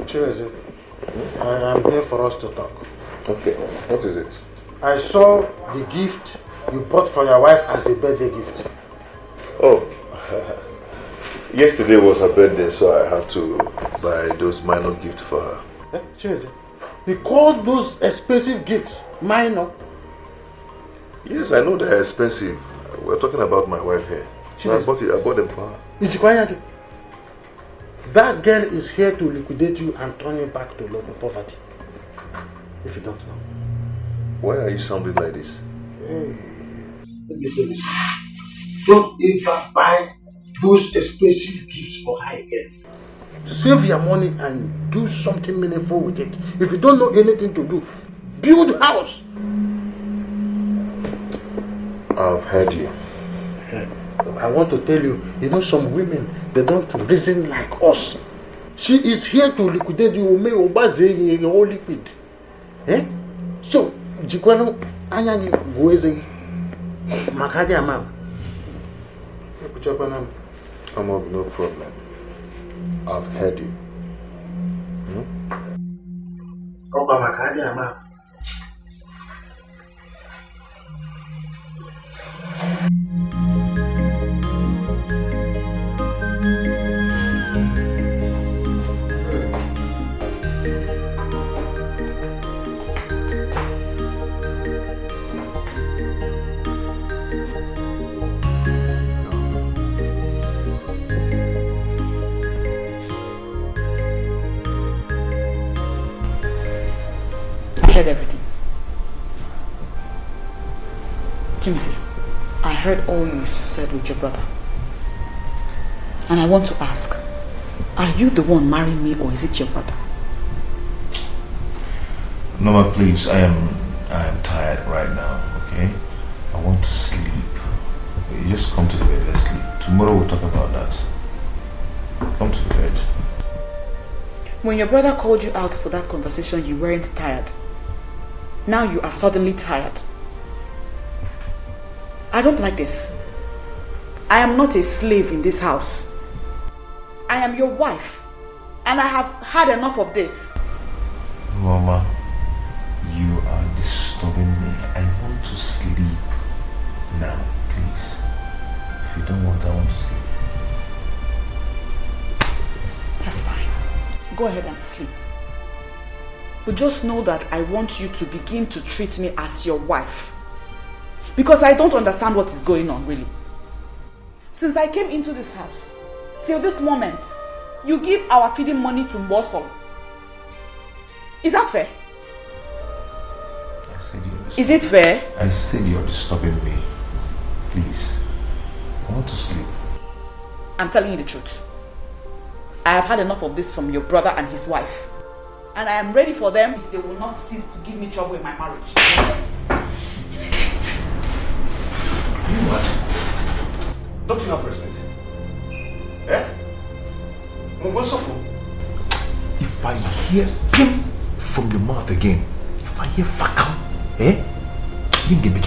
Cheers. I am here for us to talk. Okay, what is it? I saw the gift you bought for your wife as a birthday gift. Oh, yesterday was her birthday, so I had to buy those minor gifts for her. Cheers. You call those expensive gifts minor? Yes, I know they're expensive. We're talking about my wife here. So I bought them for her. That girl is here to liquidate you and turn you back to local poverty. If you don't know. Why are you sounding like this? Hey, let me tell you something. Don't ever buy those expensive gifts for her again. Save your money and do something meaningful with it. If you don't know anything to do, build a house. I've heard you. I want to tell you, some women, they don't reason like us. She is here to liquidate you, may obaze all liquid. So, Jikwano, Anyani, Goeze, Makadi Amam. I'm no problem. I've heard you. Oba Makadi Amam. I heard everything. Timothy, I heard all you said with your brother. And I want to ask, are you the one marrying me or is it your brother? Norma, please, I am tired right now, okay? I want to sleep. You just come to the bed, let's sleep. Tomorrow we'll talk about that. Come to the bed. When your brother called you out for that conversation, you weren't tired. Now you are suddenly tired. I don't like this. I am not a slave in this house. I am your wife. And I have had enough of this. Mama, you are disturbing me. I want to sleep now, please. If you don't want, I want to sleep. That's fine. Go ahead and sleep. But just know that I want you to begin to treat me as your wife. Because I don't understand what is going on, really. Since I came into this house, till this moment, you give our feeding money to Mbosolo. Is that fair? I said you're Is it fair? I said you're disturbing me. Please. I want to sleep. I'm telling you the truth. I have had enough of this from your brother and his wife. And I am ready for them if they will not cease to give me trouble in my marriage. Are you mad? Don't you have respect? Eh? If I hear him from your mouth again, if I hear Fakam, you give me.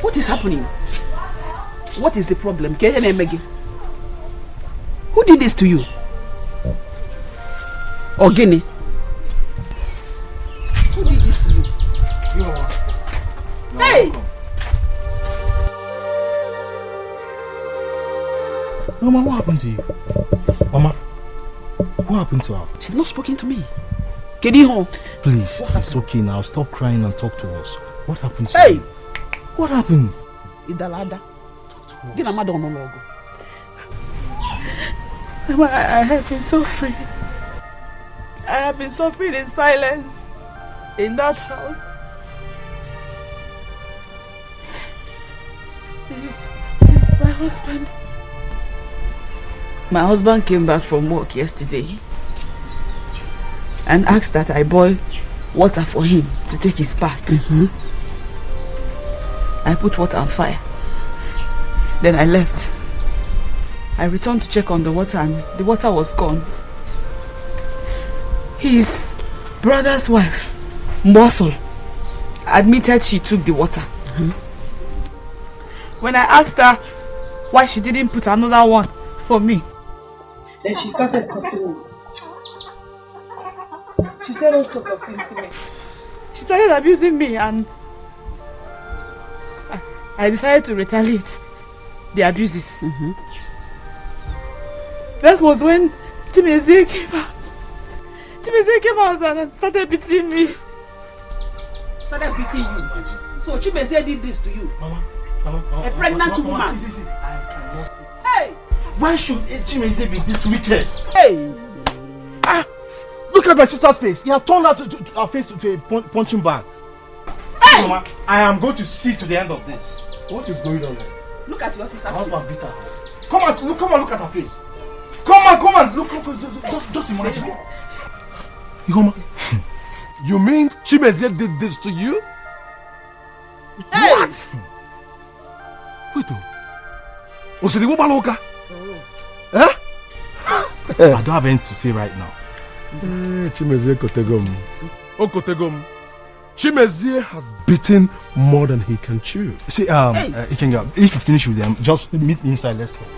What is happening? What is the problem? Who did this to you? Ogini? Who did this to you? Hey! Mama, what happened to you? Mama, what happened to her? She's not spoken to me. Kediho. Please, it's okay now. Stop crying and talk to us. What happened to you? What happened? Idalada. Talk to us. Mama, I have been suffering. I have been suffering in silence in that house. It's my husband. My husband came back from work yesterday and asked that I boil water for him to take his bath. I put water on fire. Then I left. I returned to check on the water and the water was gone. His brother's wife, Mbosol, admitted she took the water. When I asked her why she didn't put another one for me, then she started cursing me. She said all sorts of things to me. She started abusing me and I decided to retaliate the abuses. That was when Chimezie came out. Chimezie came out and started beating me. Started beating you? So Chimezie did this to you? Mama, a pregnant woman? See, I cannot. Hey! Why should Chimezie be this wicked? Hey! Look at my sister's face. He has turned her face to a punching bag. Hey! Mama, I am going to see to the end of this. What is going on there? Look at your sister's face. Husband beat her. Come and look at her face. Come on, look, just imagine. You mean Chimezie did this to you? Hey! What? Wait, was it the woman loca? Eh? I don't have anything to say right now. Chimezie Kotegom. Oh, Kotegom. Chimezie has beaten more than he can chew. See, Ikenga, if you finish with them, just meet me inside, let's talk.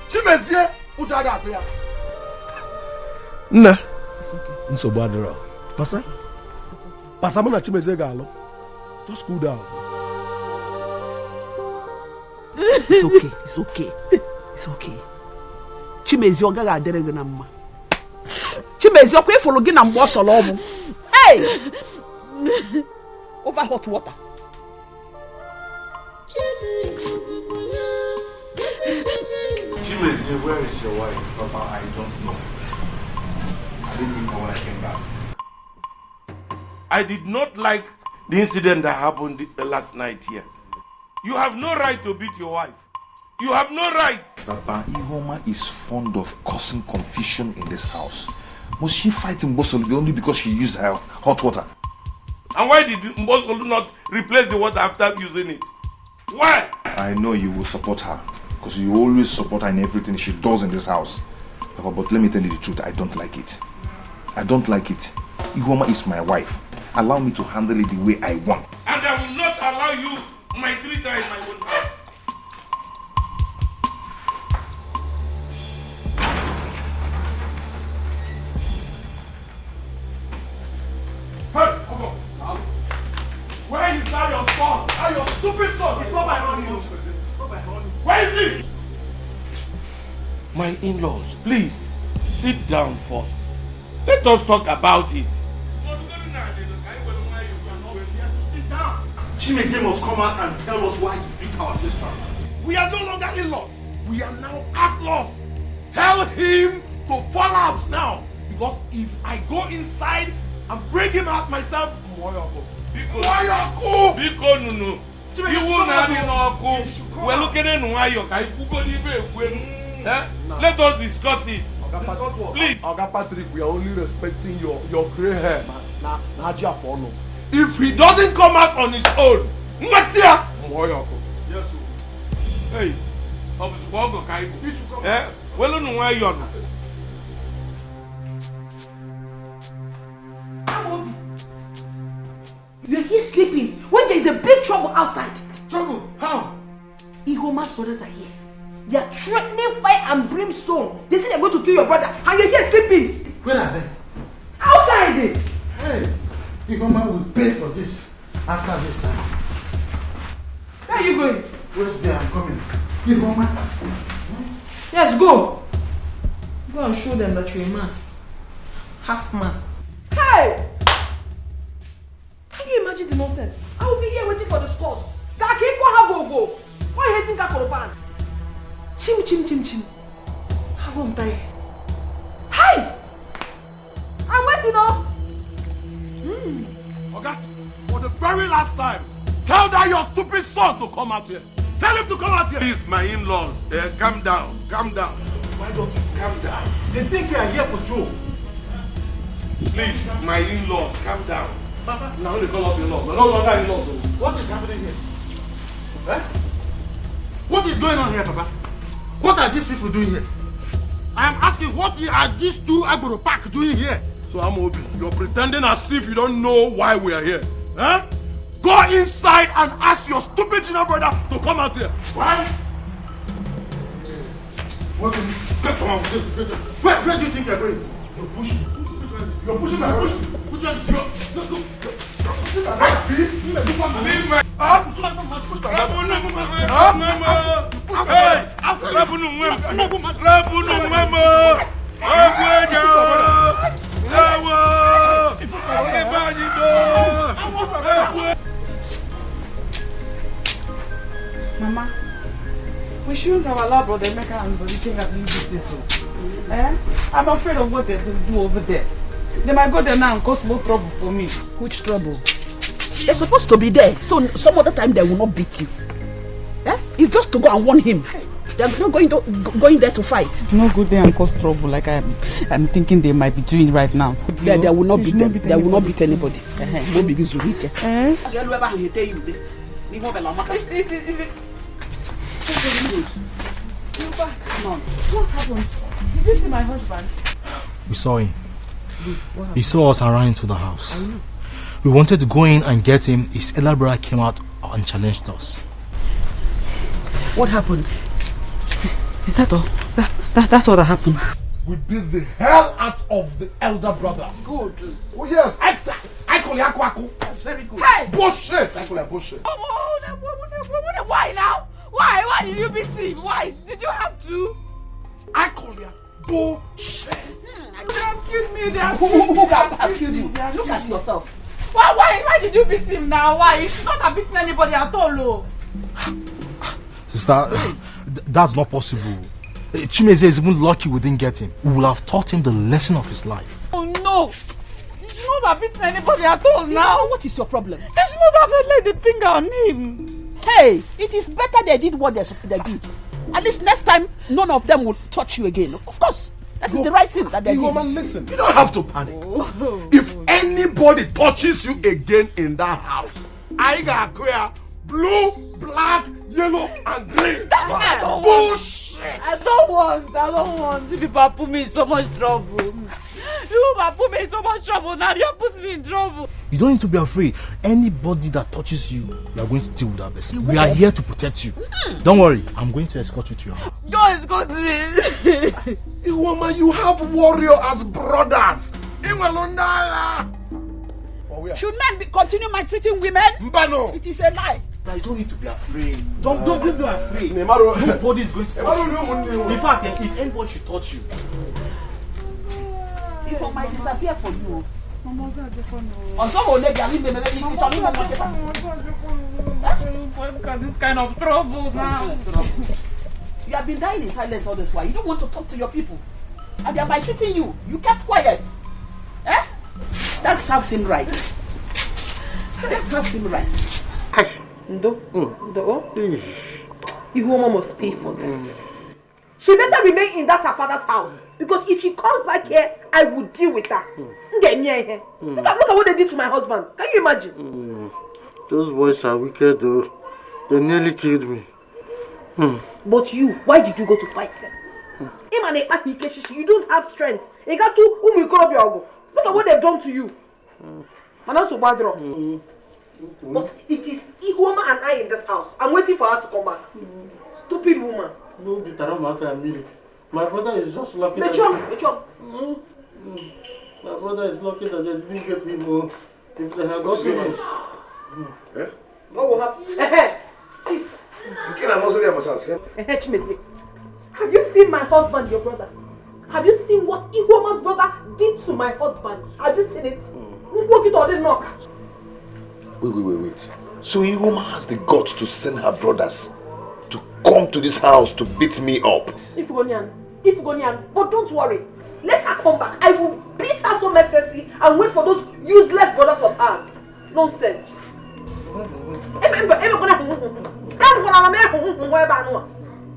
Chimezie, Utada Atoya. Nah. It's okay. Badra. Pasa? Pasa mona Chimezie galo. Just cool down. It's okay. Chimezie ogaga adere gị na mma. Chimezie okwe follow gị na mgbe osolo omu. Hey! Over hot water. Chimezie, where is your wife? Papa, I don't know. I didn't even know when I came back. I did not like the incident that happened last night here. You have no right to beat your wife. You have no right. Papa, Ihoma is fond of causing confusion in this house. Must she fight Mbosolu only because she used her hot water? And why did Mbosolu not replace the water after using it? Why? I know you will support her because you always support her in everything she does in this house. Papa, but let me tell you the truth, I don't like it. Ihoma is my wife. Allow me to handle it the way I want. And I will not allow you my 3 times my own house. Hey, come on. Where is now your son? Now your stupid son? It's not my honey. Where is he? My in-laws, please sit down first. Let us talk about it. Sit down. Chimezie must come out and tell us why he beat our sister. We are no longer in-laws. We are now outlaws. Tell him to fallouts now. Because if I go inside and bring him out myself, Moyoko. Biko nunu. Iwu na ni n'ọkụ. We're looking at Nwayọka. Let us discuss it. Please. Oga Patrick, we are only respecting your grey hair. If he doesn't come out on his own, what's here? Moyoko. Yes, sir. Hey, Obiswogo Kaibu. Well, Nwayọka. You're here sleeping when there is a big trouble outside. Trouble? How? Ihoma's brothers are here. They are threatening fire and brimstone. They say they're going to kill your brother and you're here sleeping. Where are they? Outside! Hey, Ihoma will pay for this after this time. Where are you going? Where's there? I'm coming. Ihoma. Yes, go. Go and show them that you're a man. Half man. Hey! Can you imagine the nonsense? I will be here waiting for the scores. Why are you hating Kakoropan? Chim. How am I? Hi! I'm waiting up. Okay, for the very last time, tell that your stupid son to come out here. Tell him to come out here. Please, my in-laws, calm down. Why don't you calm down? They think we are here for Joe. Please, my in-laws, calm down. Papa, now they call us in-laws. We're no longer in-laws. What is happening here? Eh? What is going on here, Papa? What are these people doing here? I am asking, what are these two Agboro Park doing here? So Amobi, you're pretending as if you don't know why we are here. Eh? Go inside and ask your stupid junior brother to come out here. Why? What? Come on, where do you think you're going? You're pushing. You're pushing my push. Which one is yours? Let's go. Mama, we shouldn't have allowed Brother Emeka and Brother Chinga to use this so. I'm afraid of what they will do over there. They might go there now and cause more trouble for me. Which trouble? They're supposed to be there, so some other time they will not beat you. It's just to go and warn him. They're not going there to fight. No go there and cause trouble like I'm thinking they might be doing right now. They will not beat them. They will not beat anybody. No begins to beat them. What happened? Did you see my husband? We saw him. He saw us and ran into the house. We wanted to go in and get him. His elder brother came out and challenged us. What happened? Is that all? That's all that happened. We beat the hell out of the elder brother. Good. Oh yes, after I call you Akwaku. That's very good. Hey! Bullshit! I call you bullshit. Why now? Why did you beat him? Why? Did you have to? I call you bullshit. They have killed me. Who have killed you? Look at yourself. Why did you beat him now? Why? You should not have beaten anybody at all. Sister, that's not possible. Chimeze is even lucky we didn't get him. We will have taught him the lesson of his life. Oh no! You should not have beaten anybody at all now. What is your problem? They should not have laid the finger on him. Hey, it is better they did what they did. At least next time, none of them will touch you again. Of course, that is the right thing that they did. Woman, listen, you don't have to panic. If anybody touches you again in that house, I got clear blue, black, yellow, and green. Bullshit! I don't want. You people put me in so much trouble. You put me in so much trouble now. You put me in trouble. You don't need to be afraid. Anybody that touches you, we are going to deal with that person. We are here to protect you. Don't worry, I'm going to escort you to your house. God is good to me. Iwoma, you have warrior as brothers. Should men continue maltreating women? Mbano. It is a lie. Now you don't need to be afraid. Don't be afraid. Nobody is going to touch you. In fact, if anybody should touch you, it might disappear for you. Look at this kind of trouble now. You have been dying in silence all this while. You don't want to talk to your people. And they are maltreating you. You kept quiet. Eh? That serves him right. That serves him right. Ndo. Ihuoma must pay for this. She better remain in that her father's house. Because if she comes back here, I will deal with her. Look at what they did to my husband. Can you imagine? Those boys are wicked though. They nearly killed me. But you, why did you go to fight them? You don't have strength. Look at what they've done to you. But it is Ihuoma and I in this house. I'm waiting for her to come back. Stupid woman. My brother is just lucky. My brother is lucky that they didn't get me more. If they had got me. What will happen? See. Have you seen my husband, your brother? Have you seen what Ihuoma's brother did to my husband? Have you seen it? Wait. So Ihuoma has the guts to send her brothers to come to this house to beat me up. Ifugonian, but don't worry. Let her come back. I will beat her so mercilessly and wait for those useless brothers of ours. Nonsense.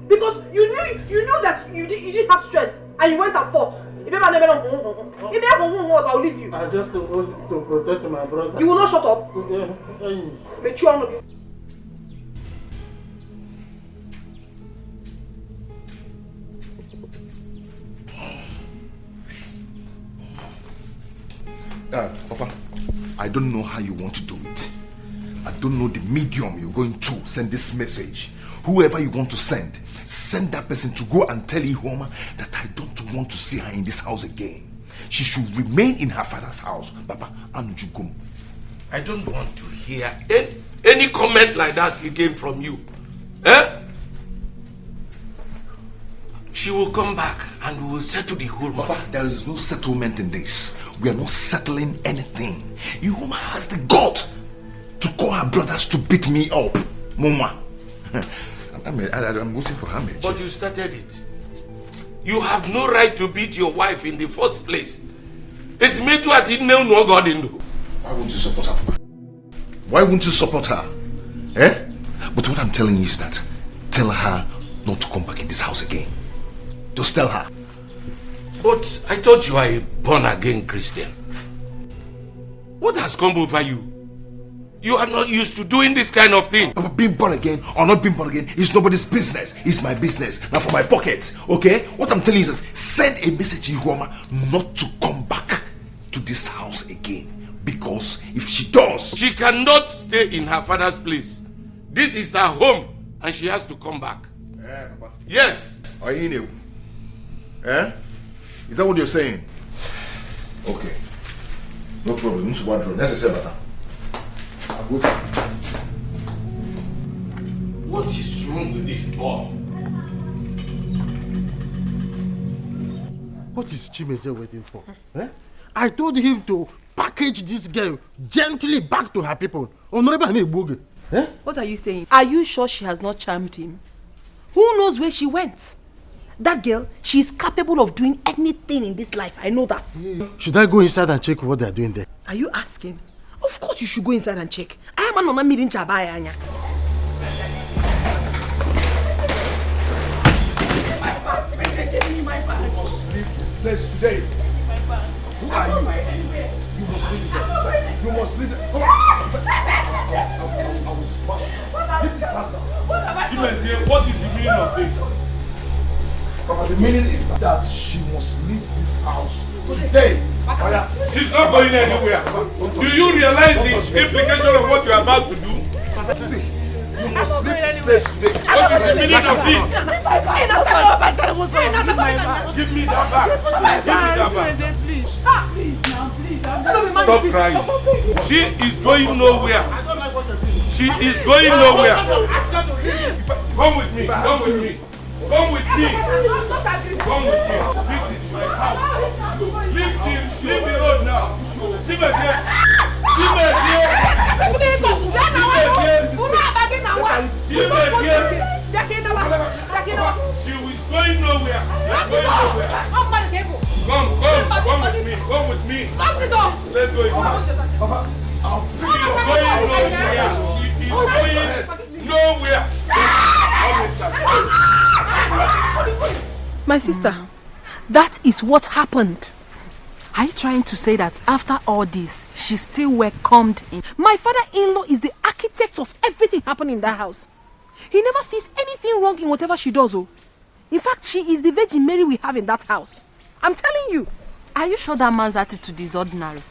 Because you knew that you didn't have strength and you went and fought. I'll leave you. I just want to protect my brother. You will not shut up. Papa, I don't know how you want to do it. I don't know the medium you're going to send this message. Whoever you want to send that person to go and tell Ihuoma that I don't want to see her in this house again. She should remain in her father's house, Papa, and Jugum. I don't want to hear any comment like that again from you. Eh? She will come back and we will settle the whole matter. Papa, there is no settlement in this. We are not settling anything. Ihuoma has the guts to call her brothers to beat me up. Mama. I'm waiting for her marriage. But you started it. You have no right to beat your wife in the first place. It's me to attend no God in. Why won't you support her, Papa? Why won't you support her? Eh? But what I'm telling you is that tell her not to come back in this house again. Just tell her. But I thought you are a born-again Christian. What has come over you? You are not used to doing this kind of thing. Being born again or not being born again is nobody's business. It's my business. Now for my pocket, okay? What I'm telling you is send a message to Ihuoma not to come back to this house again. Because if she does... She cannot stay in her father's place. This is her home and she has to come back. Yeah, Papa. Yes. Are you new? Eh? Is that what you're saying? Okay. No problem. What is wrong with this boy? What is Chimeze waiting for? Eh? I told him to package this girl gently back to her people. Eh? What are you saying? Are you sure she has not charmed him? Who knows where she went? That girl, she is capable of doing anything in this life. I know that. Should I go inside and check what they are doing there? Are you asking? Of course you should go inside and check. I am not meeting Chabaya. You must leave this place today. Who are you? You must leave this. You must leave it. I will smash you. This is faster. What is the meaning of this? Papa, the meaning is that she must leave this house today. She's not going anywhere. Do you realize the implication of what you are about to do? See, you must leave this place today. What is the meaning of this? Give me that back. Please. Stop crying. She is going nowhere. She is going nowhere. Come with me. Come with me. Come with me. Come with me. This is my house. Leave the road now. She is going nowhere. let's go. Papa, I'll bring you going nowhere. My sister, that is what happened. Are you trying to say that after all this, she still welcomed in? My father-in-law is the architect of everything happening in that house. He never sees anything wrong in whatever she does. Oh. In fact, she is the Virgin Mary we have in that house. I'm telling you. Are you sure that man's attitude is ordinary?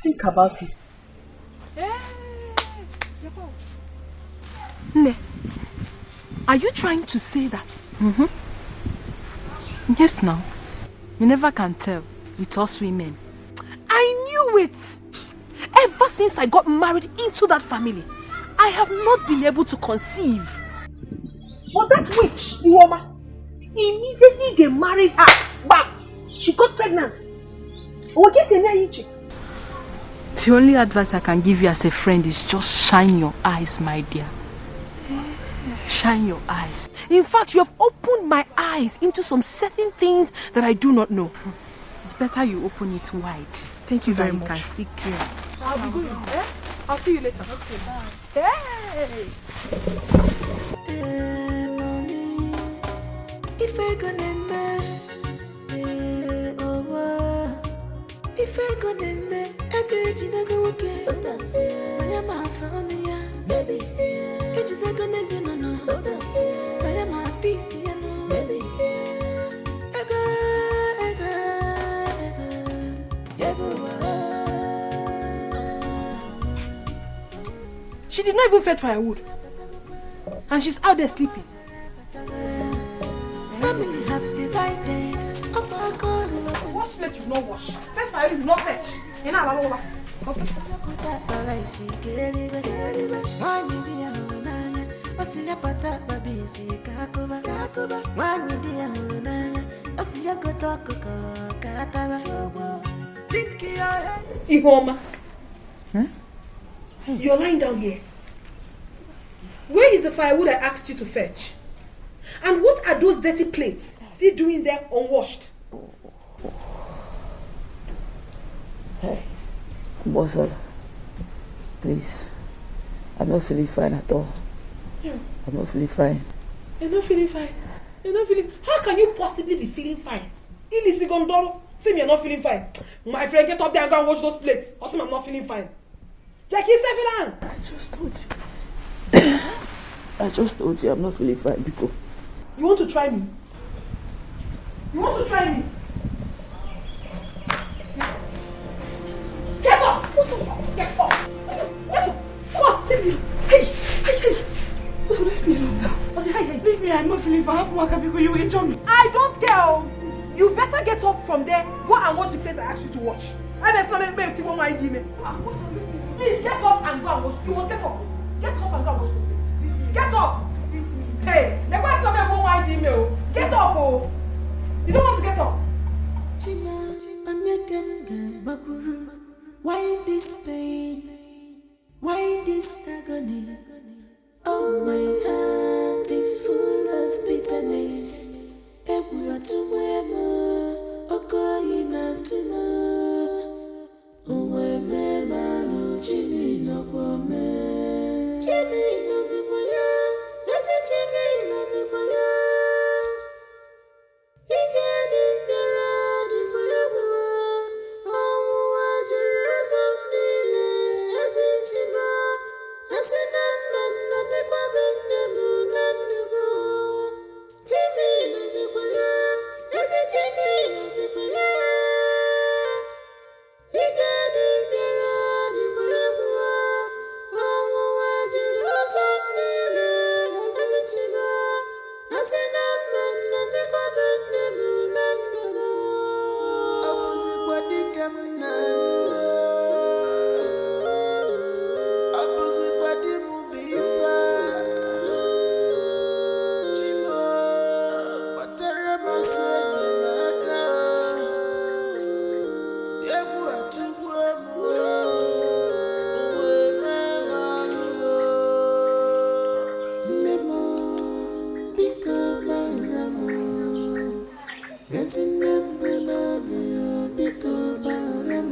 Think about it. Ne, are you trying to say that? Yes, now. You never can tell with us women. I knew it. Ever since I got married into that family, I have not been able to conceive. But that witch, Iwoma, immediately they married her. Bam! She got pregnant. The only advice I can give you as a friend is just shine your eyes, my dear. Shine your eyes. In fact, you have opened my eyes into some certain things that I do not know. It's better you open it wide. Thank you very much. You can see clear. I'll be going. I'll see you later. Okay, bye. Hey! If I gonna if I gonna I get you go okay. I am a fan, baby. It's the gonna no. I am a piece, baby. She did not even fetch firewood. And she's out there sleeping. Family have divided. Wash plate you not wash. Fetch firewood you not fetch. You know about okay. Ihoma. Huh? Hey. You're lying down here. Where is the firewood I asked you to fetch? And what are those dirty plates still doing there unwashed? Hey, Bossel, please. I'm not feeling fine at all. Yeah. I'm not feeling fine. You're not feeling fine. You're not feeling. How can you possibly be feeling fine? Ilisi Gondoro, say me you're not feeling fine. My friend, get up there and go and wash those plates. Also, I'm not feeling fine. Jackie, Sefilan! I just told you. I just told you I'm not feeling fine, Biko. You want to try me? You want to try me? Get up! Get up! Get up! What? Leave me! Hey! What's with me now? Hey! Leave me, I'm not feeling fine. Because you injure me. I don't care. You better get up from there. Go and watch the place I asked you to watch. I bet somebody may see what my idea. Please get up and go and watch. You must get up. Get up and go and watch the place. Get up! Hey, never somebody won't mind email. Get up, oh! You don't want to get up. Why this pain? Why this agony? Oh, my heart is full of bitterness. Ebula tumwemo, okoyina tumo. Uwe me manu chimi no kwame. Chimi no zikwaya, yasi chimi no zikwaya. Ije di mbera di kwaya. Omu wa Jerusalem nile, yasi chima. Yasi namman nane kwa bendemu nandubo. Chimi no zikwaya, yasi chimi no zikwaya. Ije di mbera di kwaya. Omu wa Jerusalem nile, yasi chima. Yasi namman nane kwa bendemu nandubo. Obuzi kwa dikamu nanu. Obuzi kwa dimu bifa. Chimo, patera maseni zaka. Yebu atubu emu. Uwe memalu. Memo, bika baramo. Yazinem zelavu, bika baramo.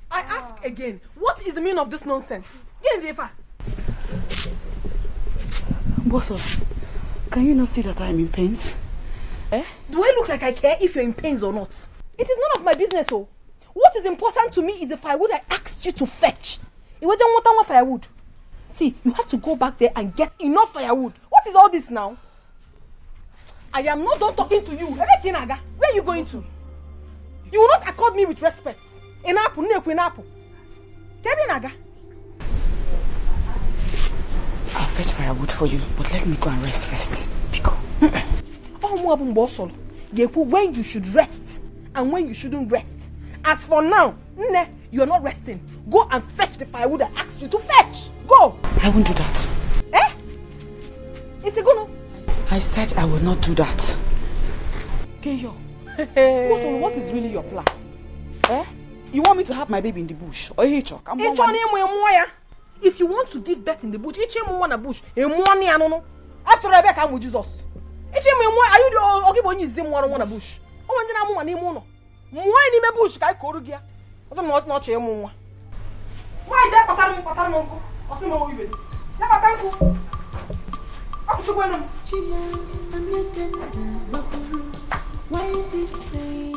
I ask again, what is the meaning of this nonsense? Get in the Bosso, can you not see that I'm in pains? Eh? Do I look like I care if you're in pains or not? It is none of my business, oh. What is important to me is the firewood I asked you to fetch. It wasn't what firewood. See, you have to go back there and get enough firewood. What is all this now? I am not done talking to you. Where are you going to? You will not accord me with respect. I'll fetch firewood for you, but let me go and rest first. When you should rest and when you shouldn't rest. As for now, you are not resting. Go and fetch the firewood I asked you to fetch. Go! I won't do that. Eh? Is it gonna? I said I will not do that. Keyo, what is really your plan? Eh? You want me to have my baby in the bush? Or If you want to give birth in the bush, after Rebecca, I'm with Jesus. Are you the bush? Why this pain?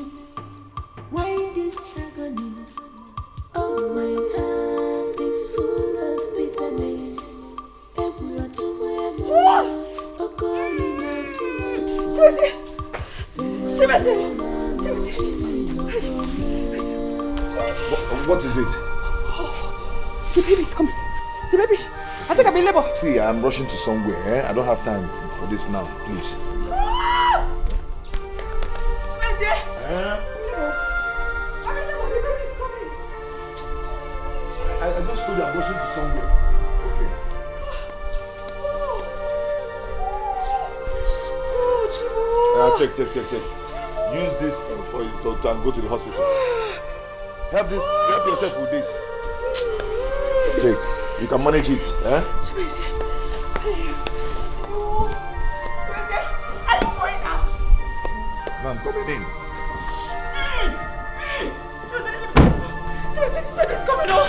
Why this agony? Oh, my heart is full of bitterness. What is it? The baby's coming. The baby. I think I'm in labor. See, I'm rushing to somewhere. Eh? I don't have time for this now. Please. I just told you I'm rushing to somewhere. Okay. Check. Use this for you to go to the hospital. Help yourself with this. Take. You can manage it. Eh? Are you going out? No, I'm coming in. This baby's coming out.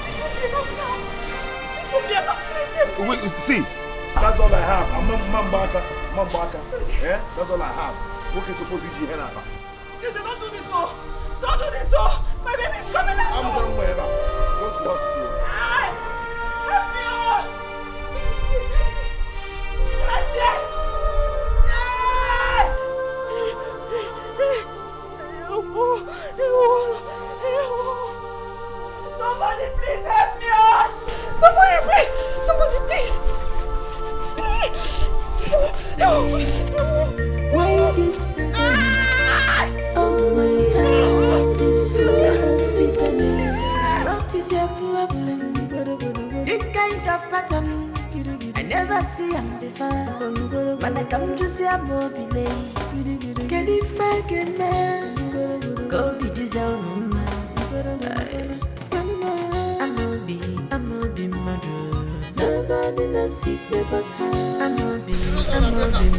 This won't be enough now. This won't be enough to Wait, see, that's all I have. I'm Mambaka. Yeah, that's all I have. Working to position here now. Jesus, don't do this, oh! Don't do this, oh! My baby's coming out! I'm going to go to hospital. Help me, oh! Somebody please help me, oh! Somebody please! Why this? Oh, my heart is full of bitterness. What is your problem? This kind of pattern, I never see him before. When I come to see a movie, can you fucking man? Go be this own man. I'm a be mother. Nobody knows his neighbor's house. I'm a be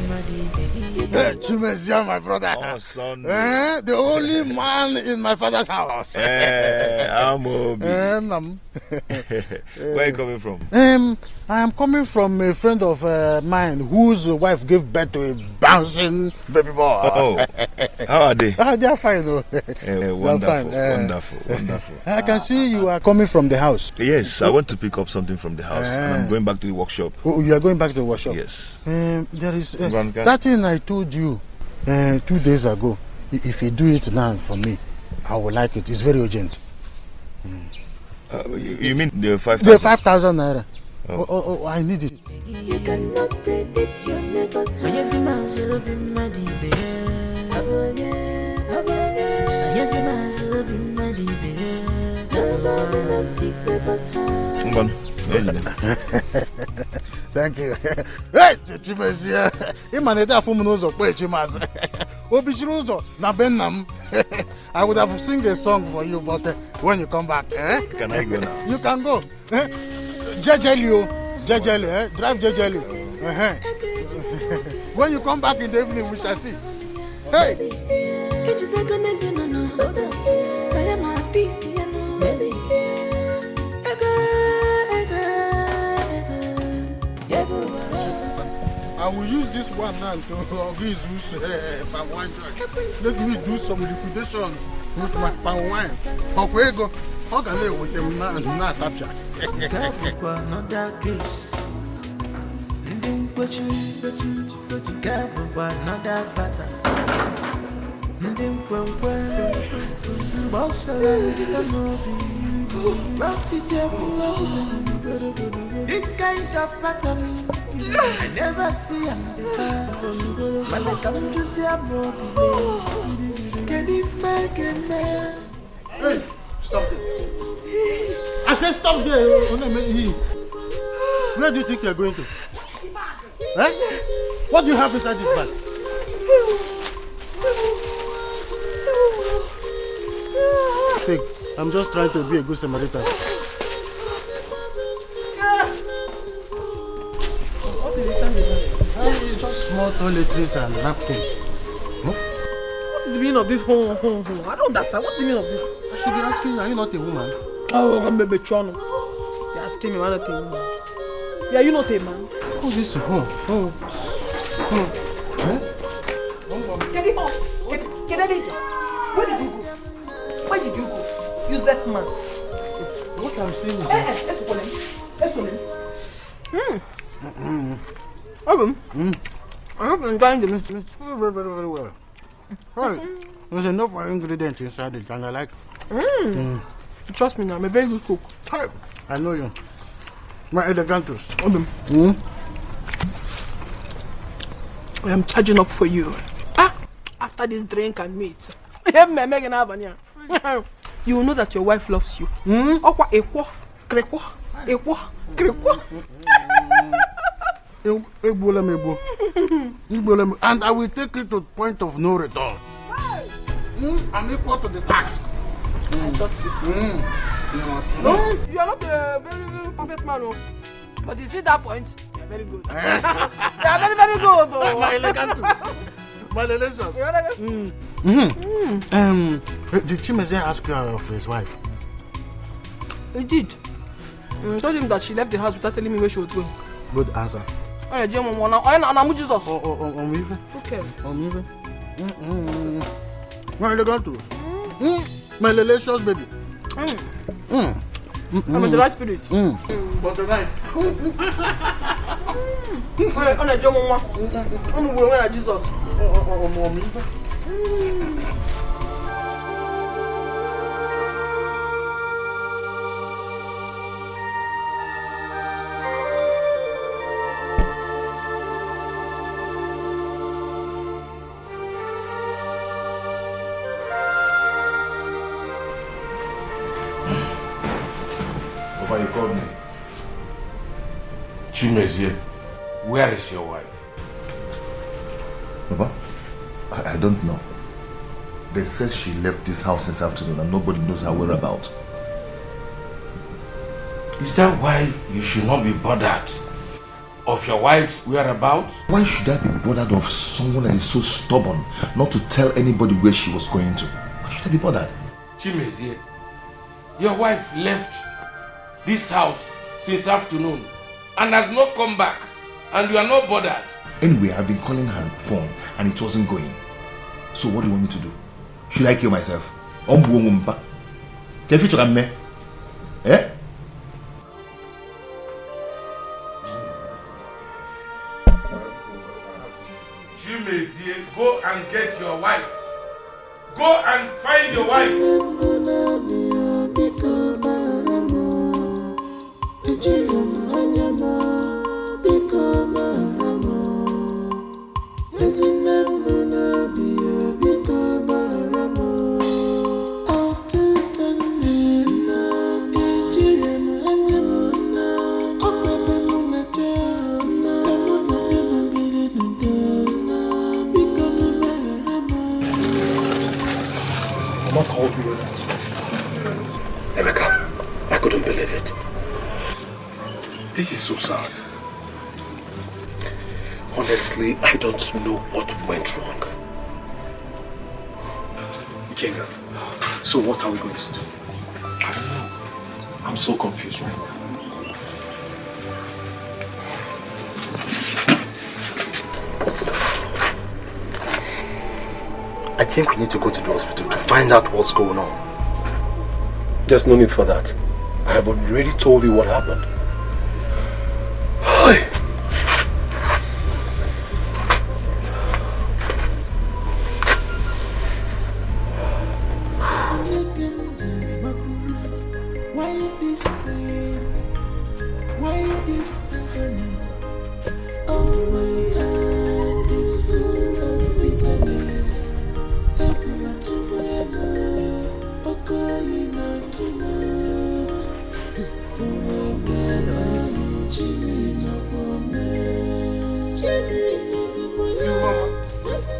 muddy, baby. Chimezia, my brother. Oh, son. The only man in my father's house. I'm Obi. Where are you coming from? I am coming from a friend of mine whose wife gave birth to a bouncing baby boy. Oh, how are they? They are fine. Wonderful, wonderful. I can see you are coming from the house. Yes, I want to pick up something from the house and I'm going back to the workshop. Oh, you are going back to the workshop? Yes. There is that thing I told you 2 days ago. If you do it now for me, I will like it. It's very urgent. You mean the 5,000? The 5,000 naira. Oh, I need it. You cannot predict your neighbor's house. Yes, man, she'll be muddy, baby. Yes, man, she'll be muddy, baby. Nobody knows his neighbor's house. Thank you. Hey, Chimezia. Imaneta Fumunozo, Chimas. Obichuzo, Nabenam. I would have sing a song for you, but when you come back, Can I go now? You can go. Jejeli, drive Jejeli. When you come back in the evening, we shall see. Hey. I will use this one now to organize palm wine joint. Let me do some liquidation with my palm wine. Okwego, how can I with them now and not tapia? Another case. Another battle. Practice your this kind of pattern. I never see him before. When I come to see a movie, can you fucking man? Hey, stop there. I said stop there. Where do you think you're going to? What do you have inside this bag? Think, I'm just trying to be a good Samaritan. What is this under there? It's just small toiletries and napkins. What is the meaning of this? I don't understand. What's the meaning of this? I should be asking, are you not a woman? Oh, I'm baby Chono. You're asking me one other thing. Yeah, you not a man. Who's this? Get him off. Get him off. Where did you go? Where did you go? Useless man. What I'm saying is I hope you're enjoying the meat. Very, very, very well. Right. There's enough ingredients inside it and I like Trust me now, I'm a very good cook. I know you. My elegantus. I am charging up for you. After this drink and meat. You will know that your wife loves you. And I will take it to point of no return. I'm equal to the tax. I trust you. No, you are not a very, very perfect man. But you see that point? You are very good. You are very, very good. My elegantus. My delicious. Did Chimezia ask you of his wife? He did. I told him that she left the house without telling me where she was going. Good answer. I'm Jesus. Okay. My elegantus. My delicious baby. I'm in the right spirit. But the right. I'm Jesus. You called me. Chimezia. Where is your wife? Papa, I don't know. They said she left this house this afternoon and nobody knows her whereabouts. Is that why you should not be bothered of your wife's whereabouts? Why should I be bothered of someone that is so stubborn not to tell anybody where she was going to? Why should I be bothered? Chimezie, your wife left this house since afternoon and has not come back, and you are not bothered. Anyway, I've been calling her phone and it wasn't going. So what do you want me to do? Should I kill myself? Can you feature me? Eh? Chimezie, go and get your wife. Go and find your wife. Emeka, I couldn't believe it. This is so sad. Honestly, I don't know what went wrong. Ikenga, so what are we going to do? I don't know. I'm so confused right now. I think we need to go to the hospital to find out what's going on. There's no need for that. I have already told you what happened. Hi.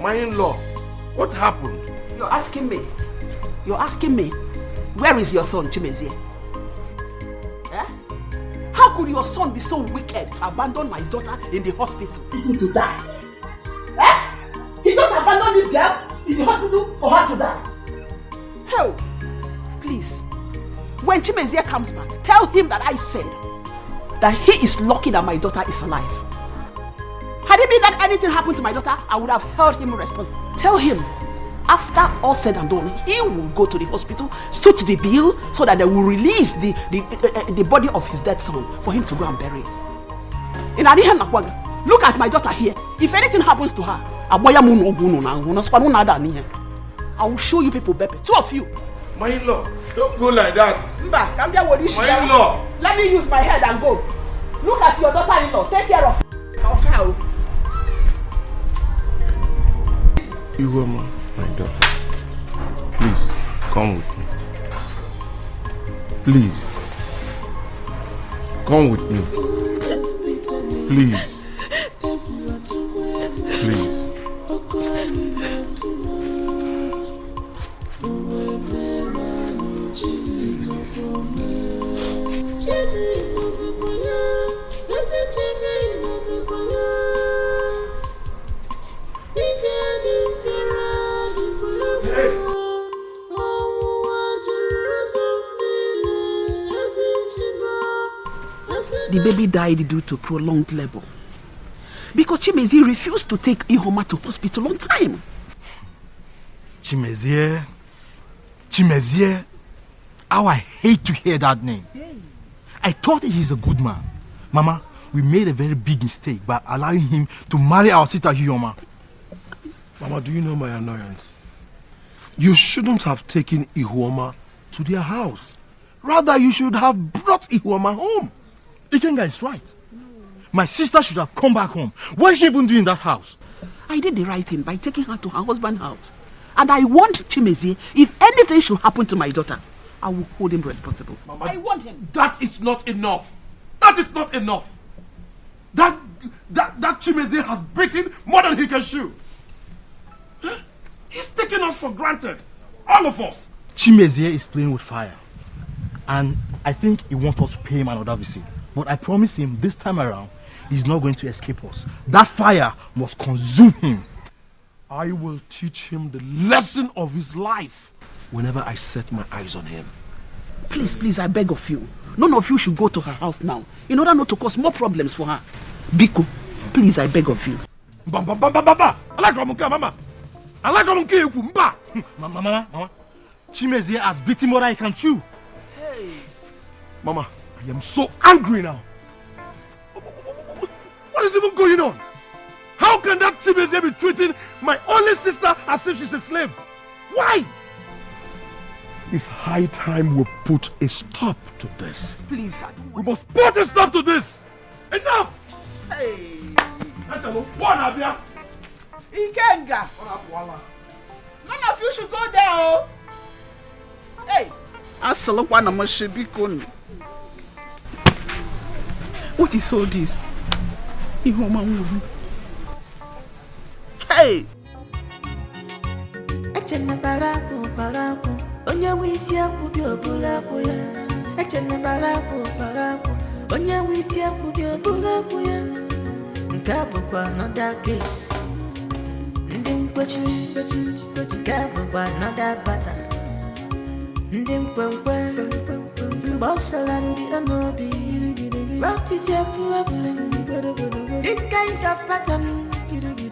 My in-law, what happened? You're asking me? Where is your son, Chimezie? Eh? How could your son be so wicked to abandon my daughter in the hospital? To die? Eh? He just abandoned this girl in the hospital for her to die? Hell, please, when Chimezie comes back, tell him that I said that he is lucky that my daughter is alive. Had it been that anything happened to my daughter, I would have held him responsible. Tell him, after all said and done, he will go to the hospital, stoot the bill, so that they will release the body of his dead son for him to go and bury it. Look at my daughter here. If anything happens to her, I will show you people, Beppe. Two of you. My in-law, don't go like that. My in-law. Let me use my head and go. Look at your daughter-in-law. Take care of her. Iwoma, my daughter, please come with me. Please, come with me. Please, please. The baby died due to prolonged labor because Chimezie refused to take Ihoma to hospital on time. Chimezie, how I hate to hear that name. I thought he's a good man. Mama, we made a very big mistake by allowing him to marry our sister Ihoma. Mama, do you know my annoyance? You shouldn't have taken Ihoma to their house. Rather, you should have brought Ihoma home. Ikenga is right. My sister should have come back home. What is she even doing in that house? I did the right thing by taking her to her husband's house. And I warned Chimezie, if anything should happen to my daughter, I will hold him responsible. Mama, I warned him. That is not enough. That is not enough. That that Chimeze has beaten more than he can chew. He's taking us for granted. All of us. Chimeze is playing with fire. And I think he wants us to pay him another visit. But I promise him this time around, he's not going to escape us. That fire must consume him. I will teach him the lesson of his life whenever I set my eyes on him. Please, I beg of you. None of you should go to her house now, in order not to cause more problems for her. Biko, please, I beg of you. Mama. Chimeze has beaten more than he can chew. Hey. Mama, I am so angry now. What is even going on? How can that Chimeze be treating my only sister as if she's a slave? Why? It's high time we put a stop to this. Please, we must put a stop to this. Enough! Hey! Ikenga! None of you should go there, oh! Hey! What is all this? Hey! Onye wisi akubi obula fuya. Echene balapo. Onye wisi akubi obula fuya. Nkabo kwa another case. Ndim kwechi. Nkabo kwa another pattern. Ndim kwenkwe. Mbosala ndi amobi. What is your problem? This kind of pattern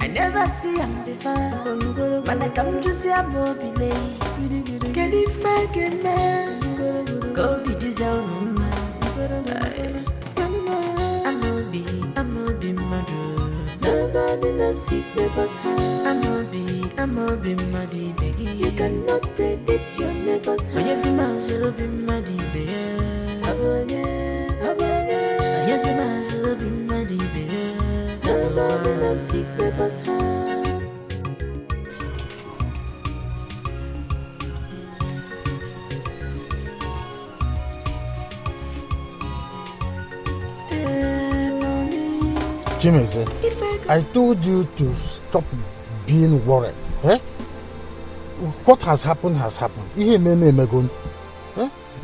I never see am before. When I come to see a movie, can you fucking man? Go be this own man. I'm be mad. Nobody knows his neighbor's house. I'm be mad, baby. You cannot predict your neighbor's house. Yes, I'm be mad, baby. Yes, I'm be mad, baby. Nobody knows his neighbor's house. Chimeze, I told you to stop being worried. Eh? What has happened has happened. Eh?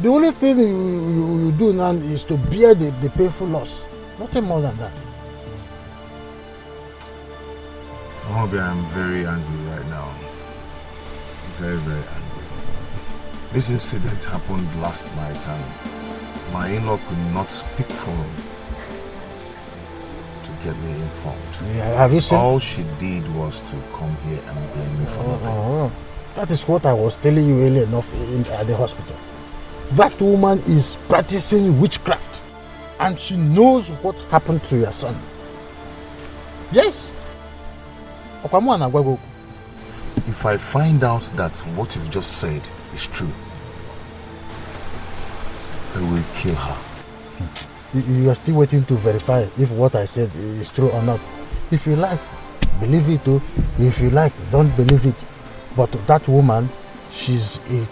The only thing you do now is to bear the painful loss. Nothing more than that. Obi, I'm very angry right now. Very, very angry. This incident happened last night and my in-law could not speak for me to get me informed. Yeah, have you seen? All she did was to come here and blame me for nothing. That is what I was telling you earlier enough at the hospital. That woman is practicing witchcraft and she knows what happened to your son. Yes. If I find out that what you've just said is true, I will kill her. You are still waiting to verify if what I said is true or not. If you like, believe it too. If you like, don't believe it. But that woman, she's a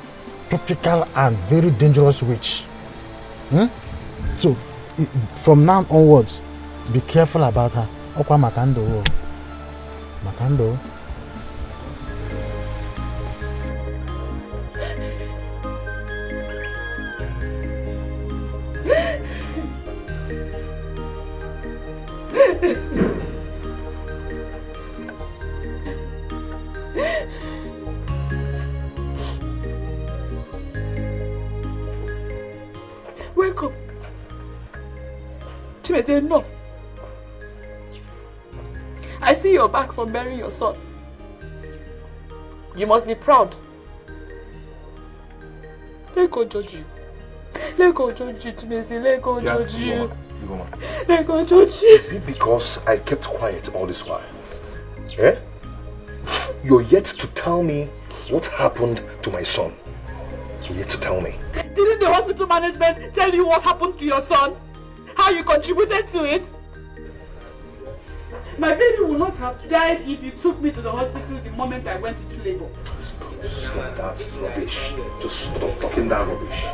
tropical and very dangerous witch. So, from now onwards, be careful about her. Okwa Makando. Makando. Wake up. Chimeze, no. I see you're back from burying your son. You must be proud. Let go judge you. Let go judge you, Chimeze. Let go judge you. Let go judge you. Is it because I kept quiet all this while? Eh? You're yet to tell me what happened to my son. You're yet to tell me. Didn't the hospital management tell you what happened to your son? How you contributed to it? My baby would not have died if you took me to the hospital the moment I went into labor. Stop, that's rubbish. Just stop talking that rubbish.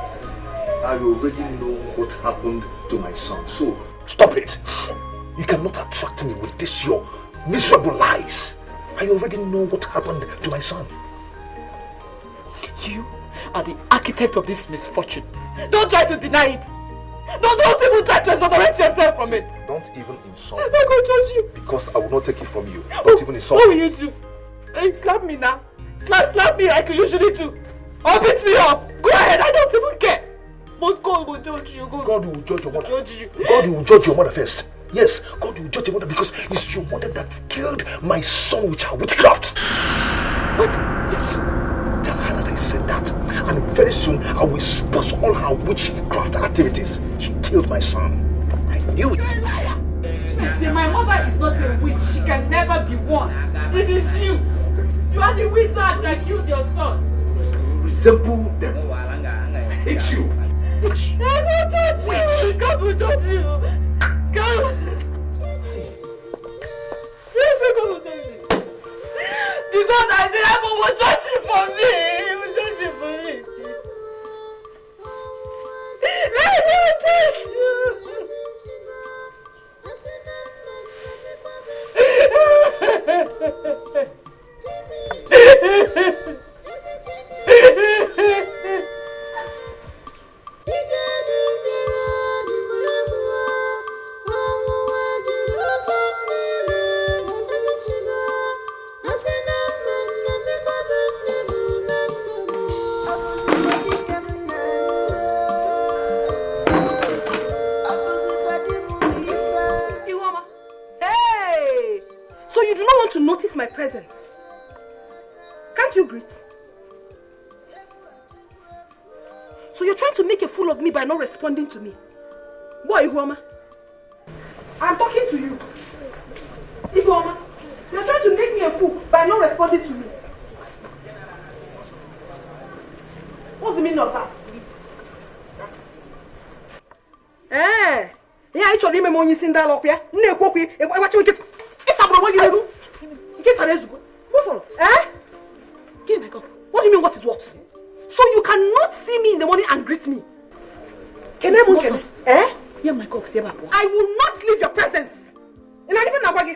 I already know what happened to my son, so stop it. You cannot attract me with this your miserable lies. I already know what happened to my son. You are the architect of this misfortune. Don't try to deny it. Don't even try to exonerate yourself from it. Don't even insult me. I'm not going to judge you. Because I will not take it from you. Don't even insult me. What me. will you do? Hey, slap me now. Slap me like you usually do. Or beat me up. Go ahead, I don't even care. But God will judge you. God will judge your mother. Judge you. God will judge your mother first. Yes, God will judge your mother because it's your mother that killed my son with her witchcraft. What? Yes. Tell her that I said that. And very soon I will expose all her witchcraft activities. She killed my son. I knew it. See, my mother is not a witch. She can never be one. It is you. You are the wizard that killed your son. You resemble them. It's you. Witch. I will touch you. God will touch you. God. Jesus, God will touch you. Because I did heaven will touch you for me. He will touch you for me. Let me touch you. Hey! So you do not want to notice my presence? Can't you greet? So you're trying to make a fool of me by not responding to me? Boy, Iguoma, I'm talking to you. Iguoma, you're trying to make me a fool by not responding to me. What's the meaning of that? Eh? Yeah, I told him when you sing that up here. No, Poppy, what you get? It's a what you do. Get a resume. What's on? Eh? Give me a cup. What do you mean, what is what? So you cannot see me in the morning and greet me. Can I move? Eh? Yeah, my cup. I will not leave your presence. And I even know what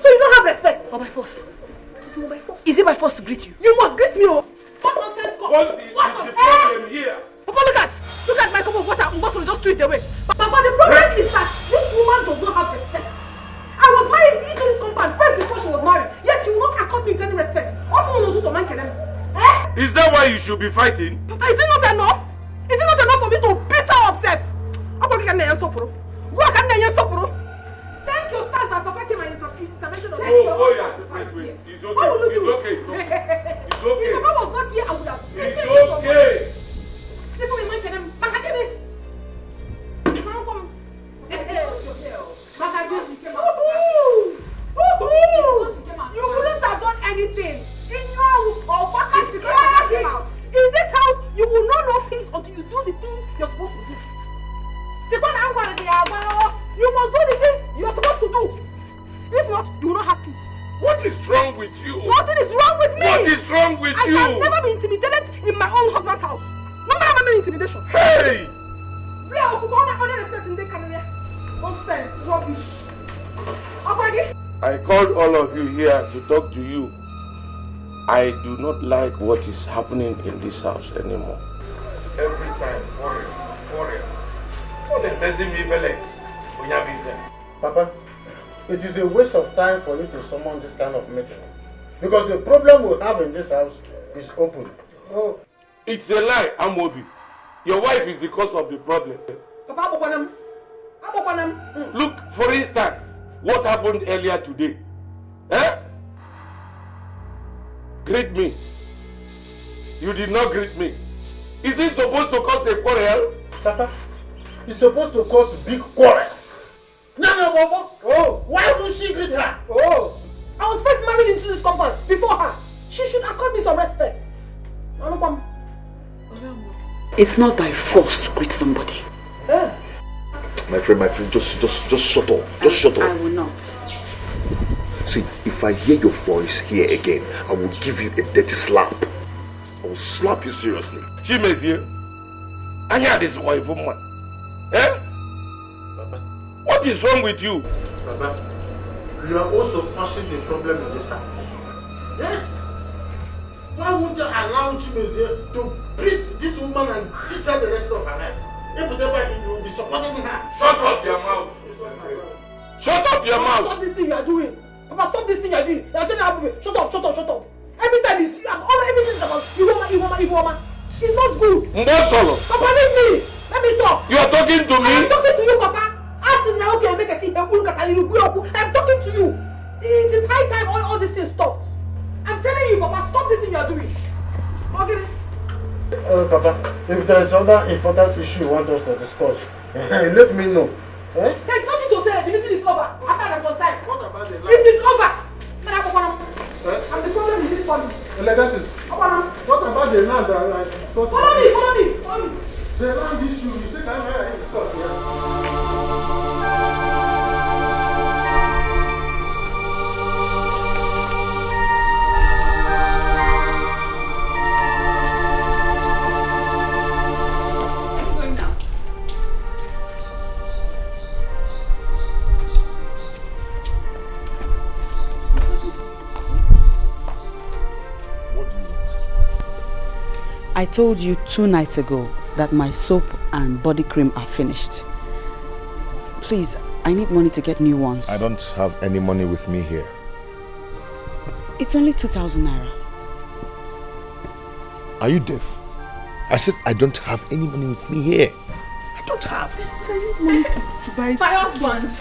so you don't have respect. Or by force. Is it by force to greet you? You must greet me. What nonsense? What is the problem here? Papa, look at my cup of water. Must just threw it away. Papa, the problem is that this woman does not have respect. I was married into this compound first before she was married. Yet she will not accord me with any respect. What will you do to man? Is that why you should be fighting? Papa, is it not enough? Is it not enough for me to beat her upset? Thank you, stars that Papa came and intervention on me. Oh, yeah. Wait. It's okay. It's okay. It's okay. If Papa was not here, I would have It's okay. People in my kingdom, you wouldn't have done anything. In your house, or Papa came out. In this house, you will not know peace until you do the thing you're supposed to do. You must do the thing you're supposed to do. If not, you will not have peace. What is wrong with you? Nothing is wrong with me. What is wrong with you? I have never been intimidated in my own husband's house. No matter how many intimidation. Hey! Nonsense, rubbish. I called all of you here to talk to you. I do not like what is happening in this house anymore. Every time, warrior. Papa, it is a waste of time for you to summon this kind of meeting. Because the problem we have in this house is open. Oh. It's a lie, Amobi. Your wife is the cause of the problem. Look, for instance, what happened earlier today. Eh? Greet me. You did not greet me. Is it supposed to cause a quarrel? Papa, it's supposed to cause big quarrel. No, Papa. Oh, why would she greet her? Oh, I was first married into this compound before her. She should accord me some respect. It's not by force to greet somebody. Yeah. My friend, just shut up. Just shut up. I will not. See, if I hear your voice here again, I will give you a dirty slap. I will slap you seriously. She may see. I hear this wife woman. Eh? Papa, What is wrong with you? Baba, you are also causing the problem in this house. Yes. Why would you allow Chimezie to beat this woman and teach her the rest of her life? If you will be supporting her. Shut up your mouth. Shut up your mouth. Stop this thing you are doing. Papa, stop this thing you are doing. You are telling her, shut up. Every time you see, everything is about Iwoma. It's not good. Mbosolo. Papa, leave me. Let me talk. You are talking to me? I'm talking to you, Papa. Ask me now, okay, make a thing. I'm talking to you. It is high time all these things stopped. I'm telling you, Papa, stop this thing you are doing. Okay. Papa, if there is other important issue you want us to discuss, let me know. There's nothing to say. The meeting is over. As far as I'm concerned. What about the land? It is over. And the problem is this family. Legacy. What about the land that I discussed? Follow me. The land issue, you say can I discuss here? I told you 2 nights ago that my soap and body cream are finished. Please, I need money to get new ones. I don't have any money with me here. It's only 2,000 naira. Are you deaf? I said I don't have any money with me here. I don't have. I need money to buy my husband.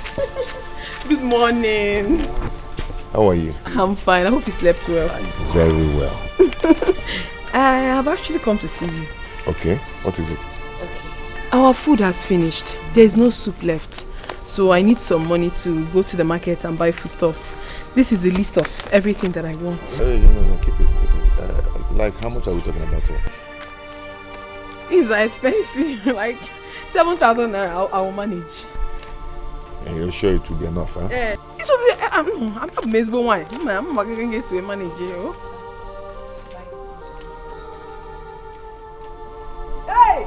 Good morning. How are you? I'm fine. I hope you slept well. Very well. I have actually come to see you. Okay, what is it? Our food has finished. There is no soup left. So I need some money to go to the market and buy foodstuffs. This is the list of everything that I want. No, keep it. Like, how much are we talking about here? These are expensive. Like 7,000 naira, I will manage. And you're sure it will be enough, huh? It will be. I'm not amazed by why. I'm not going to manage it. Hey!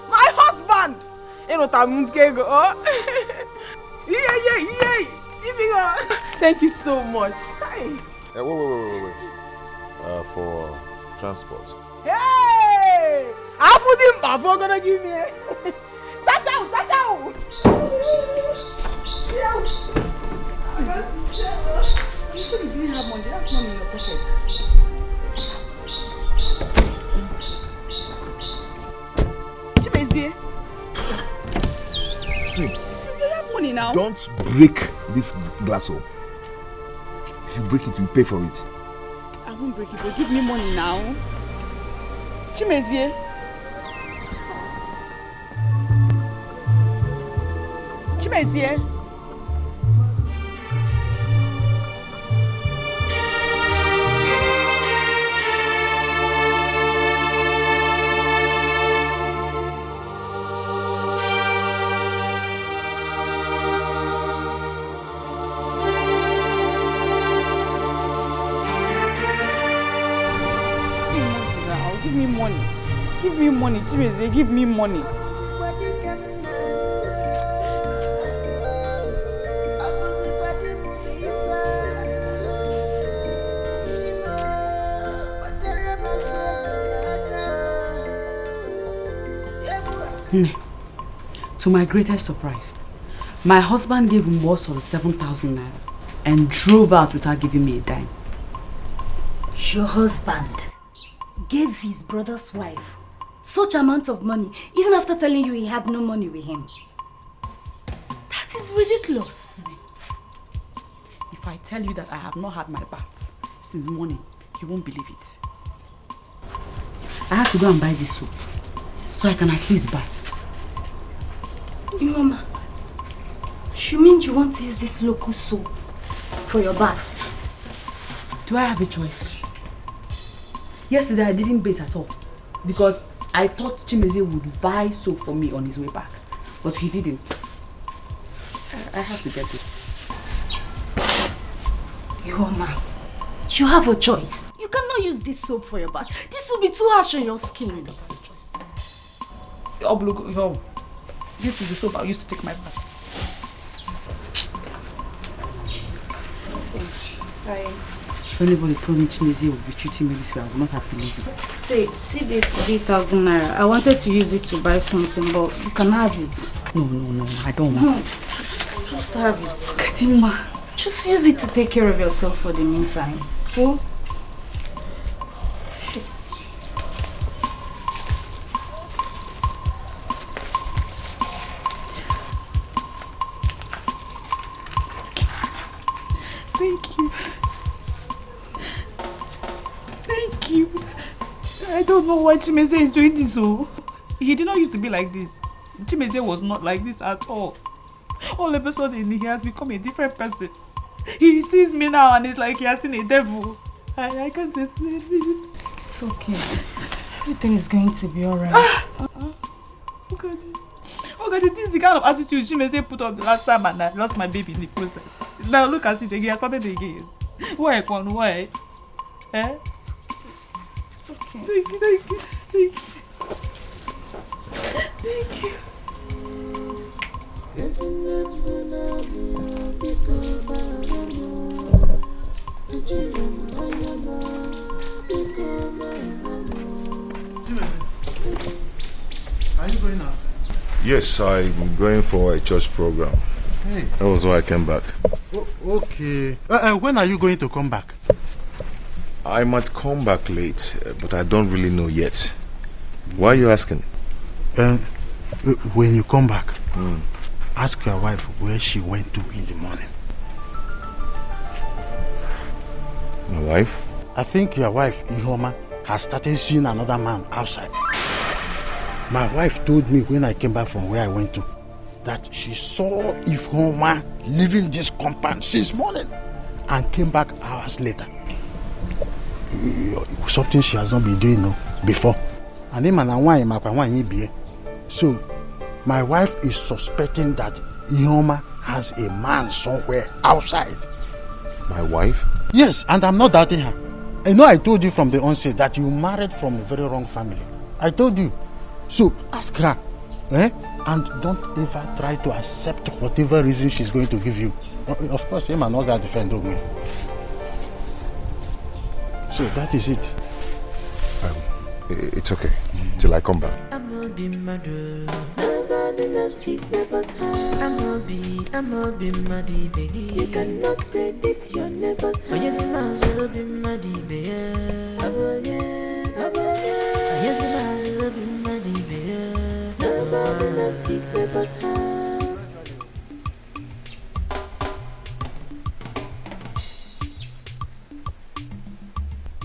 My husband! Thank you so much. Wait. For transport. Hey! I'm gonna give me a Cha-chow! You said you didn't have money. That's money in your pocket. Chimezie. See, you have money now. Don't break this glass hole. If you break it, you pay for it. I won't break it, but give me money now. Chimezie. Chimezie. Give me money, Chimezie, give me money. To my greatest surprise, my husband gave him most of the 7,000 naira and drove out without giving me a dime. Your husband gave his brother's wife such amount of money, even after telling you he had no money with him. That is ridiculous. If I tell you that I have not had my bath since morning, you won't believe it. I have to go and buy this soap so I can at least bath. Mama, you mean you want to use this local soap for your bath? Do I have a choice? Yesterday I didn't bathe at all because I thought Chimezie would buy soap for me on his way back, but he didn't. I have to get this. Mama, you have a choice. You cannot use this soap for your bath. This will be too harsh on your skin. This is the soap I used to take my bath. If anybody told me Chimezie would be treating me this way, I would not have believed it. See this 3,000 naira. I wanted to use it to buy something, but you can have it. No, I don't want it. Just have it. Katima. Just use it to take care of yourself for the meantime. Oh? Thank you. I don't know why Chimezie is doing this. Oh, he did not used to be like this. Chimezie was not like this at all. All of a sudden, he has become a different person. He sees me now and it's like he has seen a devil. I can't explain it. It's okay. Everything is going to be alright. Look at it. This is the kind of attitude Chimezie put up the last time and I lost my baby in the process. Now look at it again. I started again. Why, Kwon? Why? Eh? It's okay. Thank you. Are you going out? Yes, I'm going for a church program. Hey. That was why I came back. Okay. When are you going to come back? I might come back late, but I don't really know yet. Why are you asking? When you come back, ask your wife where she went to in the morning. My wife? I think your wife, Ihoma, has started seeing another man outside. My wife told me when I came back from where I went to that she saw Ihoma leaving this compound since morning and came back hours later. Something she has not been doing before. So my wife is suspecting that Ihoma has a man somewhere outside. My wife? Yes, and I'm not doubting her. I know I told you from the onset that you married from a very wrong family. I told you. So ask her, and don't ever try to accept whatever reason she's going to give you. Of course, him and not gonna defend me. So that is it. It's okay till I come back. Nobody knows his neighbor's house. I'm be muddy, baby. You cannot predict your neighbor's house. Yes, I'll be muddy, baby. Yes, I'll be muddy, baby. Nobody knows his neighbor's house.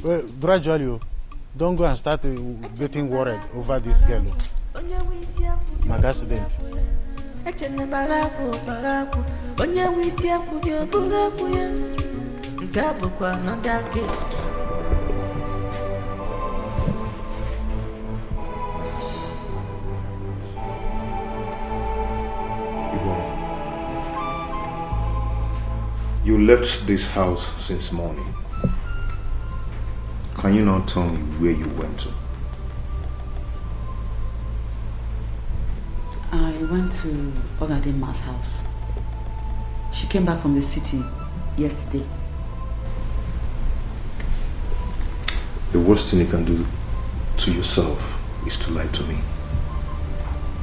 Well, gradually, don't go and start getting worried over this girl. My accident. You left this house since morning. Can you not tell me where you went to? I went to Ogadema's house. She came back from the city yesterday. The worst thing you can do to yourself is to lie to me.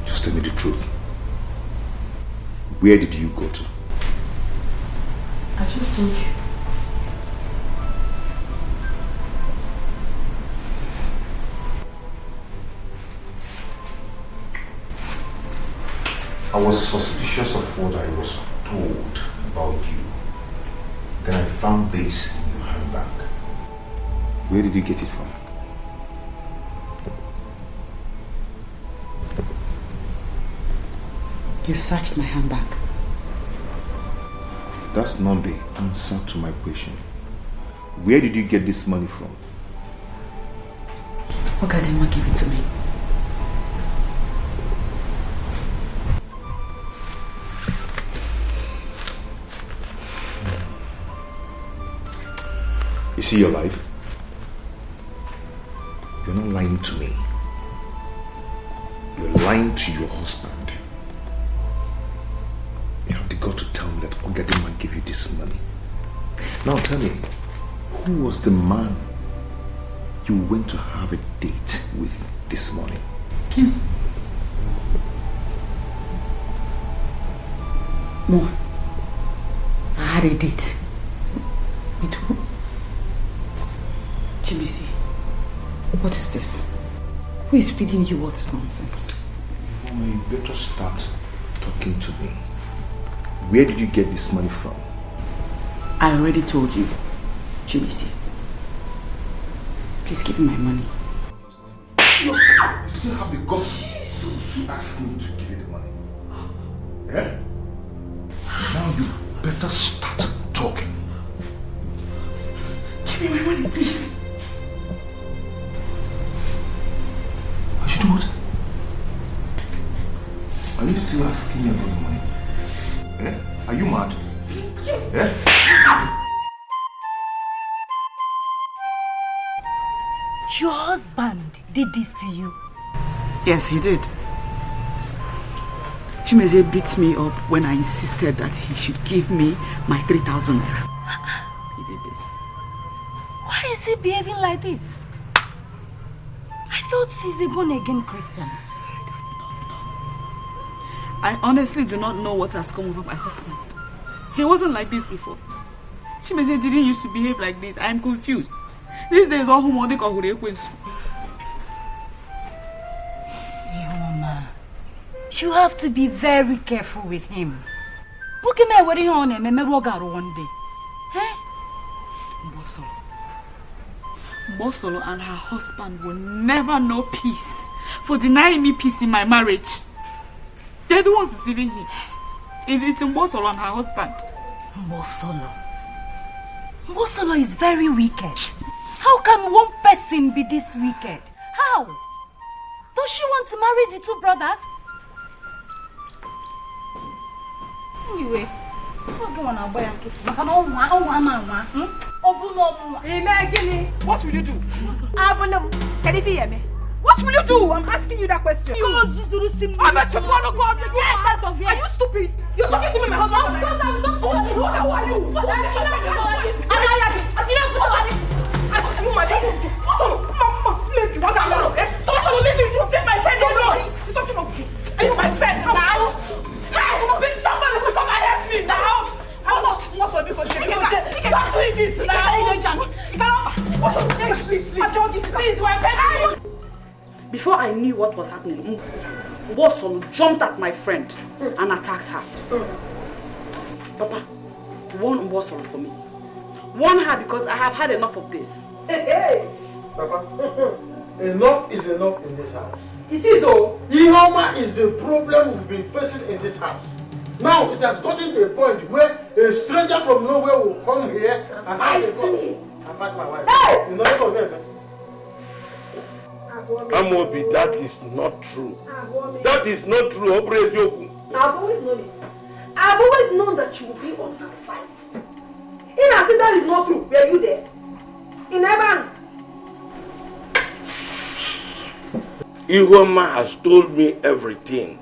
Just tell me the truth. Where did you go to? I just told you. I was suspicious of what I was told about you. Then I found this in your handbag. Where did you get it from? You searched my handbag. That's not the answer to my question. Where did you get this money from? Ogadema gave it to me. You see your life? You're not lying to me. You're lying to your husband. You have the gut to tell me that Ogadima gave you this money. Now tell me, who was the man you went to have a date with this morning? Kim. No. I had a date. With who? Chibisi, what is this? Who is feeding you all this nonsense? Mama, you better start talking to me. Where did you get this money from? I already told you, Chibisi. Please give me my money. You still have the guts to ask me to give you the money. Yeah? Now you better start talking. Give me my money, please. What you do what? Are you still asking me about the money? Yeah? Are you mad? Yeah? Your husband did this to you? Yes, he did. Chimeze beat me up when I insisted that he should give me my 3,000 naira. He did this. Why is he behaving like this? I thought he's a born-again Christian. I honestly do not know what has come over my husband. He wasn't like this before. Chimeze didn't used to behave like this. I am confused. These days, all who Mama, you have to be very careful with him. Look at me wearing on him one day. Mbosolo and her husband will never know peace for denying me peace in my marriage. They're the ones deceiving me. It's Mbosolo and her husband. Mbosolo is very wicked. How can one person be this wicked? How? Does she want to marry the two brothers? Anyway, what will you do? Can you hear me? What will you do? I'm asking you that question. I'm a tomorrow God. Are you stupid? You're talking to me, my husband. Of course I'm not. Who are you? What are you my friend now? Somebody should come and help me now. Stop doing this now. Please, my friend. Before I knew what was happening, Mbosolo jumped at my friend and attacked her. Papa, warn Mbosolo for me. Warn her because I have had enough of this. Hey! Papa, enough is enough in this house. It is, oh. Ihoma is the problem we've been facing in this house. Now it has gotten to a point where a stranger from nowhere will come here and fight my wife. Hey! You never forget me. Amobi, that is not true. That is not true. I've always known it. I've always known that you will be on her side. In as if that is not true, were you there? In heaven. Ihoma has told me everything.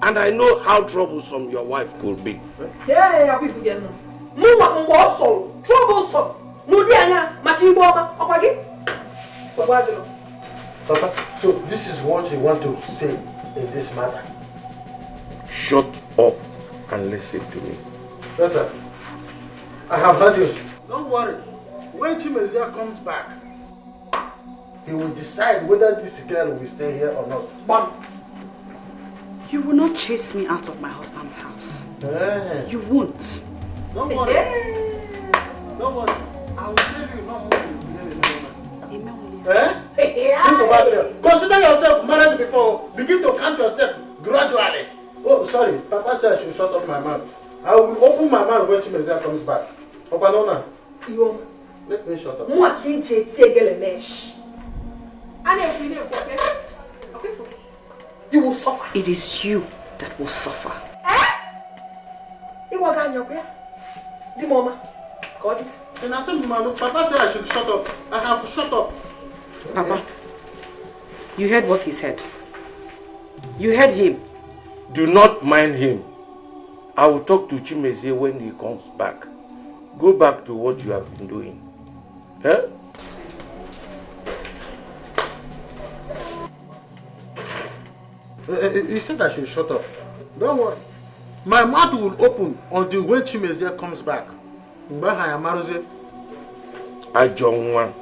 And I know how troublesome your wife could be. Yeah, I'll be forgetting. Troublesome. Papa, so this is what you want to say in this matter? Shut up and listen to me. Yes, sir. I have heard you. Don't worry. When Chimezia comes back, he will decide whether this girl will stay here or not. Bam! You will not chase me out of my husband's house. Hey. You won't. Don't worry. Don't worry. I will tell you no more. Consider yourself married before. Begin to count your steps gradually. Oh, sorry. Papa said I should shut up my mouth. I will open my mouth when Chimezia comes back. Papa, no. Let me shut up. You will suffer. It is you that will suffer. The mama. God. And I said, Papa said I should shut up. I have to shut up. Papa, you heard what he said. You heard him. Do not mind him. I will talk to Chimezie when he comes back. Go back to what you have been doing. Huh? He said I should shut up. Don't worry. My mouth will open until when Chimezie comes back. I don't want.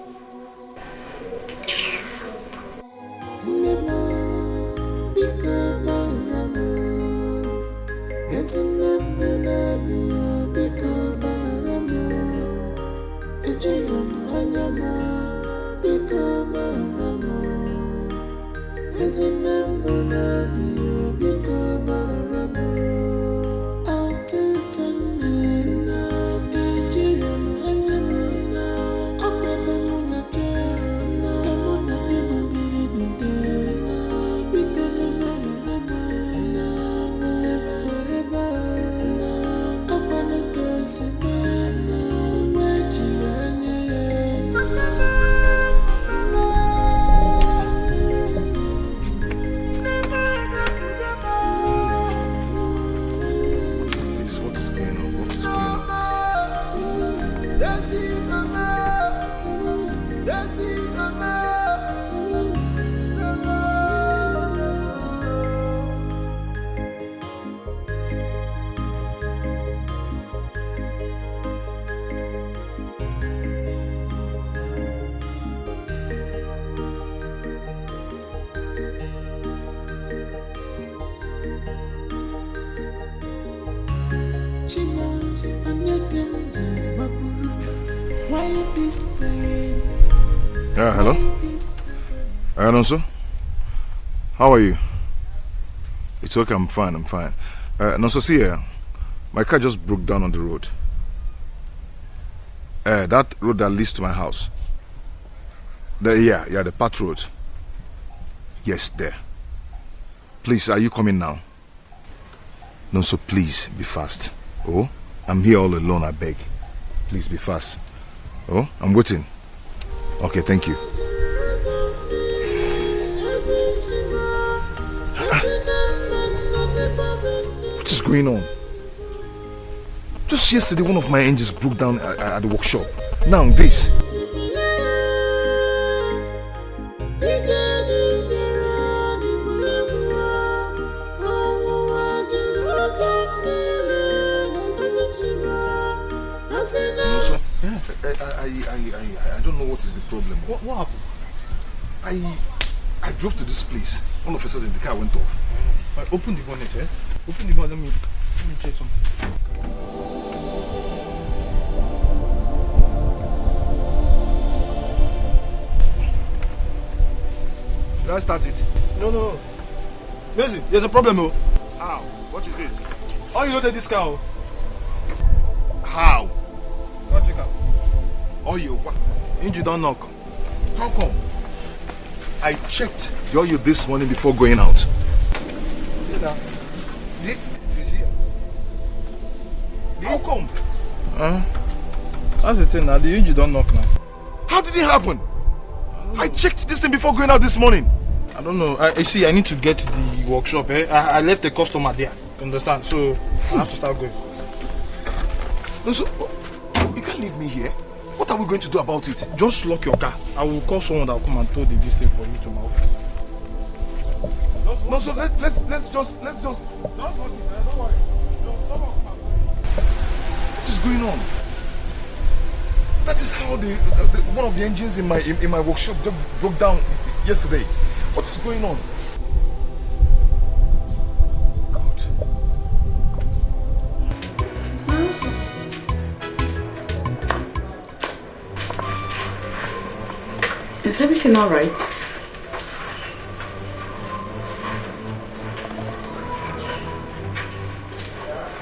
Yeah, hello? Nonso? How are you? It's okay, I'm fine. Nonso, see here. My car just broke down on the road. That road that leads to my house. The path road. Yes, there. Please, are you coming now? Nonso, please, be fast. Oh, I'm here all alone, I beg. Please, be fast. Oh, I'm waiting. Okay, thank you. What is going on? Just yesterday, one of my engines broke down at the workshop. Now, this. I don't know what is the problem. What happened? I drove to this place. All of a sudden the car went off. Open the bonnet, eh? Open the bonnet, let me check something. Should I start it? No. Messi, there's a problem, oh. How? What is it? How you loaded this car? How? Go check out. Oil, what? Engine don't knock. How come? I checked the oil this morning before going out. See that? You see? How come? That's the thing now, the engine don't knock now. How did it happen? I checked this thing before going out this morning. I don't know. I see, I need to get to the workshop. I left a customer there. Understand? So I have to start going. No, so you can't leave me here. What are we going to do about it? Just lock your car. I will call someone that will come and tow the distance for you to my office. No, so let's just. Don't lock it, don't worry. What is going on? That is how the one of the engines in my workshop just broke down yesterday. What is going on? Is everything all right?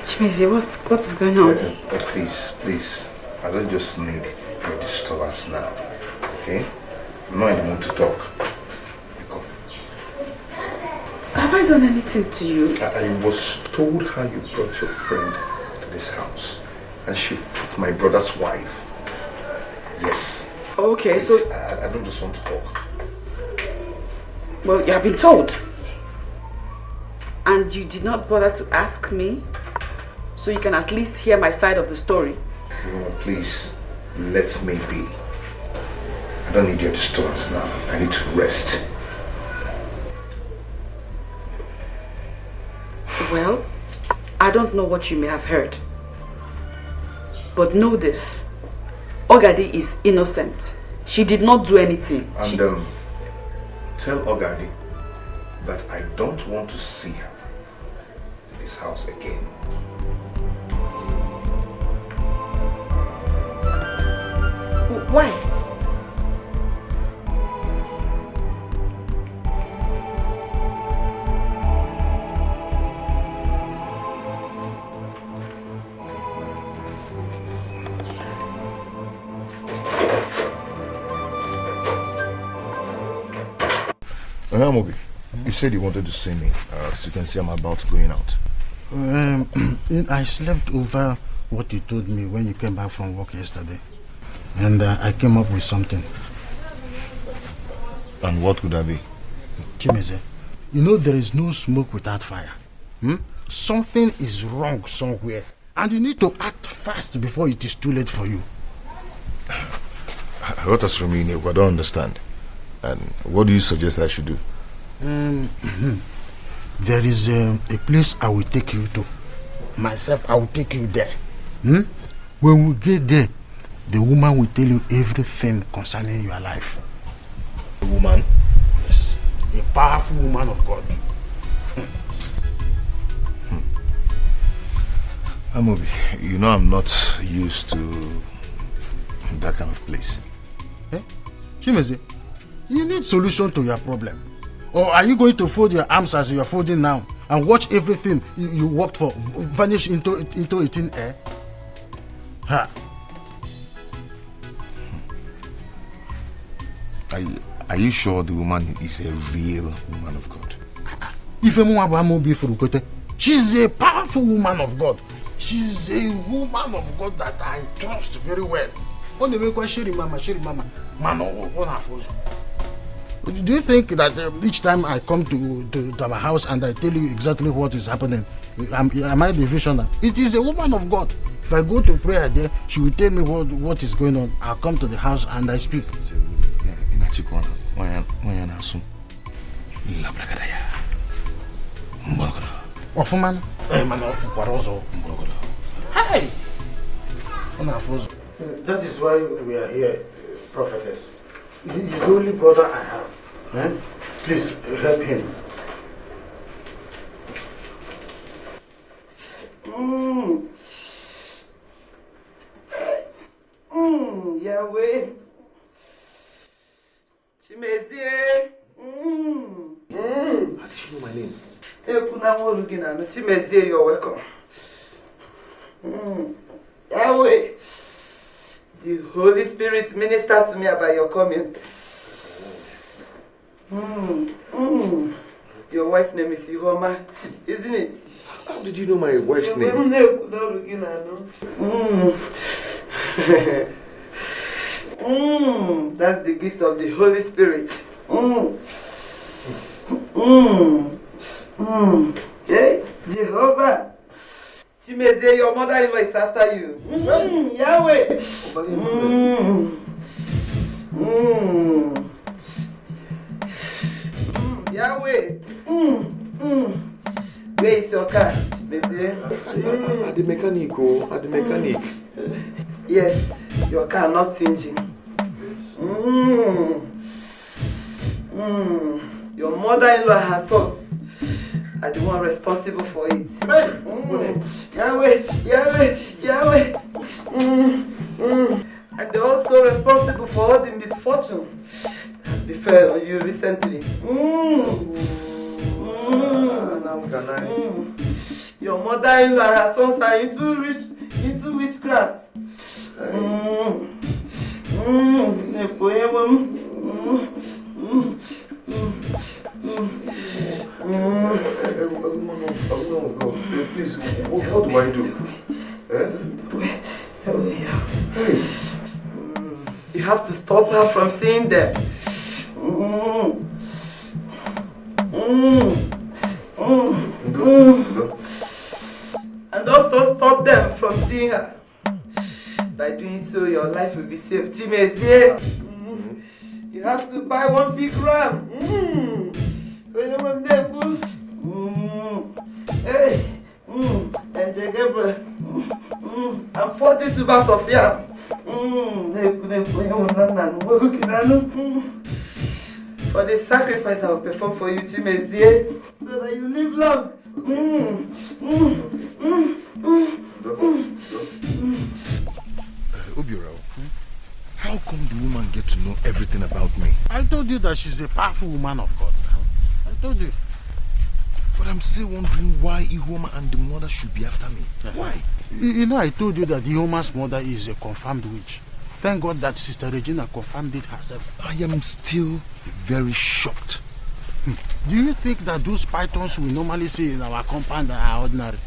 Chimezie, what's going on? Please. I don't just need your disturbance now. Okay? I'm not in the mood to talk. Come. Have I done anything to you? I was told how you brought your friend to this house. And she fought my brother's wife. Yes. Okay, please, so... I don't just want to talk. Well, you have been told. And you did not bother to ask me, so you can at least hear my side of the story. Please, let me be. I don't need your disturbance now. I need to rest. Well, I don't know what you may have heard. But know this. Ogadi is innocent. She did not do anything. And tell Ogadi that I don't want to see her in this house again. Why? Mobi, you said you wanted to see me. As you can see, I'm about going out. I slept over what you told me when you came back from work yesterday. And I came up with something. And what could that be? Chimeze, you know there is no smoke without fire. Something is wrong somewhere. And you need to act fast before it is too late for you. What else from you, I don't understand. And what do you suggest I should do? There is a place I will take you to. Myself, I will take you there. When we get there, the woman will tell you everything concerning your life. A woman? Yes. A powerful woman of God. Amobi, you know I'm not used to that kind of place. Chimeze, you need solution to your problem. Or are you going to fold your arms as you are folding now and watch everything you worked for vanish into thin air? Ha. Are you sure the woman is a real woman of God? She's a powerful woman of God. She's a woman of God that I trust very well. Do you think that each time I come to our house and I tell you exactly what is happening, am I the visioner? It is a woman of God. If I go to prayer there, she will tell me what is going on. I'll come to the house and I speak. Hey! That is why we are here, prophetess. He's the only brother I have. Please help him. Yahweh. Chimezie. How did you know my name? Chimezie, you're welcome. Yahweh. The Holy Spirit ministered to me about your coming. Your wife's name is Ihoma, isn't it? How did you know my wife's name? That's the gift of the Holy Spirit. Okay, Jehovah. Chimeze, your mother-in-law is after you. Yahweh. Yahweh. Where is your car? At the mechanic, at the mechanic. Yes, your car not engine. Your mother-in-law and her sons are the one responsible for it. Yahweh, Yahweh, Yahweh. And they're also responsible for all the misfortune that befell on you recently. Your mother-in-law and her sons are into witchcraft. Please, what do I do? You have to stop her from seeing them. And also stop them from seeing her. By doing so, your life will be safe. Chimezie, you have to buy one big ram. Hey, and and 40 tubers of yam. For the sacrifice I will perform for you, Chimezie, so that you live long. Obiora, how come the woman get to know everything about me? I told you that she's a powerful woman of God. I told you. But I'm still wondering why Ihoma and the mother should be after me. Why? You know, I told you that Ihoma's mother is a confirmed witch. Thank God that Sister Regina confirmed it herself. I am still very shocked. Do you think that those pythons we normally see in our compound are ordinary?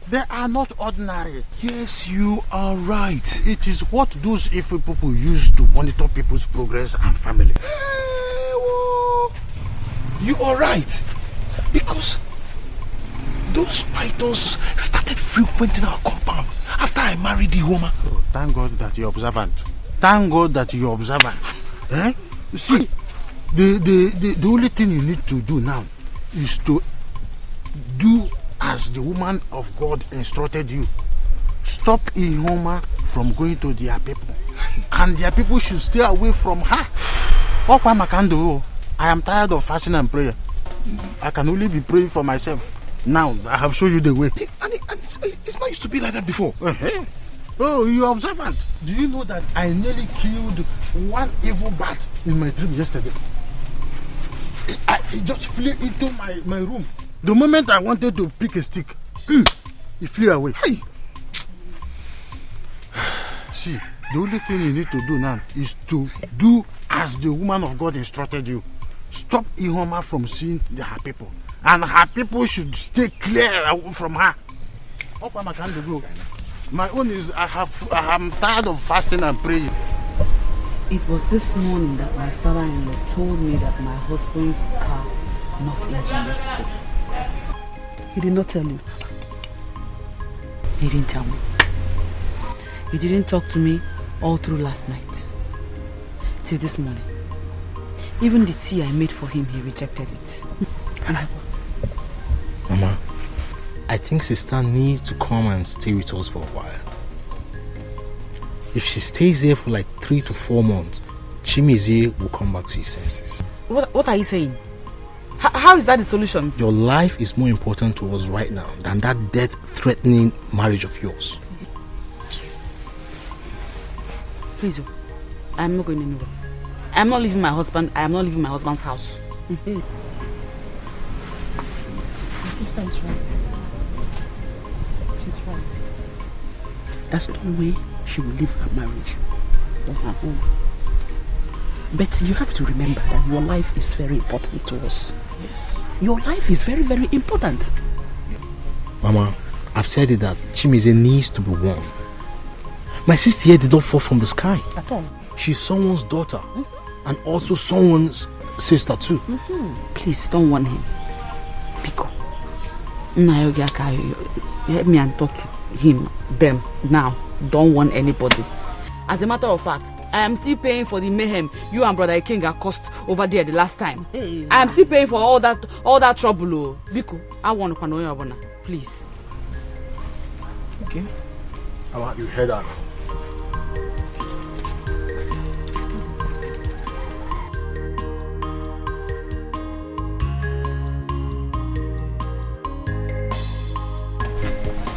They are not ordinary. Yes, you are right. It is what those evil people use to monitor people's progress and family. You are right. Because those pythons started frequenting our compound after I married Ihoma. Oh, thank God that you're observant. Thank God that you're observant. Eh? See, the only thing you need to do now is to do as the woman of God instructed you. Stop Ihoma from going to their people. And their people should stay away from her. What I can do? I am tired of fasting and prayer. I can only be praying for myself. Now, I have shown you the way. And it's not used to be like that before. Oh, you're observant. Do you know that I nearly killed one evil bat in my dream yesterday? It just flew into my room. The moment I wanted to pick a stick, it flew away. Hey. See, the only thing you need to do now is to do as the woman of God instructed you. Stop Ihoma from seeing her people. And her people should stay clear from her. My own is I'm tired of fasting and praying. It was this morning that my father-in-law told me that my husband's car knocked engine yesterday. He did not tell you. He didn't tell me. He didn't talk to me all through last night. Till this morning. Even the tea I made for him, he rejected it. Mama, I think sister needs to come and stay with us for a while. If she stays here for like 3 to 4 months, Chimezie will come back to his senses. What are you saying? How is that the solution? Your life is more important to us right now than that death-threatening marriage of yours. Please, I'm not going anywhere. I'm not leaving my husband. I am not leaving my husband's house. My sister is right. She's right. That's the way she will leave her marriage on her own. But you have to remember that your life is very important to us. Yes. Your life is very, very important. Mama, I've said it that Chimezie needs to be warned. My sister here did not fall from the sky. At all. She's someone's daughter. And also someone's sister too. Please don't warn him. Pico. Help me and talk to him, them, now. Don't warn anybody. As a matter of fact, I am still paying for the mayhem you and Brother Ikenga caused over there the last time. Hey. I am still paying for all that trouble. Biko, I want to know your please. Okay. You heard that.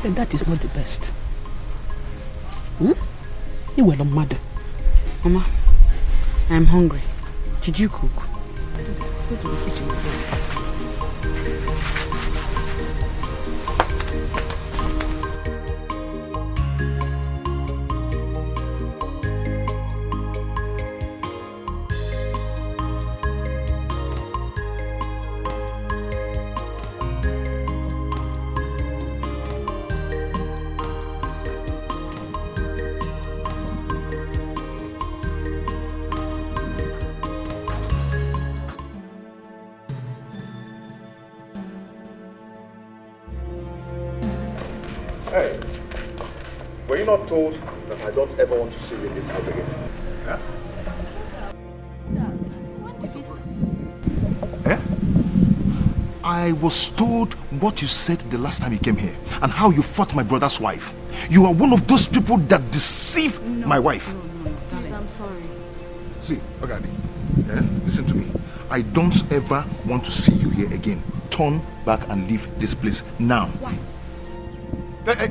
And that is not the best. You were a mother. Mama, I am hungry. Did you cook? Go to the kitchen. Hey, were you not told that I don't ever want to see you in this house again? Huh? Eh? I was told what you said the last time you came here and how you fought my brother's wife. You are one of those people that deceive my wife. Please, I'm sorry. See, Ogadi, listen to me. I don't ever want to see you here again. Turn back and leave this place now. Why? Hey, I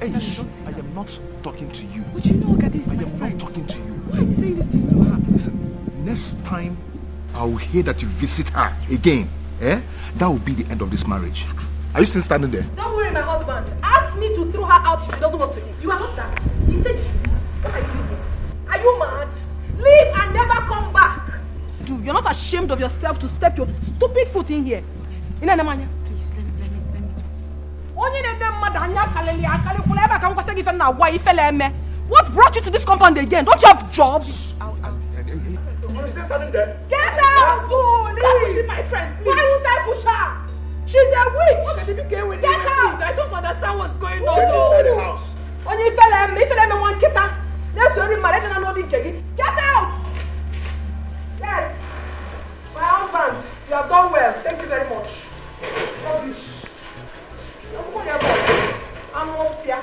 am not talking to you. But you know, Ogadi is my friend. I am not talking to you. Why are you saying these things to her? Listen, next time I will hear that you visit her again, that will be the end of this marriage. Are you still standing there? Don't worry, my husband. Ask me to throw her out if she doesn't want to leave. You are not that. He said you should leave. What are you doing? Are you mad? Leave and never come back. Dude, you're not ashamed of yourself to step your stupid foot in here. Please, let me talk. What brought you to this compound again? Don't you have jobs? Get out! Don't push my friend, please. Why would I push her? She's a witch! Get out! I don't understand what's going on. Get inside the house. Get out! Yes! My husband, you have done well. Thank you very much. Rubbish. I'm off here.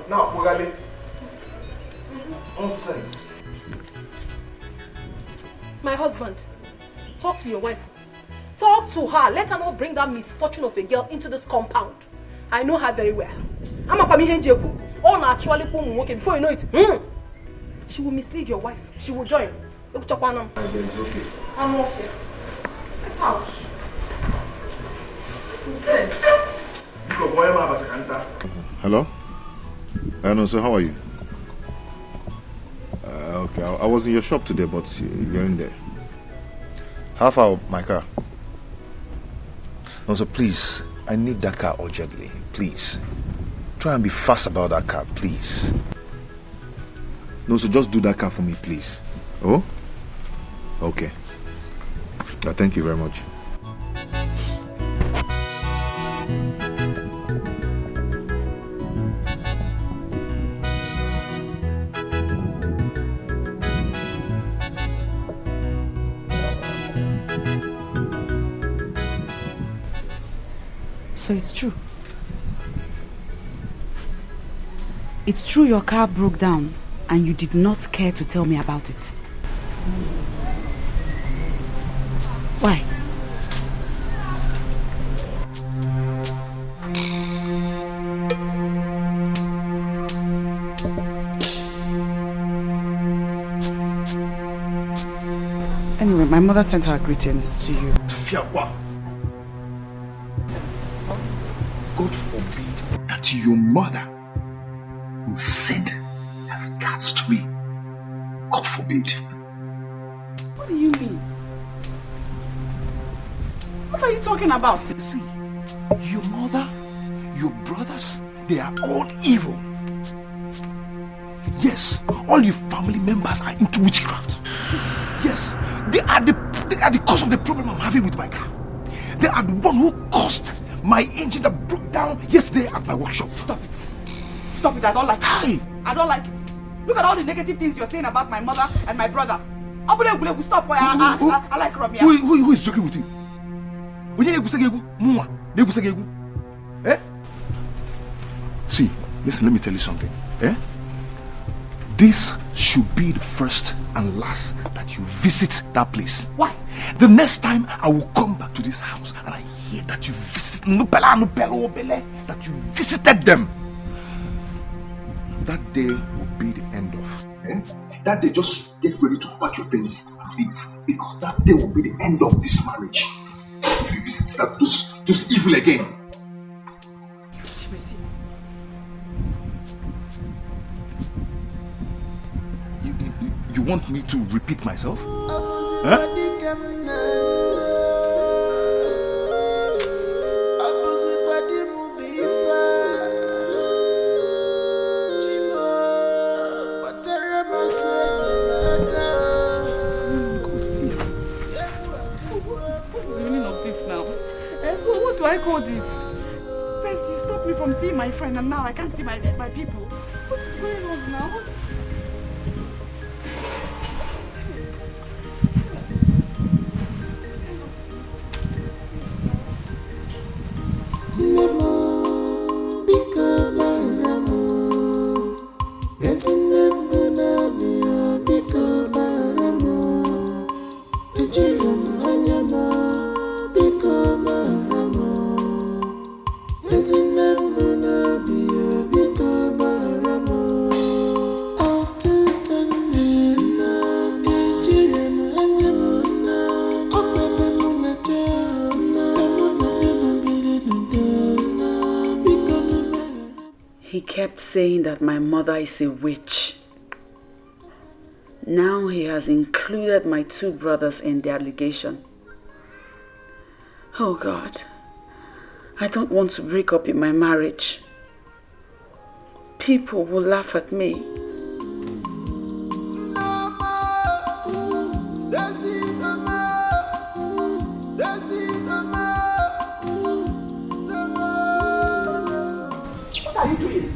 Now, Mugali. Nonsense. My husband, talk to your wife. Talk to her. Let her not bring that misfortune of a girl into this compound. I know her very well. I'm a Pamihenjeku. All naturally, before you know it, she will mislead your wife. She will join. It's okay. I'm off here. Get out. Nonsense. Hello? No, sir, how are you? Okay, I was in your shop today, but you're in there. How far my car? No, sir, please, I need that car urgently. Please. Try and be fast about that car, please. No, sir, just do that car for me, please. Oh? Okay. Thank you very much. So it's true. It's true your car broke down and you did not care to tell me about it. Why? Anyway, my mother sent her greetings to you. God forbid that your mother will send her guts to me. God forbid. What do you mean? What are you talking about? See, your mother, your brothers, they are all evil. Yes, all your family members are into witchcraft. Yes, they are the cause of the problem I'm having with my car. They are the one who caused my engine that broke down yesterday at my workshop. Stop it. Stop it. I don't like it. I don't like it. Look at all the negative things you're saying about my mother and my brothers. Stop. I like Romeo. Who is joking with you? Eh? See, listen, let me tell you something. This should be the first and last that you visit that place. Why? The next time I will come back to this house and I hear that you visit that you visited them, that day will be the end of. That day, just get ready to pack your things and leave, because that day will be the end of this marriage. If you visit those evil again. You want me to repeat myself? Huh? What do I call this? me from seeing my friend and now I can't see my people. What's going on now? He kept saying that my mother is a witch. Now he has included my 2 brothers in the allegation. Oh God, I don't want to break up in my marriage. People will laugh at me. What are you doing?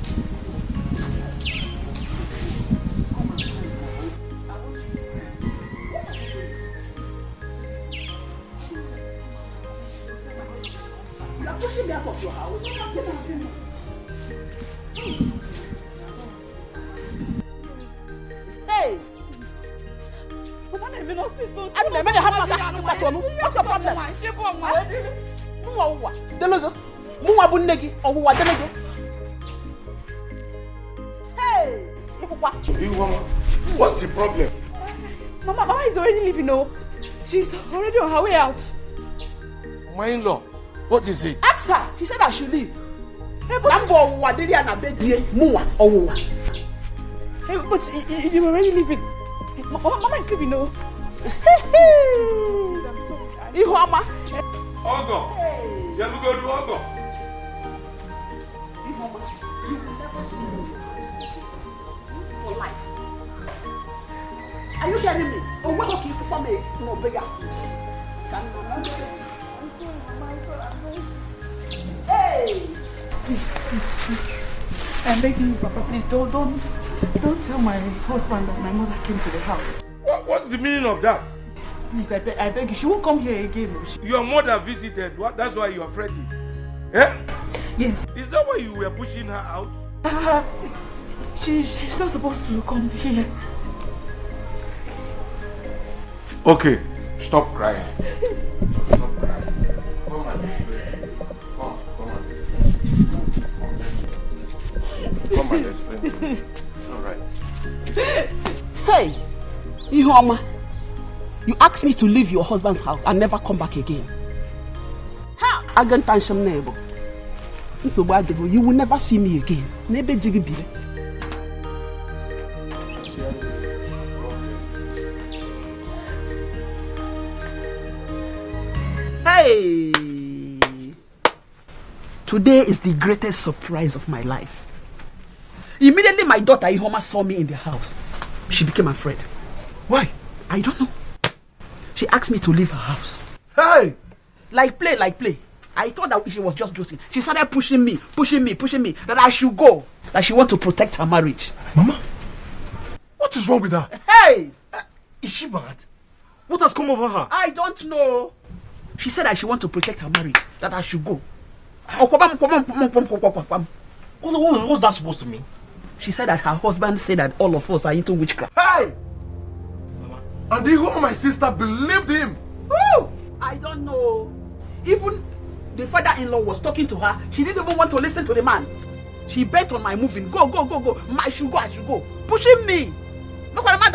You are pushing me out of your house. Hey! What's your problem? Hey! What's the problem? Mama is already leaving, no? She's already on her way out. My in-law, what is it? Ask her. She said I should leave. Hey, but you're already leaving. Mama is leaving, no? Ihuama. Ogo. Shall we go to Ogo? Ihuama, you will never see me for life. Are you getting me? Or what okay for me? No bigger. Hey! Please. I'm begging you, Papa, please don't tell my husband that my mother came to the house. What's the meaning of that? Please, I beg you. She won't come here again. Your mother visited. What? That's why you are fretting. Eh? Yes. Is that why you were pushing her out? She's not supposed to come here. Okay, stop crying. Stop crying. Come and explain. Come and explain to me. It's alright. Hey! Ihuama, you asked me to leave your husband's house and never come back again. How? You will never see me again. Hey! Today is the greatest surprise of my life. Immediately my daughter Ihoma saw me in the house. She became afraid. Why? I don't know. She asked me to leave her house. Hey! Like play. I thought that she was just joking. She started pushing me, that I should go. That she wants to protect her marriage. Mama, what is wrong with her? Hey! Is she mad? What has come over her? I don't know. She said that she wants to protect her marriage, that I should go. What's that supposed to mean? She said that her husband said that all of us are into witchcraft. Hey! Mama, and the woman, my sister, believed him. Woo! I don't know. Even the father-in-law was talking to her. She didn't even want to listen to the man. She bet on my moving. Go. I should go. Pushing me. Mama,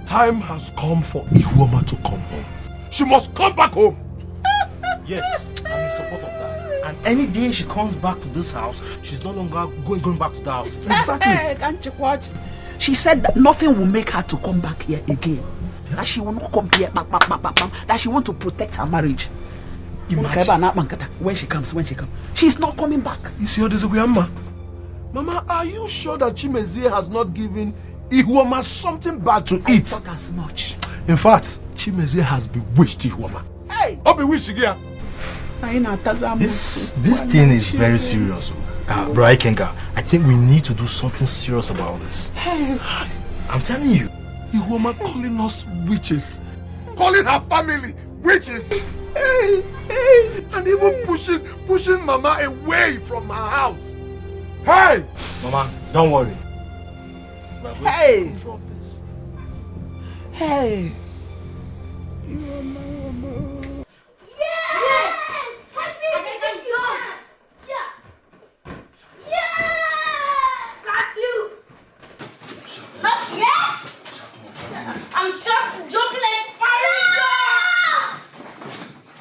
time has come for Ihuoma to come home. She must come back home. Yes, I'm in support of that. And any day she comes back to this house, she's no longer going back to the house. Exactly. Can't you watch? She said that nothing will make her to come back here again. That she will not come here, that she wants to protect her marriage. Imagine. When she comes. She's not coming back. You see how this is, Mama, are you sure that Chimezie has not given Ihuoma something bad to eat? I thought as much. In fact, Chimezie has bewitched Ihuoma. Hey! Oh, bewitched again. This thing is very serious. Bro Ikenga, I think we need to do something serious about this. Hey, I'm telling you. the woman calling us witches, calling her family witches. Hey, and even pushing Mama away from her house. Hey! Mama, don't worry. Hey! Hey!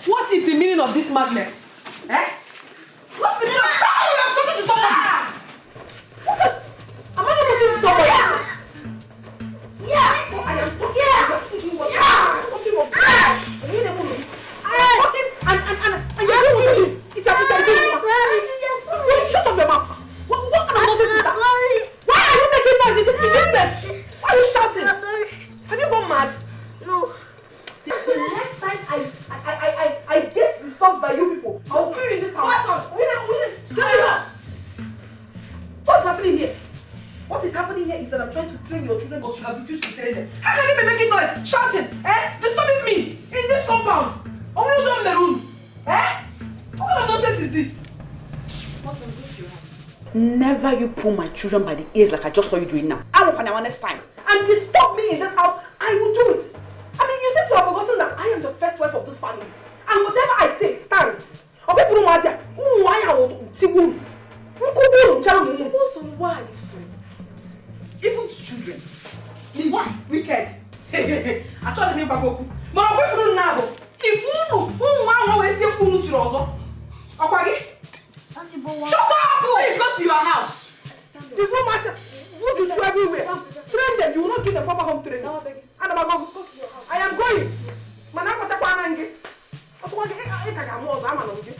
What is the meaning of this madness? Eh? What's the meaning of I'm talking to someone? Am I not talking to someone? Yeah. Oh, I am talking. Yeah. I'm talking of and you're doing it's a shut up your mouth. What kind of nonsense is that? Why are you making noise in this place? Why are you shouting? Have you gone mad? No. The next time I get disturbed by you people, I'll kill you in this house. What's happening here? What is happening here is that I'm trying to train your children, but you have refused to train them. How can you be making noise, shouting, disturbing me in this compound? Only you don't maroon. What kind of nonsense is this? Never you pull my children by the ears like I just saw you doing now. I will find honest time and disturb me in this house. I will do it. I mean, you seem to have forgotten that I am the first wife of this family. And whatever I say stands. Even children. What? Wicked. I told them about Goku. But I'm going to now. If you know who want to take you to Rozo. Okay? Shut up! Please go to your house. There's no matter. What you do everywhere? Train them. You will not give them proper home training. And I am going. Manako Chakwanangi. I want to get a more than I'm going to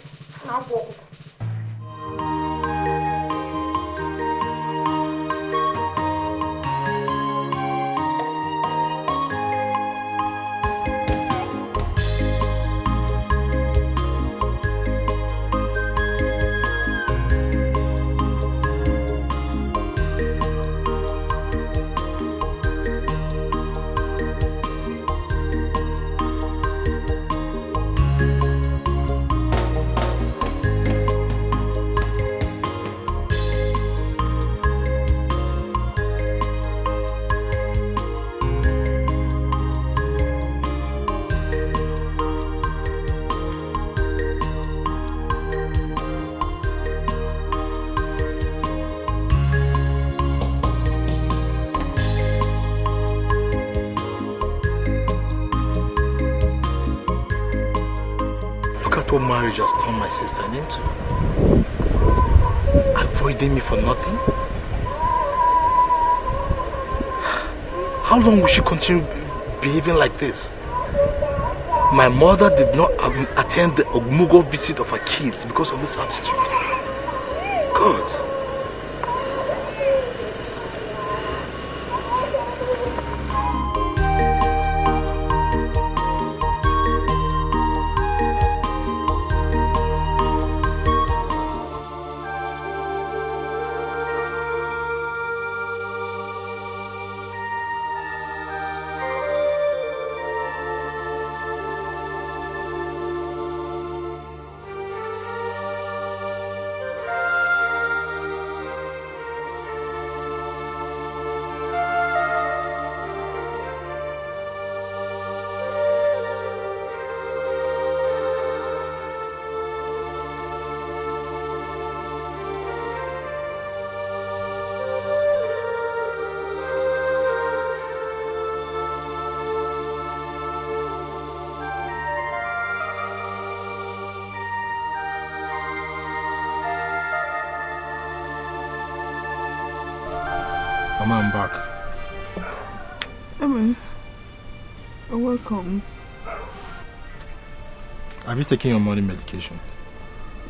what marriage has turned my sister into. Avoiding me for nothing? How long will she continue behaving like this? My mother did not attend the Ogmugo visit of her kids because of this attitude. God. Mama, I'm back. Welcome. Have you taken your morning medication?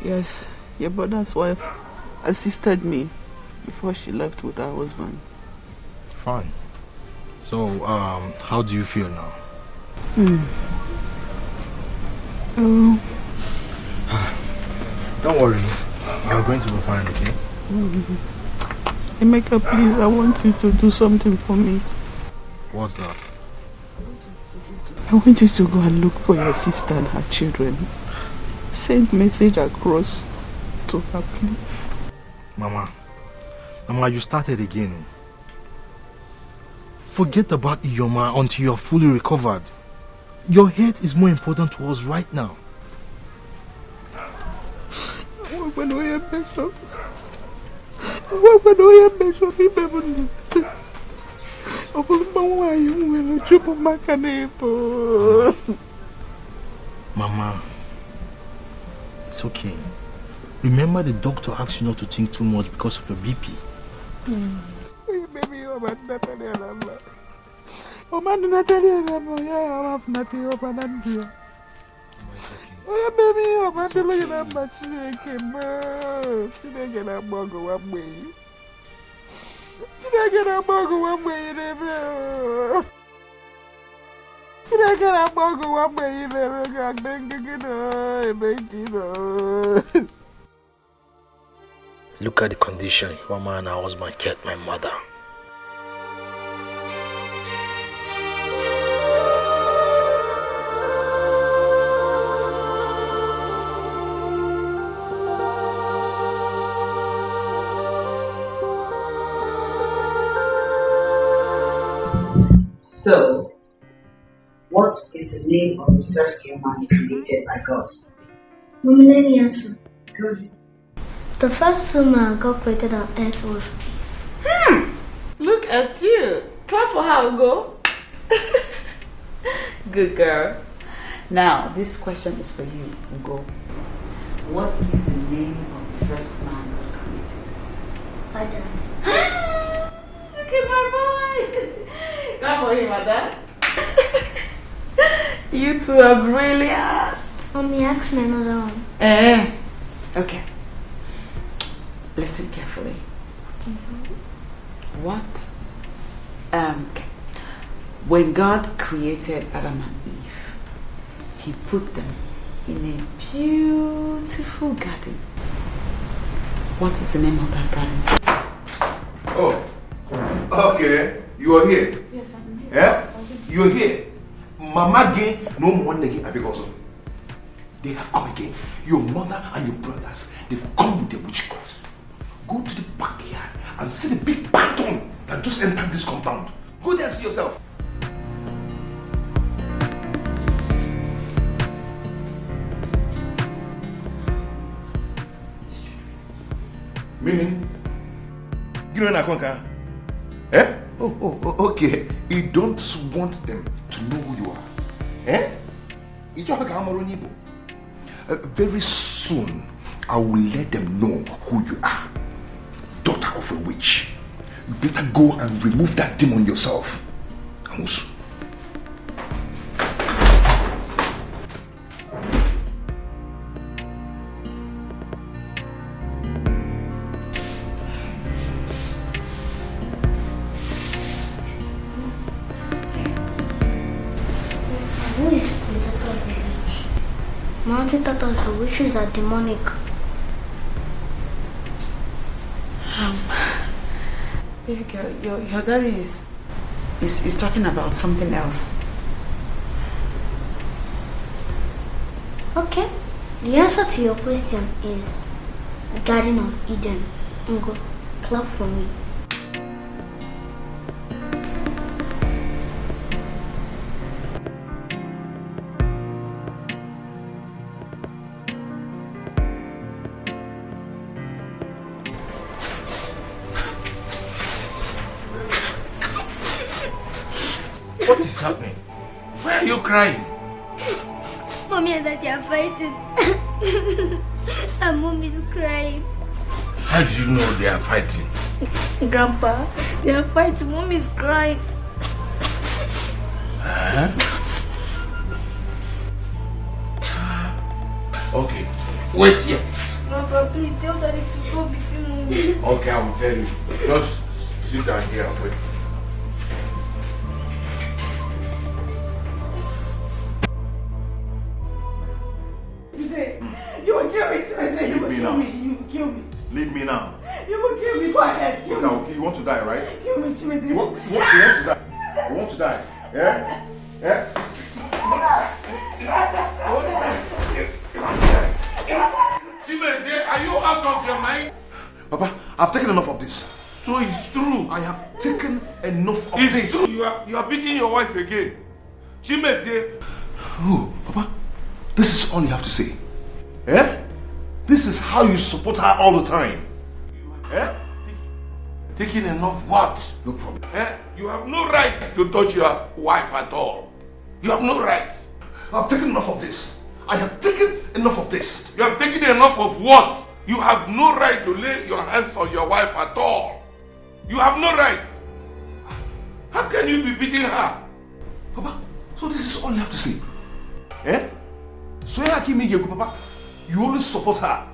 Yes, your brother's wife assisted me before she left with her husband. Fine. So, how do you feel now? Don't worry. You're going to be fine, okay? Emeka, please, I want you to do something for me. What's that? I want you to go and look for your sister and her children. Send message across to her, please. Mama, you started again. Forget about Iyoma until you're fully recovered. Your health is more important to us right now. Mama, it's okay. Remember the doctor asked you not to think too much because of your BP. Look at the condition your man and her husband kept my mother. So, what is the name of the first human created by God? Let me answer. Good. The first woman God created on earth was Eve. Look at you. Clap for her, Ugo. Good girl. Now, this question is for you, Ugo. What is the name of the first man God created? Adam. Look at my boy. Clap for him, Ada. You two are brilliant. Mommy, ask me another one. Okay. Listen carefully. What? Okay. When God created Adam and Eve, He put them in a beautiful garden. What is the name of that garden? Oh, okay. You are here. Yes, I'm here. Yeah? You are here. Mama again, no more again. They have come again. Your mother and your brothers, they've come with their witchcraft. Go to the backyard and see the big python that just entered this compound. Go there and see yourself. Meaning? You know Nakonka? Eh? Oh, okay. You don't want them to know who you are. Eh? Very soon, I will let them know who you are. Daughter of a witch. You better go and remove that demon yourself. Amusu. My auntie thought her wishes are demonic. Baby girl, your daddy is talking about something else. Okay. The answer to your question is Garden of Eden. Ngo, clap for me. What is happening? Why are you crying? Mommy and Daddy are fighting. And Mom is crying. How do you know they are fighting? Grandpa, they are fighting. Mom is crying. Huh? Okay, wait here. Grandpa, please tell Daddy to stop beating Mommy. Okay, I will tell you. Just sit down here and wait. You are here with I say you will kill me. You will kill me. Leave me now. You will kill me. Go ahead. Kill me. Okay, you want to die, right? Kill me, Chimezi. You want to die? You want to die? Yeah? Yeah? Chimezi, are you out of your mind? Papa, I've taken enough of this. So it's true. I have taken enough of it's this. True. You are beating your wife again. Chimezi. Oh, Papa, this is all you have to say. Eh? This is how you support her all the time. Eh? Taking enough what? No problem. Eh? You have no right to touch your wife at all. You have no right. I've taken enough of this. I have taken enough of this. You have taken enough of what? You have no right to lay your hands on your wife at all. You have no right. How can you be beating her? Papa, so this is all you have to say. Eh? So Papa, you always support her.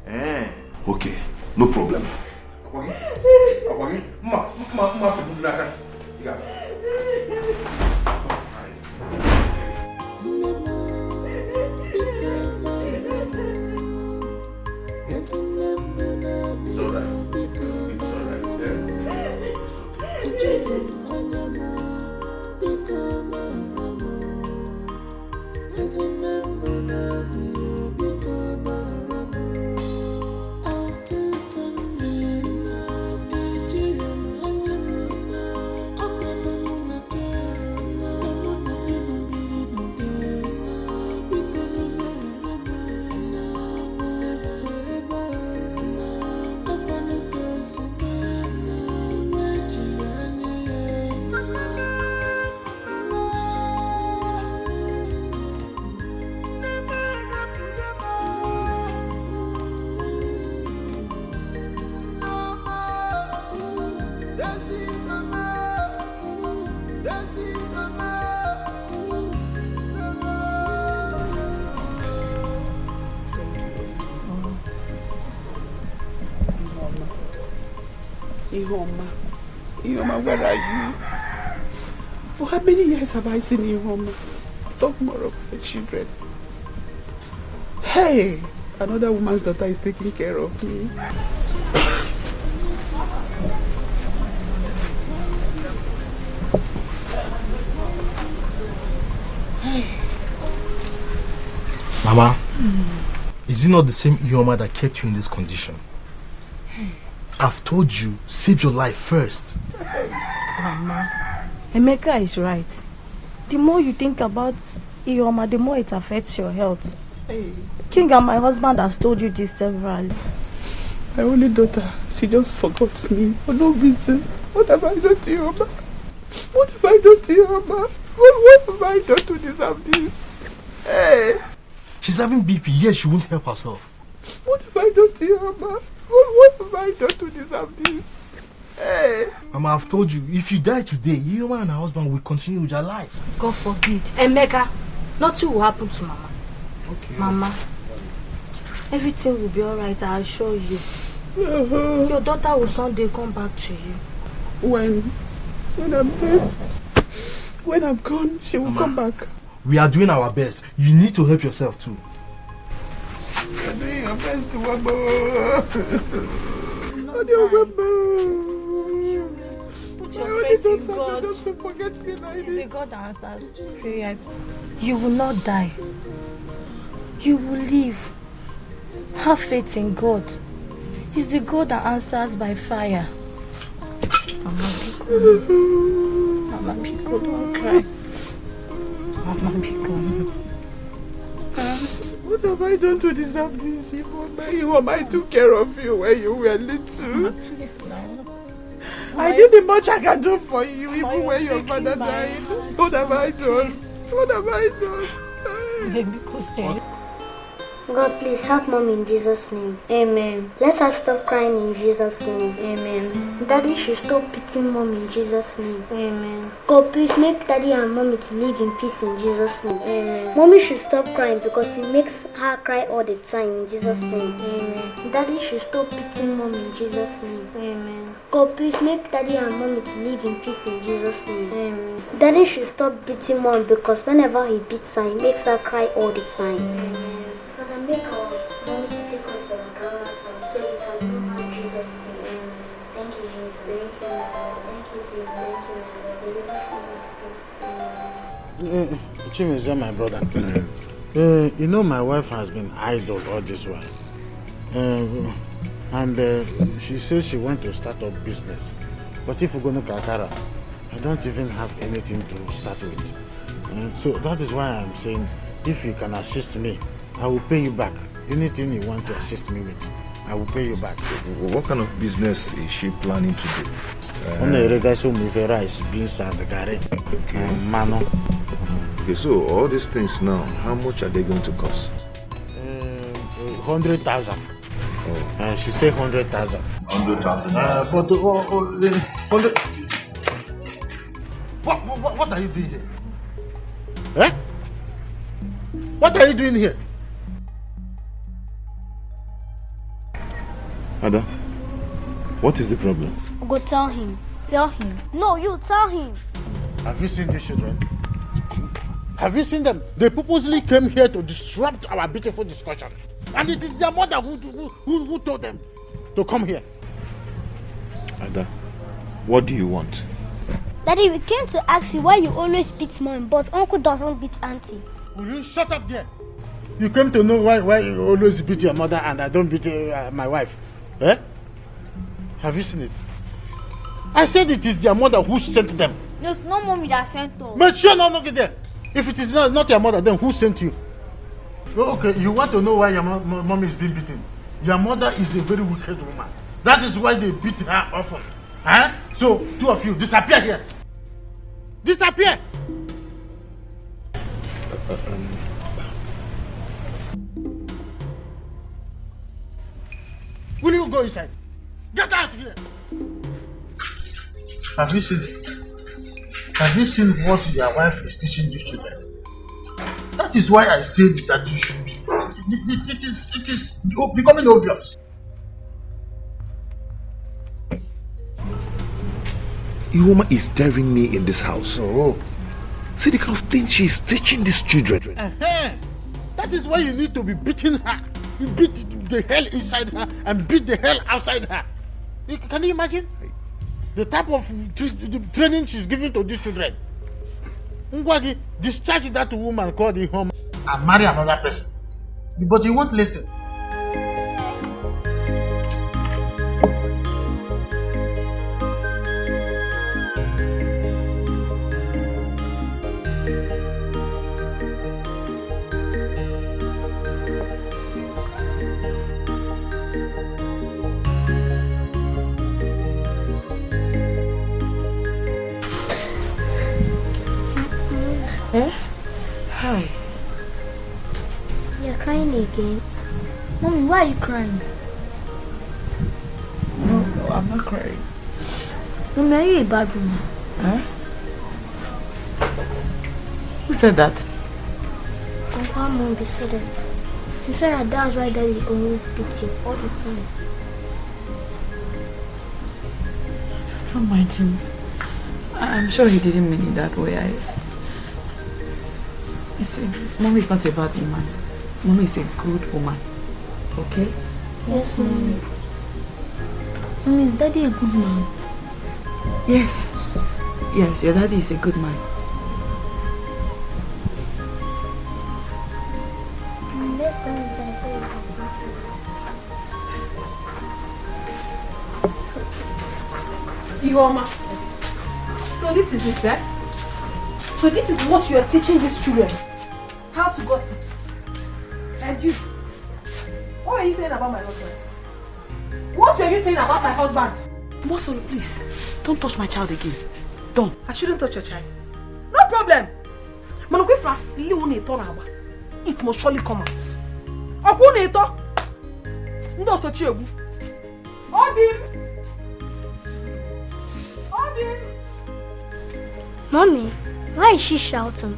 Eh? Okay, no problem. Ihoma, where are you? For how many years have I seen Ihoma? Talk more of the children. Hey, another woman's daughter is taking care of me. Mama, is it not the same Ihoma that kept you in this condition? I've told you, save your life first. Mama, Emeka is right. The more you think about Ihoma, the more it affects your health. King and my husband has told you this severally. My only daughter, she just forgot me for no reason. What have I done to Ihoma? What have I done to Ihoma? What have I done to deserve this? Hey! She's having BP, yes, she won't help herself. What have I done to Ihoma? What have I done to deserve this? Hey! Mama, I've told you, if you die today, Ihoma and her husband will continue with their life. God forbid. Emeka, nothing will happen to Mama. Okay. Mama, everything will be alright, I assure you. Your daughter will someday come back to you. When I'm dead, when I'm gone, she will come back. We are doing our best. You need to help yourself too. You're doing your best, Wabo. Put your faith in God. Don't forget me like this. He's the God that answers prayer. You will not die. You will live. Have faith in God. He's the God that answers by fire. Mama, Biko. Mama, Biko, don't cry. Mama, Biko. What have I done to deserve this? Ihoma, I took care of you when you were little. I did the much I can do for you, even when your father died. What have I done? What have I done? God, please help Mom in Jesus' name. Amen. Let her stop crying in Jesus' name. Amen. Daddy should stop beating Mom in Jesus' name. Amen. God, please make Daddy and Mommy to live in peace in Jesus' name. Amen. Mommy should stop crying because it makes her cry all the time in Jesus' name. Amen. Daddy should stop beating Mom in Jesus' name. Amen. God, please make Daddy and Mommy to live in peace in Jesus' name. Amen. Daddy should stop beating Mom because whenever he beats her, he makes her cry all the time. Amen. Make our Mommy to take Chimeze, my brother. You know my wife has been idle all this while. And she says she wants to start up business. But if we're going to Kakara, I don't even have anything to start with. So that is why I'm saying, if you can assist me, I will pay you back. Anything you want to assist me with, I will pay you back. What kind of business is she planning to do? Rice, beans, and gari. Mano. Okay, so all these things now, how much are they going to cost? 100,000. Oh. She said 100,000. 100,000. But 100. What are you doing here? Eh? What are you doing here? Ada, what is the problem? Go tell him. Tell him. No, you tell him. Have you seen these children? Have you seen them? They purposely came here to disrupt our beautiful discussion. And it is their mother who told them to come here. Ada, what do you want? Daddy, we came to ask you why you always beat mom, but uncle doesn't beat auntie. Will you shut up there? You came to know why you always beat your mother and I don't beat my wife. Eh? Have you seen it? I said it is their mother who sent them. No, it's not mommy that sent us. But sure, no, look at there. If it is not your mother, then who sent you? Okay, you want to know why your mom is being beaten? Your mother is a very wicked woman. That is why they beat her often. Huh? So, two of you, disappear here. Disappear! Will you go inside? Get out of here! Have you seen it? Have you seen what your wife is teaching these children? That is why I said that you should. It is becoming obvious. You woman is daring me in this house. Oh. See the kind of thing she's teaching these children. That is why you need to be beating her. You beat the hell inside her and beat the hell outside her. Can you imagine? The type of training she's giving to these children. Ngwagi, discharge that woman, call the home and marry another person. But you won't listen. Eh? Hi. You're crying again. Mommy, why are you crying? No, I'm not crying. Mommy, are you a bad woman? Huh? Who said that? Uncle Mom said that. He said that's why Daddy always beats you all the time. Don't mind him. I'm sure he didn't mean it that way. I see, Mommy is not a bad woman. Mommy is a good woman. Okay? Yes, Mommy. Mommy, is Daddy a good man? Yes. Yes, your daddy is a good man. Let's go inside so you can Ioma. So this is it, eh? So this is what you are teaching these children? How to gossip? And you? What were you saying about my husband? What were you saying about my husband? Mosoro, please, don't touch my child again. Don't. I shouldn't touch your child. No problem. It must surely come out. Mommy, why is she shouting?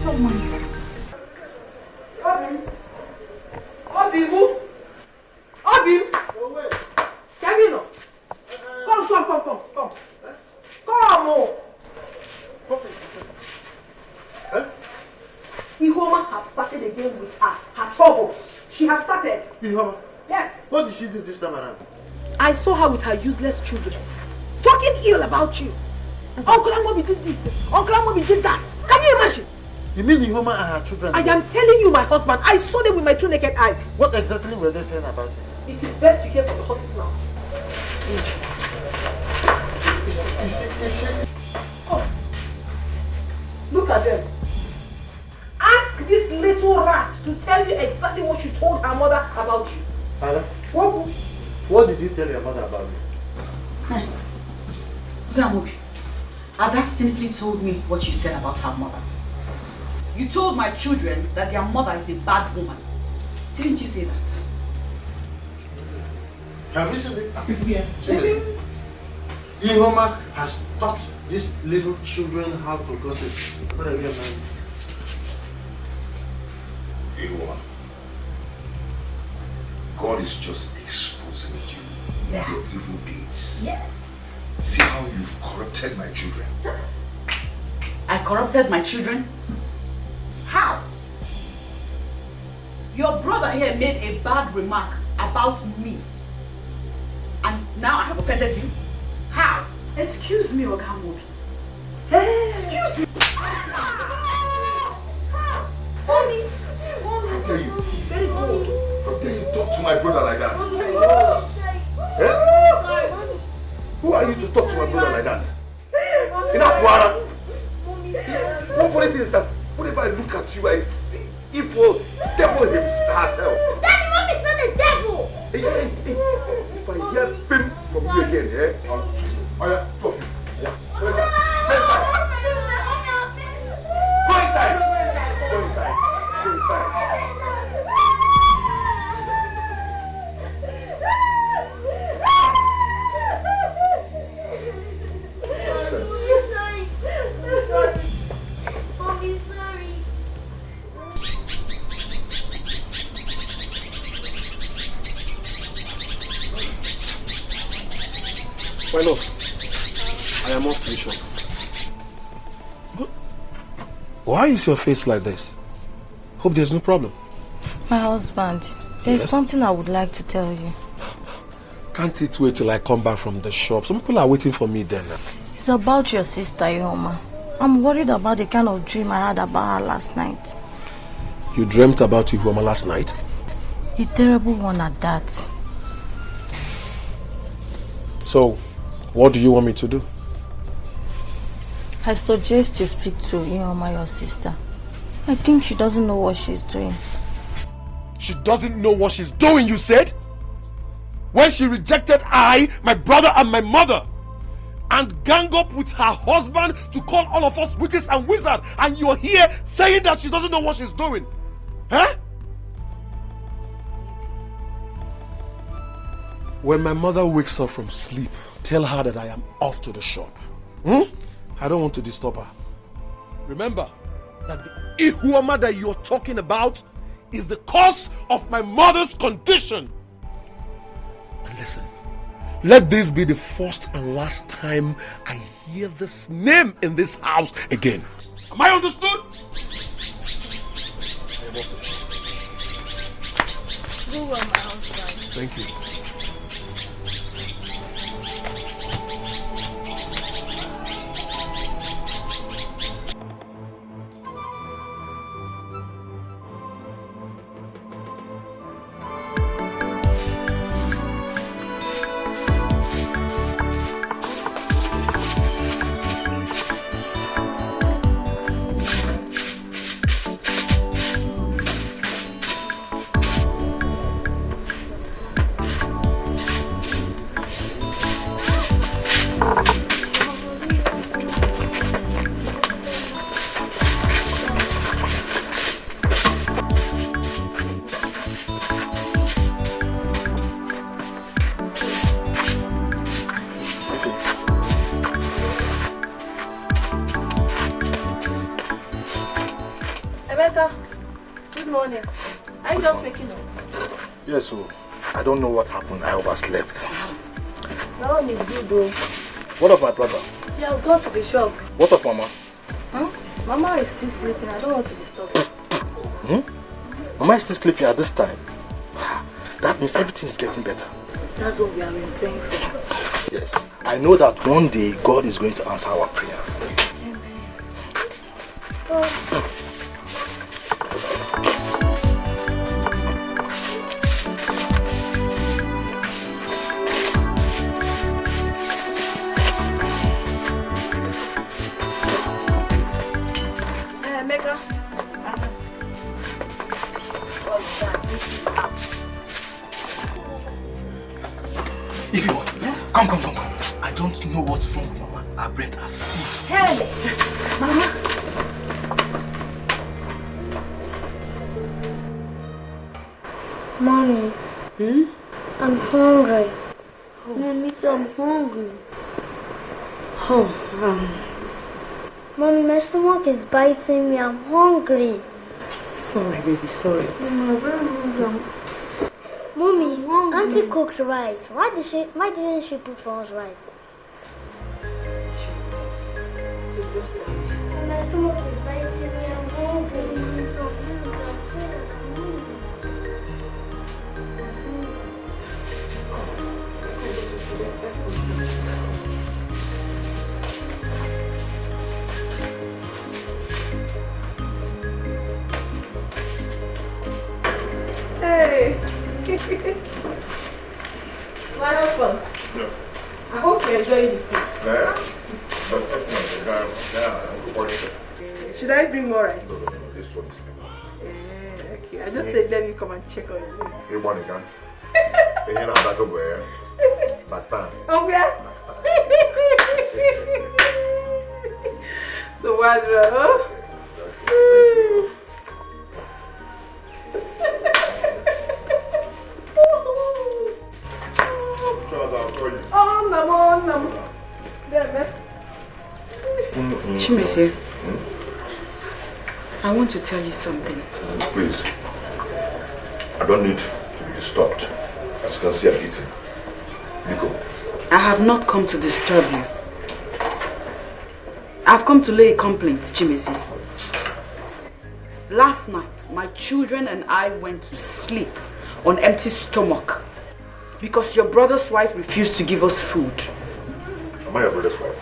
Oh my. Obim! Obim! Kevin! Come. Come! Ihoma have started again with her troubles. She has started. Ihoma? Yes. What did she do this time around? I saw her with her useless children. talking ill about you. Uncle Amobi did this, Uncle Amobi did that. Can you imagine? You mean Ihoma and her children? I am telling you, my husband, I saw them with my 2 naked eyes. What exactly were they saying about me? It is best to hear from the horse's mouth. Oh, look at them. Ask this little rat to tell you exactly what you told her mother about you. Ada, what did you tell your mother about me? Amobi, Ada simply told me what you said about her mother. You told my children that their mother is a bad woman. Didn't you say that? Have you seen it? Yes. Ihoma has taught these little children how to gossip. What have you done? Ihoma, God is just exposing you. Yeah. Your evil deeds. Yes. See how you've corrupted my children. I corrupted my children? How? Your brother here made a bad remark about me. And now I have offended you? How? Excuse me, Oga Amobi. Hey. Excuse me. Mommy, how dare you? Very good. How dare you talk to my brother like that? Eh? Who are you to talk to my brother like that? In Akwara? One funny thing is that whenever I look at you, I see evil, devil herself. Daddy, Mom is not a devil! Hey, if I hear fame from you again, I'll twist it. Oh yeah, two of you. Yeah. Go inside. Go inside. Go inside. Go inside. My love, I am off to the shop. Why is your face like this? Hope there's no problem. My husband, there's Yes? something I would like to tell you. Can't it wait till I come back from the shop? Some people are waiting for me then. It's about your sister, Ihoma. I'm worried about the kind of dream I had about her last night. You dreamt about Ihoma last night? A terrible one at that. So, what do you want me to do? I suggest you speak to Ihoma, your sister. I think she doesn't know what she's doing. She doesn't know what she's doing, you said? When she rejected I, my brother and my mother, and gang up with her husband to call all of us witches and wizards, and you're here saying that she doesn't know what she's doing. Huh? When my mother wakes up from sleep, tell her that I am off to the shop. I don't want to disturb her. Remember that the Ihoma that you're talking about is the cause of my mother's condition. And listen, let this be the first and last time I hear this name in this house again. Am I understood? I am off to the shop. Go on, my husband. Thank you. Good morning. Are you just waking up? Yes, so I don't know what happened. I overslept. No one is good though. What of my brother? He has gone to the shop. What of Mama? Huh? Mama is still sleeping. I don't want to disturb her. Mama is still sleeping at this time. That means everything is getting better. That's what we are praying for. Yes. I know that one day God is going to answer our prayers. Mega. If you want, come. I don't know what's wrong with Mama. Our bread has ceased. Tell me. Yes, Mama. Mommy. I'm hungry. Mommy, too, I'm hungry. Mommy, my stomach is biting me. I'm hungry. Sorry, baby, sorry. I'm very hungry. Mommy, Auntie cooked rice. Why didn't she put for us rice? My stomach is biting me. I'm hungry. Hey. Welcome. Yeah. I hope you enjoy this food. Should I bring more rice? No, this one is Okay, I just said let me come and check on you. You want it, you're not back over here. Back time. Oh, yeah? So, what's wrong? Chimezie, I want to tell you something. Please. I don't need to be disturbed. As you can see, I'm eating. Nico. I have not come to disturb you. I've come to lay a complaint, Chimezie. Last night, my children and I went to sleep on empty stomach because your brother's wife refused to give us food. Am I your brother's wife?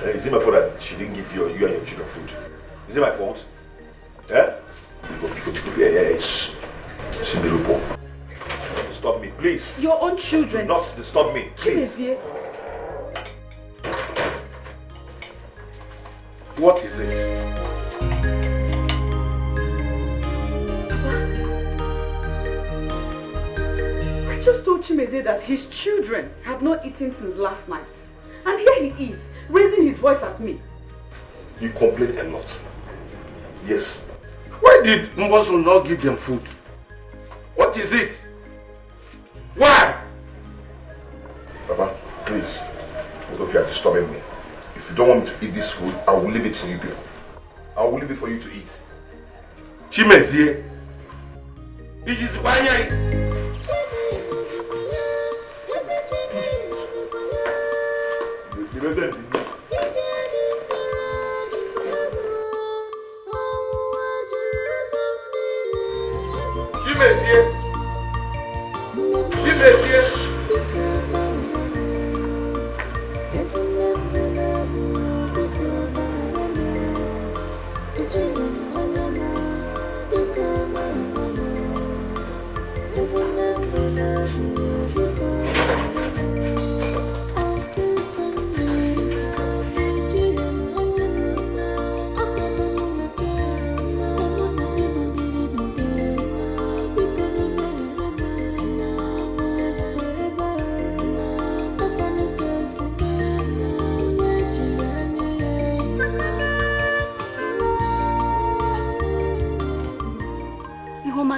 Is it my fault that she didn't give you and your children food? Is it my fault? Yeah? Stop me, please. Your own children. Do not disturb me, please. Chimezie. What is it? I just told Chimezie that his children have not eaten since last night. And here he is, raising his voice at me. You complain a lot. Yes. Why did Mboso not give them food? What is it? Why? Papa, please. Both of you are disturbing me. If you don't want me to eat this food, I will leave it for you people. I will leave it for you to eat. Chimezie. It is why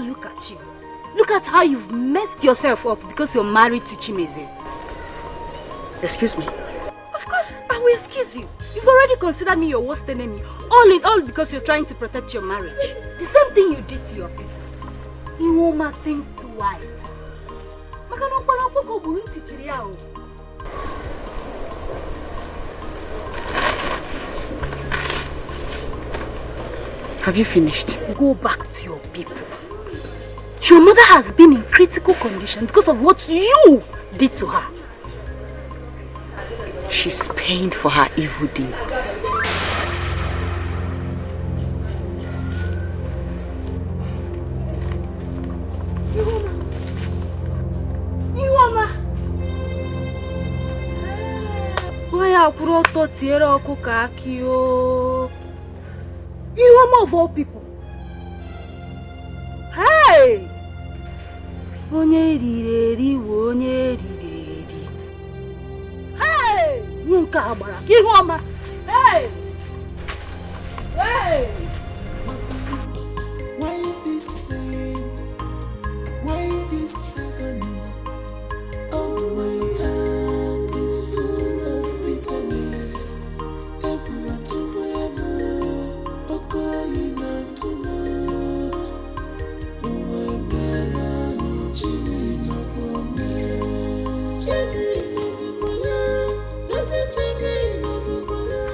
Look at you. Look at how you've messed yourself up because you're married to Chimezie. Excuse me. Of course, I will excuse you. You've already considered me your worst enemy. All in all because you're trying to protect your marriage. The same thing you did to your people. You won't think twice. Have you finished? Go back to your people. Your mother has been in critical condition because of what you did to her. she's paying for her evil deeds. You of all people. Hey! Hey! Hey! Hey! Why this pain? Why this agony? Oh, my heart is full of bitterness.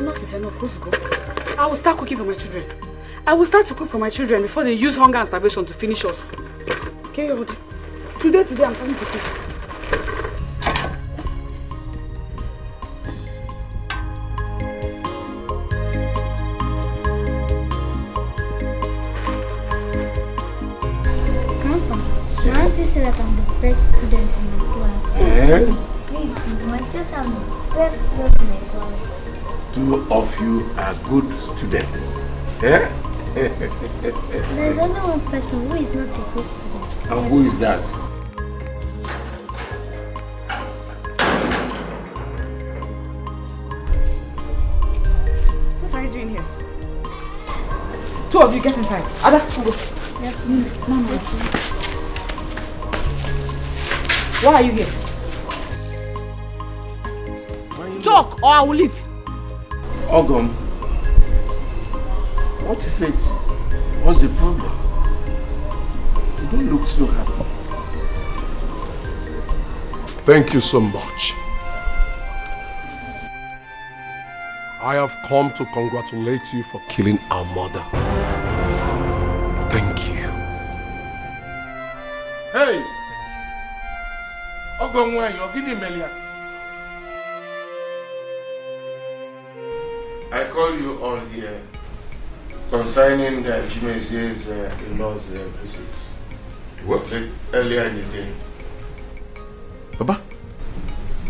Enough is enough. Let's go. I will start cooking for my children. I will start to cook for my children before they use hunger and starvation to finish us. Okay, today I'm coming to cook. Now you say that I'm the best student in my class. Please, you might just have the best student in my class. 2 of you are good students. There's only one person who is not a good student. And who is that? What are you doing here? 2 of you get inside. Ada, go. Yes, Mama. Yes, why are you here? Talk or I will leave. Ogum, what is it? What's the problem? You don't look so happy. Thank you so much. I have come to congratulate you for killing our mother. Thank you. Hey! Ogum, why you're giving Melia? I call you all here concerning Chimezie's in-laws visits. What? Said earlier in the day. Baba,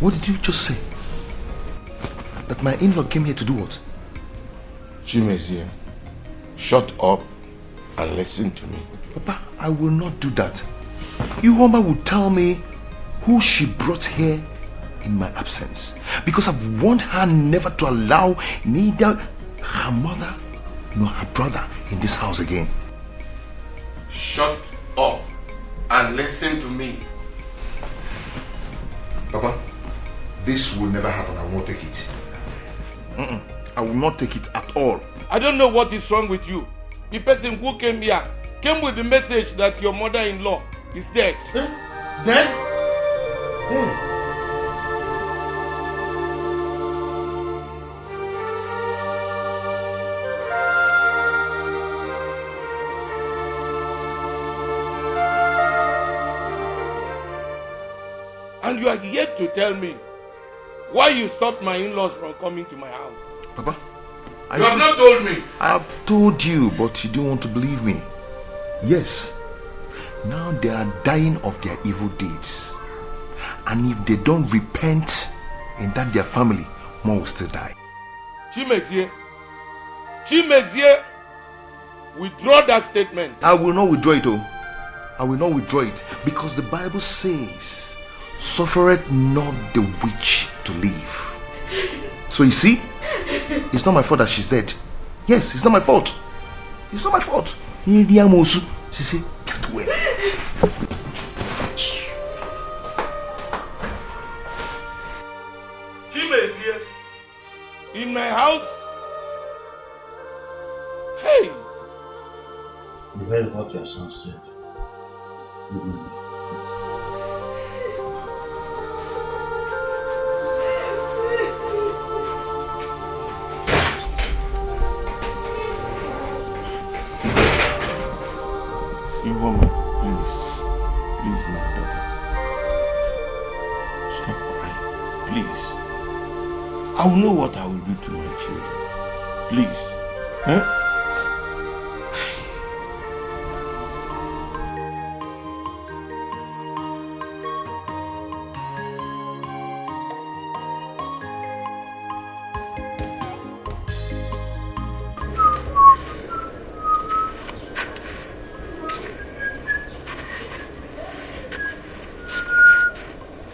what did you just say? That my in-law came here to do what? Chimezie, shut up and listen to me. Papa, I will not do that. Ihoma will tell me who she brought here in my absence. Because I've warned her never to allow neither her mother nor her brother in this house again. Shut up and listen to me. Papa, this will never happen. I won't take it. I will not take it at all. I don't know what is wrong with you. The person who came here came with the message that your mother-in-law is dead. Dead? And you are yet to tell me why you stopped my in-laws from coming to my house. Papa, you have not told me. I have told you, but you don't want to believe me. Yes. Now they are dying of their evil deeds. And if they don't repent in that their family, more will still die. Chimezie, withdraw that statement. I will not withdraw it, oh. I will not withdraw it because the Bible says, suffereth not the witch to live. So you see, it's not my fault that she's dead. Yes, it's not my fault. It's not my fault. She said, get away. Chimezie, in my house. Hey! You heard what your son said. Woman, please, my daughter. Stop crying, please. I will know what I will do to my children. Please. Huh?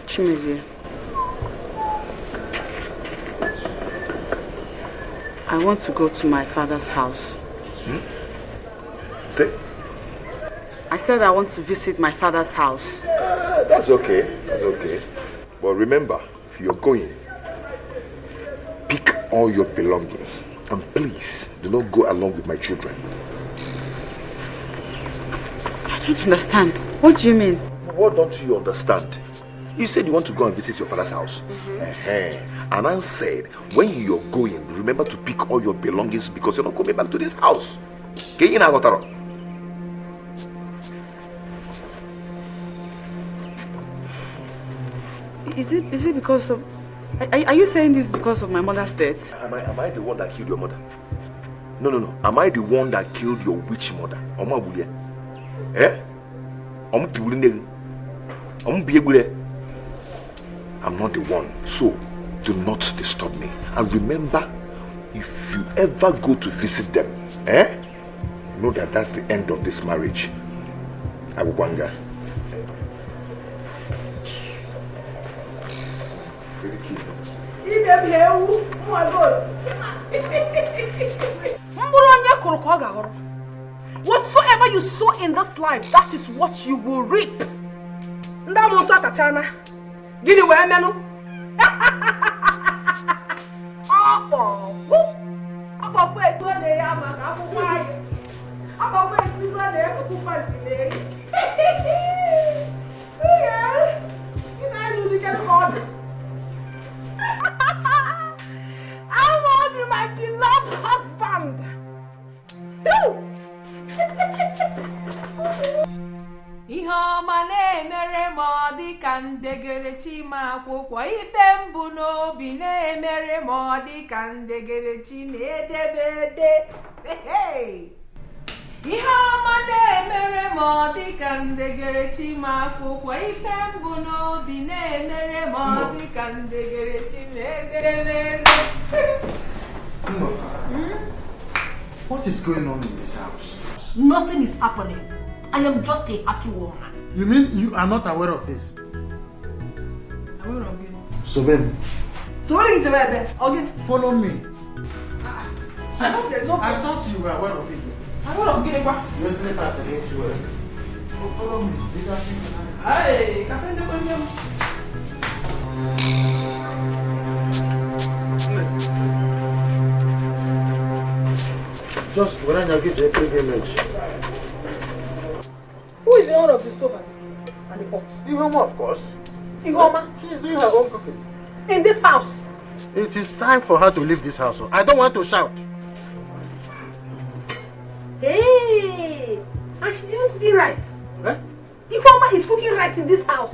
Chimezie, I want to go to my father's house. Say? I said I want to visit my father's house. That's okay. That's okay. But remember, if you're going, pick all your belongings. And please, do not go along with my children. I don't understand. What do you mean? What don't you understand? You said you want to go and visit your father's house. And I said, when you're going, remember to pick all your belongings because you're not coming back to this house. Is it because of... Are you saying this because of my mother's death? Am I the one that killed your mother? No. Am I the one that killed your witch mother? I'm not the one, so do not disturb me. And remember, if you ever go to visit them, know that that's the end of this marriage. Abubanga. Whatsoever you sow in this life, that is what you will reap. Gini we menu. Apa po eto na ya ma ka akwụkwọ anyị. Apa po eto na ya ko tu fancy le. Yeah. Ina you the get hard. I want my beloved husband. Ihe ọma na-emere m ọ dị ka ndegere chima akwụkwọ ife mbụ n'obi na-emere m ọ dị ka ndegere chima edebede. Ihe ọma na-emere m ọ dị ka ndegere chima akwụkwọ ife mbụ n'obi na-emere m ọ dị ka ndegere chima edebede. What is going on in this house? Nothing is happening. I am just a happy woman. You mean you are not aware of this? Aware of it? So babe. So what is it, baby? Okay. Follow me. I thought you were aware of it. Aware of it, what? Your slippers against you. Follow me. Hey, kapende kwenye. Just when I get a privilege. Who is the owner of the stove and the pot? Ihoma, of course. Ihoma? She is doing her own cooking. In this house? It is time for her to leave this house. I don't want to shout. Hey! And she's even cooking rice. Eh? Ihoma is cooking rice in this house.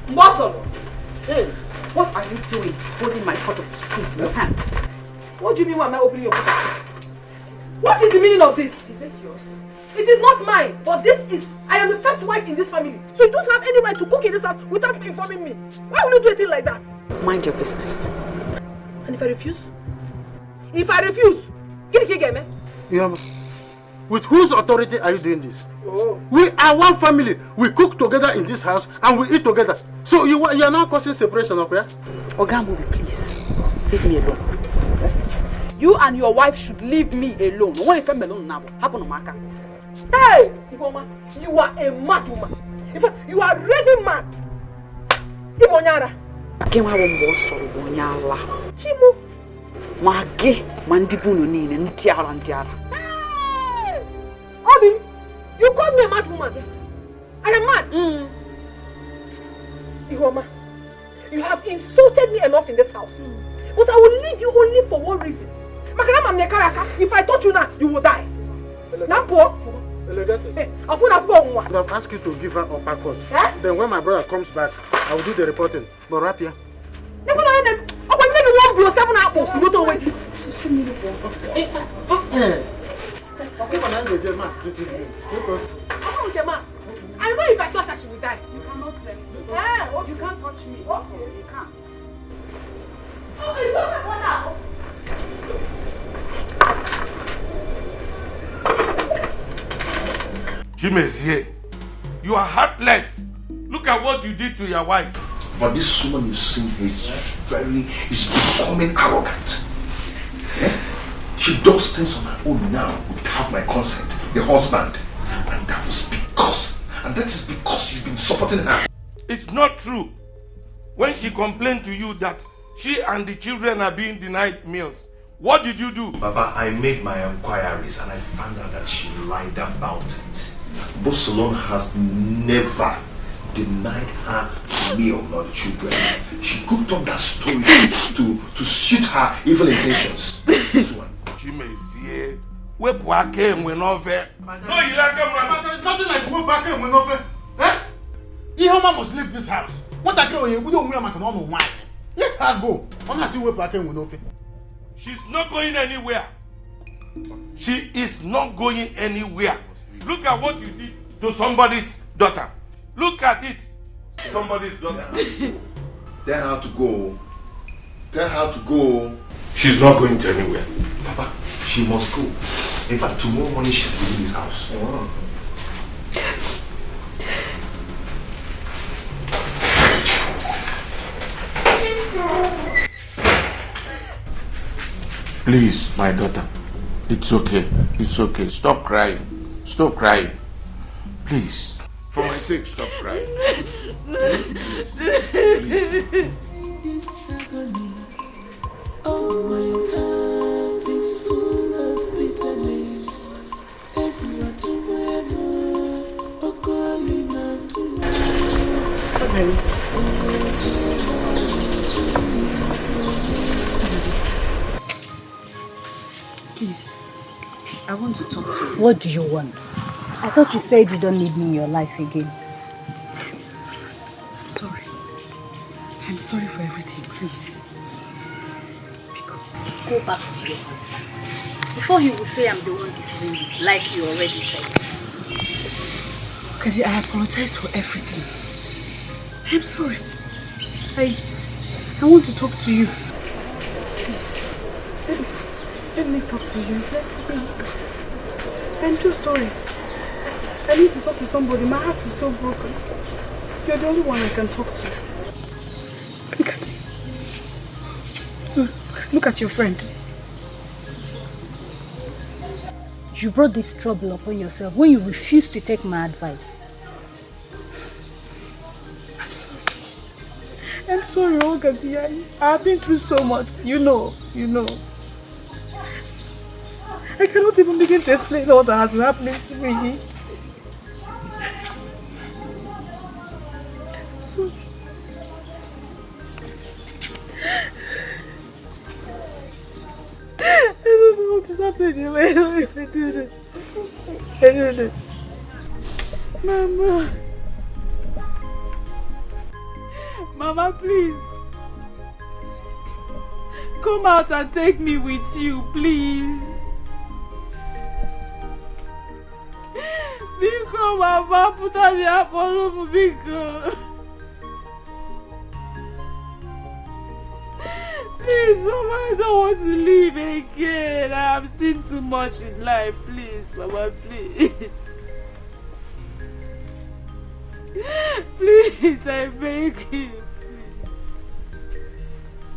Muscle! Hey, what are you doing holding my pot of food in your hand? What do you mean why am I opening your pot? What is the meaning of this? Is this yours? It is not mine, but this is... I am the first wife in this family. So you don't have any right to cook in this house without informing me. Why will you do a thing like that? Mind your business. And if I refuse? If I refuse, get it again, man. With whose authority are you doing this? Oh. We are one family. We cook together in this house and we eat together. So you are now causing separation of here? Ogambo, please. Leave me alone. You and your wife should leave me alone. Hey! Ifoma, you are a mad woman. In fact, you are raving mad. Imonyara. Chimu. Mage, mandibunu nini, ntiara. Hey! Obi, you call me a mad woman, yes. I am mad. Ifoma, you have insulted me enough in this house. But I will leave you only for one reason. If I touch you now, you will die. Nampo. I'll ask you to give her a package. Then when my brother comes back, I will do the reporting. But rap here. blow 7 apples. You don't wait. I know if I touch her, she will die. You cannot tempt me. You can't touch me. Also, you can't. Oh, you don't have one now. Chimezie, you are heartless. Look at what you did to your wife. But this woman you see is becoming arrogant. Yeah? She does things on her own now without my consent, the husband. And that is because you've been supporting her. It's not true. When she complained to you that she and the children are being denied meals, what did you do? Baba, I made my inquiries and I found out that she lied about it. Bosolon has never denied her the meal nor the children. She cooked up that story to suit her evil intentions. This one. Chimezie, where Boake went over. No, you like him, but there is nothing like where Boake went over. Eh? Ihoma must leave this house. What I do, we don't wear my normal wine. Let her go. I want to see where Boake went over. She's not going anywhere. She is not going anywhere. Look at what you did to somebody's daughter. Look at it. Somebody's daughter. Tell her to go. Tell her to go. She's not going to anywhere. Papa, she must go. In fact, tomorrow morning she's leaving this house. Oh. Please, my daughter. It's okay. It's okay. Stop crying. Stop crying. Please. For my sake, stop crying. Please. This agony, oh my heart is full of bitterness. Everywhere Please, I want to talk to you. What do you want? I thought you said you don't need me in your life again. I'm sorry. I'm sorry for everything, please. Go back to your husband. Before he will say I'm the one deceiving you, like you already said. Okay, I apologize for everything. I'm sorry. I want to talk to you. Let me talk to you. I'm just sorry. I need to talk to somebody. My heart is so broken. You're the only one I can talk to. Look at me. Look at your friend. You brought this trouble upon yourself when you refused to take my advice. I'm sorry. I'm sorry, Olga. I've been through so much. You know. I cannot even begin to explain all that has been happening to me. I'm sorry. I don't know what is happening. I don't know if I did it. I did it. Mama, please. Come out and take me with you, please. Biko, Mama, put on the apple for Biko. Please, Mama, I don't want to leave again. I have seen too much in life. Please, Mama, please. Please, I beg you.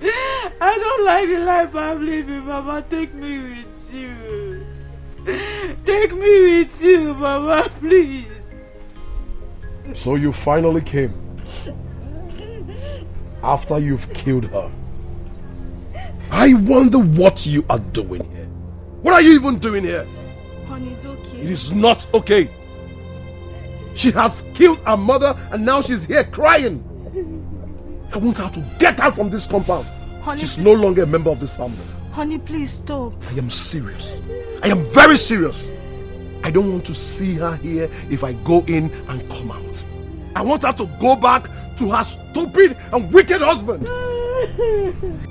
I don't like the life I'm living, Mama. Take me with you. Take me with you, Mama, please. So you finally came. After you've killed her. I wonder what you are doing here. What are you even doing here? Honey, it's okay. It is not okay. She has killed her mother and now she's here crying. I want her to get out from this compound. Honey, she's no longer a member of this family. Honey, please stop. I am serious. I am very serious. I don't want to see her here if I go in and come out. I want her to go back to her stupid and wicked husband.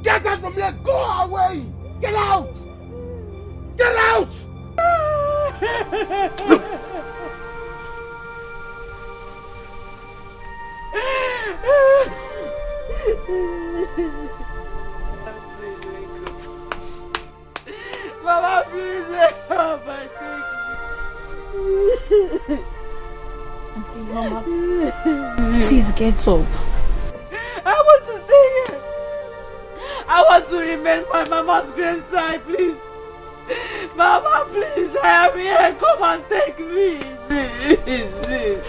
Get out from here! Go away! Get out! Get out! Mama, please help! Auntie Mama, please get up. I want to stay here. I want to remain by Mama's graveside, please. Mama, please, I am here. Come and take me. Please, please.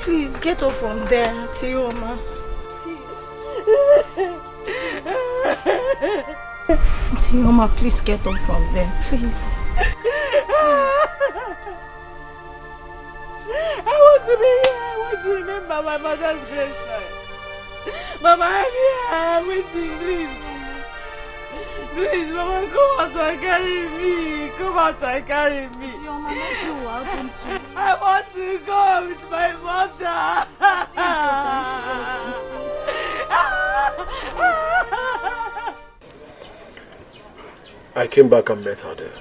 Please get up from there, Auntie Mama. Auntie Mama, please get up from there, please. I want to be here. I want to remember my mother's graveside. Mama, I'm here. I'm waiting, please. Please, Mama, come out and carry me. Come out and carry me. I want to go with my mother. I came back and met her there.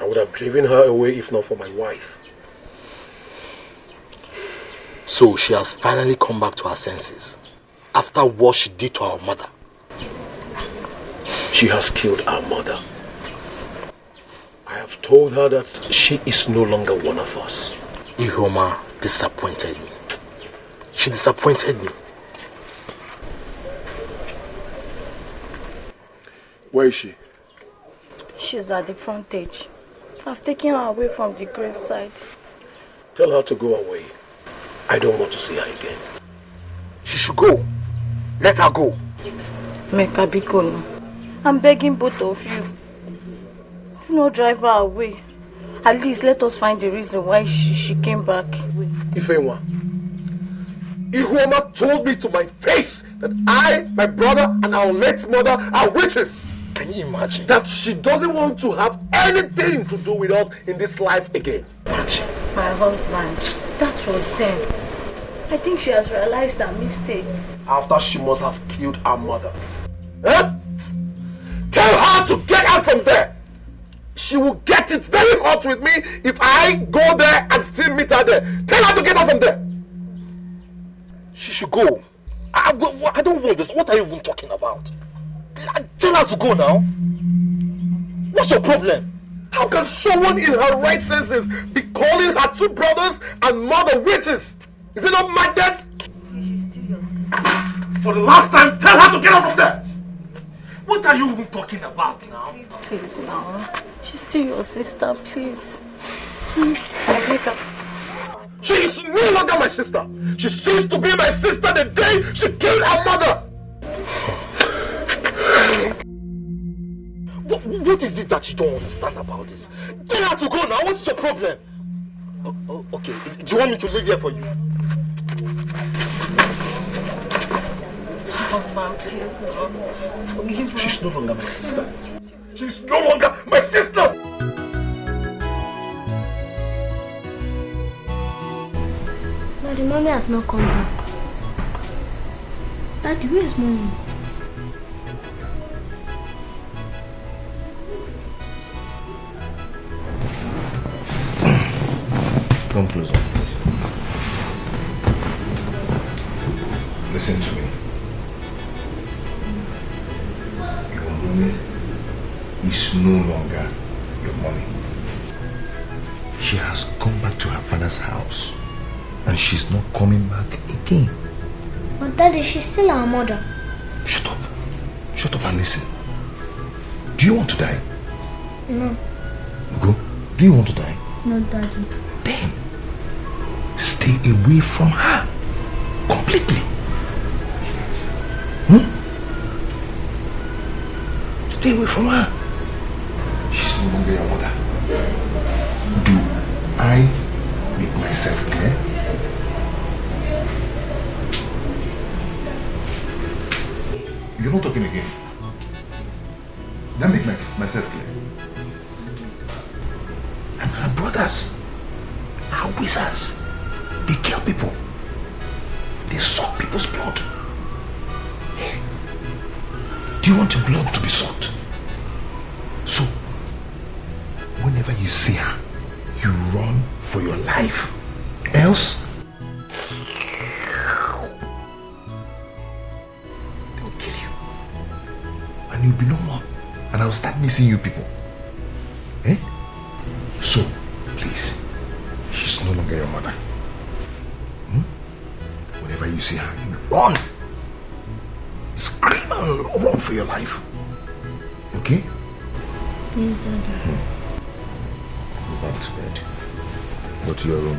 I would have driven her away if not for my wife. So she has finally come back to her senses after what she did to our mother. She has killed our mother. I have told her that she is no longer one of us. Ihoma disappointed me. She disappointed me. Where is she? She's at the frontage. I've taken her away from the graveside. Tell her to go away. I don't want to see her again. She should go. Let her go. Meka Bikono, I'm begging both of you. Do not drive her away. At least let us find the reason why she came back. Ifewa, Ihoma told me to my face that I, my brother, and our late mother are witches. Can you imagine? That she doesn't want to have anything to do with us in this life again. Imagine. My husband, that was then. I think she has realized her mistake. After she must have killed her mother. Huh? Tell her to get out from there. She will get it very hot with me if I go there and still meet her there. Tell her to get out from there. She should go. I don't want this. What are you even talking about? Tell her to go now. What's your problem? How can someone in her right senses be calling her two brothers and mother witches? Is it not madness? She's still your sister. For the last time, tell her to get out from there. What are you even talking about now? Please, now. She's still your sister, please. Make up. She is no longer my sister. She ceased to be my sister the day she killed her mother. What is it that you don't understand about this? Tell her to go now. What's your problem? Okay. Do you want me to live here for you? Forgive her. She's no longer my sister. She's no longer my sister! Daddy, Mommy has not come back. Daddy, where is Mommy? Come closer. Listen to me. Your mommy is no longer your mommy. She has gone back to her father's house and she's not coming back again. But Daddy, she's still our mother. Shut up. Shut up and listen. Do you want to die? No. Go. Do you want to die? No, Daddy. Then stay away from her completely. Stay away from her. She's no longer your mother. Do I make myself clear? You're not talking again. Then make myself clear. And her brothers are wizards. They kill people. They suck people's blood. Hey, Do you want your blood to be sought? So, whenever you see her, you run for your life. Else, they'll kill you. And you'll be no more. And I'll start missing you people. Eh? So, please, she's no longer your mother. Whenever you see her, you run. Scream and run for your life. Okay? Yes, Daddy. Go back to bed. Go to your room.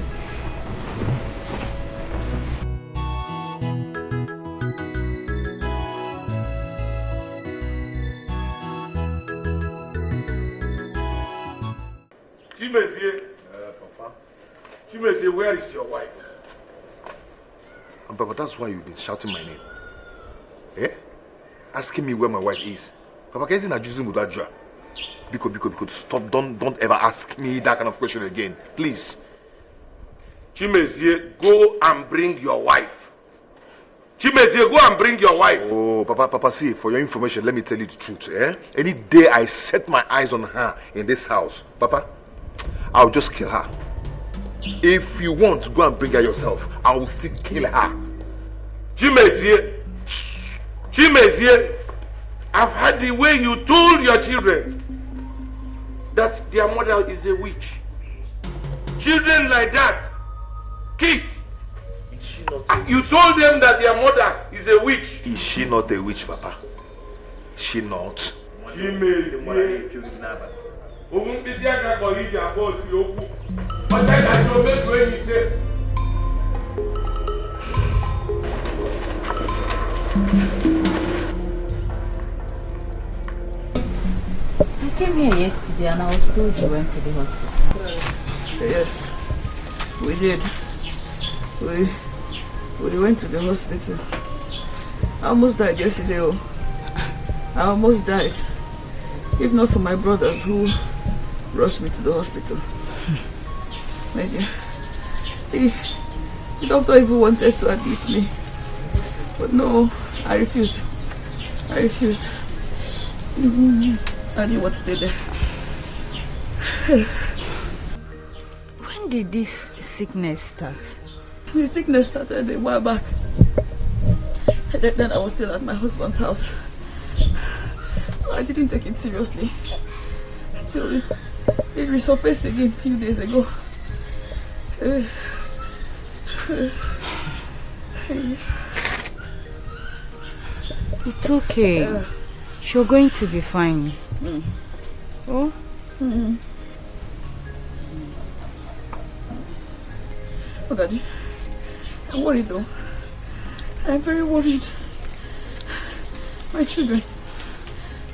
Papa. Chimezie, where is your wife? And Papa, that's why you've been shouting my name. Eh? Asking me where my wife is. Papa, can you not using Mudajua? Because stop, don't ever ask me that kind of question again. Please. Chimezie, go and bring your wife. Chimezie, go and bring your wife. Oh, Papa, see, for your information, let me tell you the truth. Eh? Any day I set my eyes on her in this house, Papa, I'll just kill her. If you want to go and bring her yourself, I will still kill her. Chimezie, I've heard the way you told your children that their mother is a witch. Children like that, kids, you told them that their mother is a witch. Is she not a witch, Papa? Is she not? I came here yesterday and I was told you went to the hospital. Yes, we did. We went to the hospital. I almost died yesterday. Oh. I almost died. If not for my brothers who rushed me to the hospital. My dear, the doctor even wanted to admit me. But no, I refused. I didn't want to stay there. When did this sickness start? The sickness started a while back. Then I was still at my husband's house. I didn't take it seriously until it resurfaced again a few days ago. It's okay. You're going to be fine. Oh? Oh, Daddy, I'm worried though. I'm very worried. My children.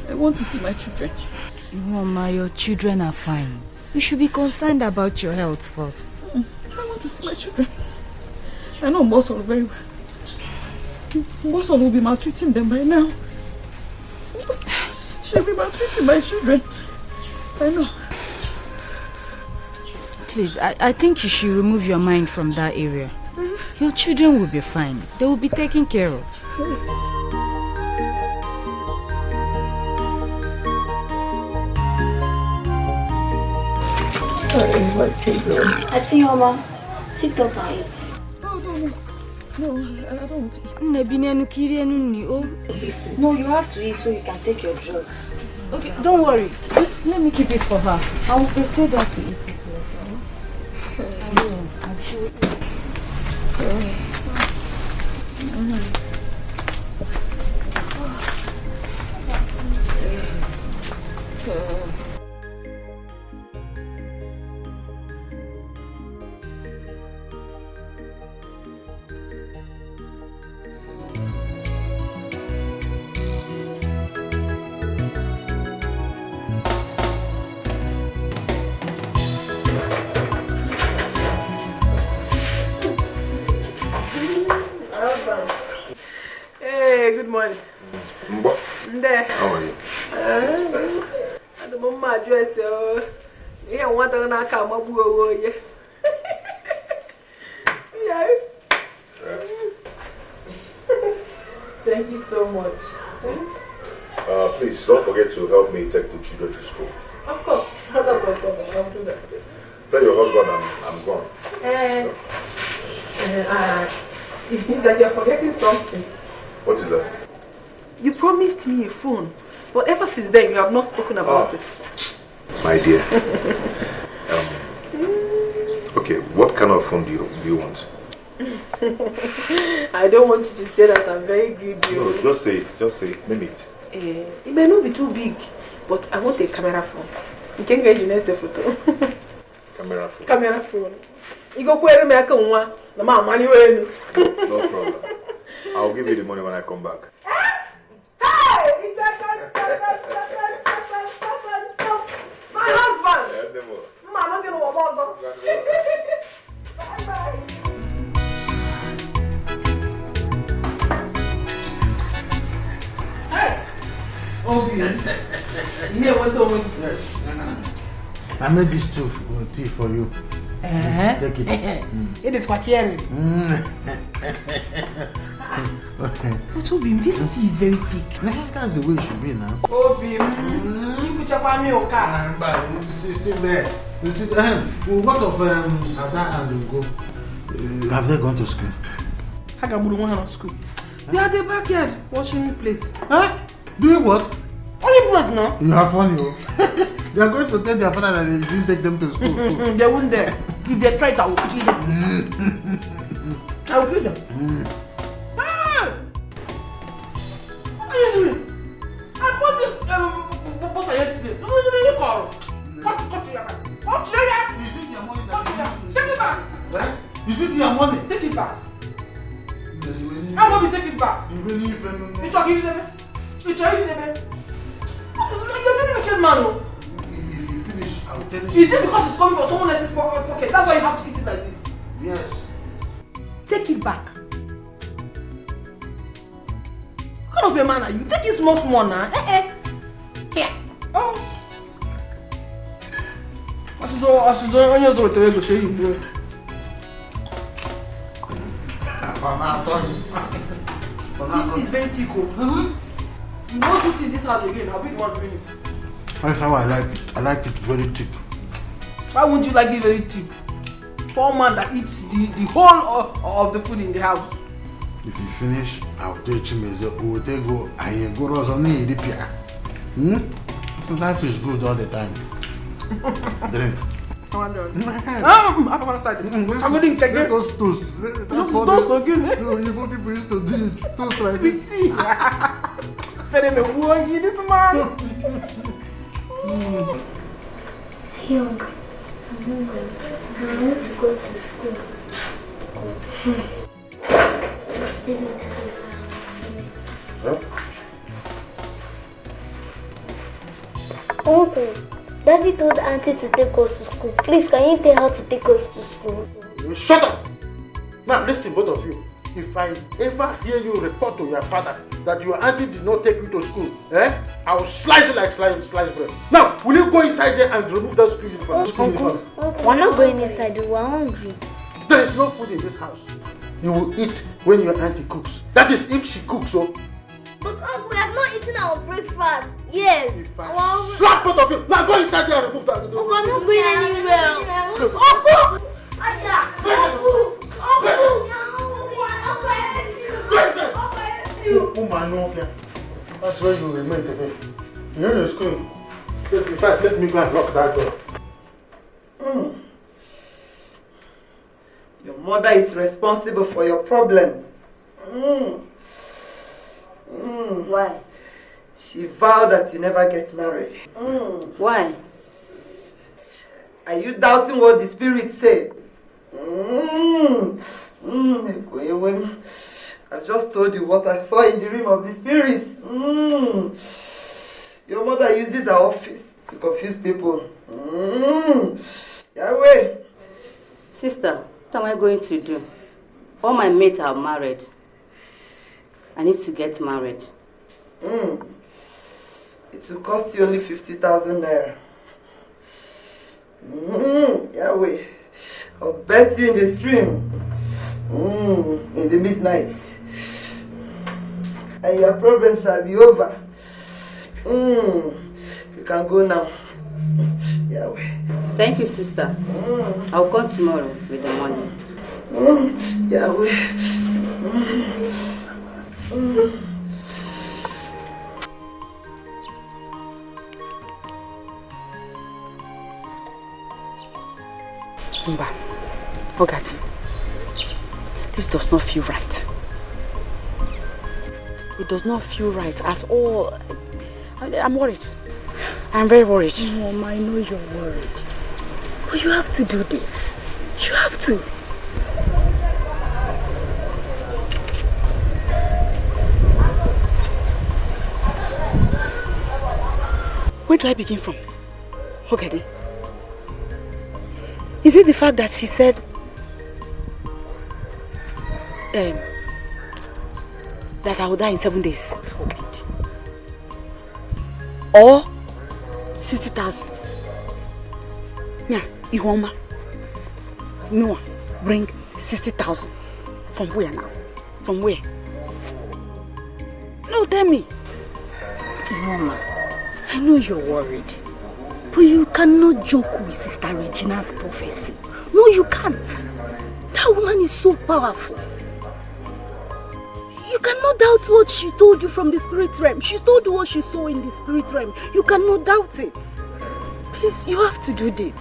I want to see my children. Mama, your children are fine. You should be concerned about your health first. I want to see my children. I know Mbosol very well. Mbosol will be maltreating them by now. She'll be maltreating my children. I know. Please, I think you should remove your mind from that area. Your children will be fine. They will be taken care of. My children. Atioma, sit up and eat. No, I don't want to eat. No, you have to eat so you can take your drug. Okay, don't worry. Let me keep it for her. I will persuade her to eat it later. I'm sure it Hey, good morning. Mbo. There. How are you? At the moment, I dress. Yeah, one thing I come up with. Yeah. Thank you so much. Please don't forget to help me take the children to school. Of course. That's my problem. I'll do that. Tell your husband I'm gone. It's that you're forgetting something. What is that? You promised me a phone, but ever since then you have not spoken about it. My dear. Okay, what kind of phone do you want? I don't want you to say that I'm very greedy. No, just say it. Just say it. Name it. It may not be too big, but I want a camera phone. You can get your photo. Camera phone. Camera phone. You go query me a one. No money when. No problem. I'll give you the money when I come back. Hey! My husband! Man, I'm going to walk. Bye-bye. Hey! Obi, you know what to do? Yes. I made this tea for you. Take it. It is quite caring. But Obi, this tea is very thick. That's the way it should be now. Obi, you put your family on car. But it's still there. What of Ada and Ugo? Have they gone to school? How come you want to school? They are at the backyard washing plates. Huh? Doing what? Only plate now. You have fun, you. They are going to tell their father that they didn't take them to school. They won't dare. If they try it, I will kill them. I will kill them. What are you doing? I bought this butter yesterday. No, you call. Cut your back. Cut your back. Take it back. Is it your money? Take it back. I want to take it back. You really You talk give them. You try give them. You're very wicked man. I'll tell you. Is it because it's coming from someone else's pocket? That's why you have to eat it like this? Yes. Take it back. What kind of a man are you? Take it small now. Here. Oh. I should on your way to show you, bro. This tea is very thick. You won't do it in this house again. I'll be the one doing it. That's how I like it. I like it very thick. Why won't you like it very thick? For a man that eats the whole of the food in the house. If you finish, I'll take him as a go. I ain't go on the repair. So life is good all the time. Drink. I'm on side. I'm going to take it. Those toast. That's what toast again. You go people used to do it. Toast like this. See. This man. Young, I want to go to school. Uncle, Daddy told Auntie to take us to school. Please, can you tell her to take us to school? Shut up! Now listen, both of you. If I ever hear you report to your father that your auntie did not take you to school, I will slice it like slice bread. Now, will you go inside there and remove that school uniform? Uncle, we're not going inside. We're hungry. There is no food in this house. You will eat when your auntie cooks. That is if she cooks, so. But Uncle, we have not eaten our breakfast. Yes. Slap both of you! Now go inside there and remove that. Uncle, I'm not going anywhere. Look. Uncle! That's where you remain today. You're in school. In fact, let me go and lock that door. Your mother is responsible for your problems. Why? She vowed that you never get married. Why? Are you doubting what the spirit said? I've just told you what I saw in the realm of the spirit. Your mother uses her office to confuse people. Yahweh. Sister, what am I going to do? All my mates are married. I need to get married. It will cost you only 50,000 naira. Yahweh. I'll bet you in the stream. In the midnight. And your problems shall be over. You can go now. Yahweh. Thank you, sister. I'll come tomorrow with the money. Yahweh. Mba, Ogaji, this does not feel right. It does not feel right at all. I'm worried. I'm very worried. Mom, I know you're worried. But you have to do this. You have to. Where do I begin from? Ogadi? Is it the fact that she said that I will die in 7 days? Or 60,000? Yeah, Ihoma. Noah, bring 60,000. From where now? From where? No, tell me. Mama, I know you're worried. But you cannot joke with Sister Regina's prophecy. No, you can't. That woman is so powerful. You cannot doubt what she told you from the spirit realm. She told you what she saw in the spirit realm. You cannot doubt it. Please, you have to do this.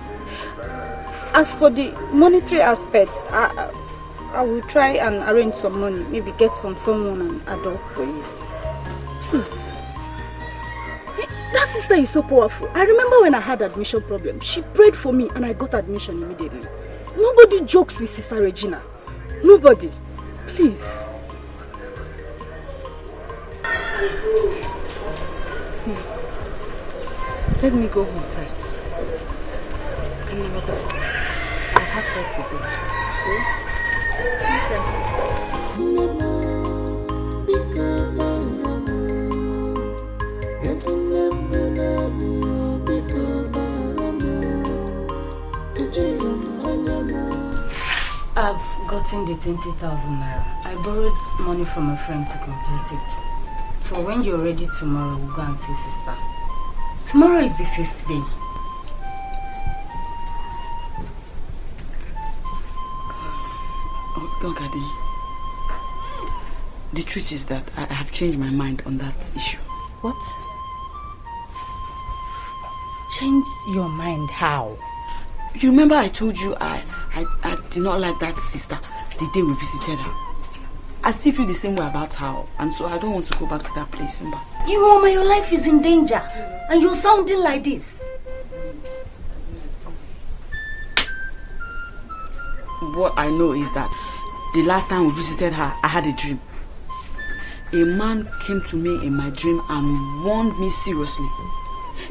As for the monetary aspect, I will try and arrange some money. Maybe get from someone and adopt for you. Please. That sister is so powerful. I remember when I had admission problem, she prayed for me and I got admission immediately. Nobody jokes with Sister Regina. Nobody. Please. Let me go home first. I have to go. I've gotten the 20,000 naira. I borrowed money from a friend to complete it. So when you're ready tomorrow, we'll go and see sister. Tomorrow is the 5th day. Ogadi, the truth is that I have changed my mind on that issue. What? Changed your mind how? You remember I told you I did not like that sister the day we visited her. I still feel the same way about her, and so I don't want to go back to that place. Mama, your life is in danger, and you're sounding like this. What I know is that the last time we visited her, I had a dream. A man came to me in my dream and warned me seriously.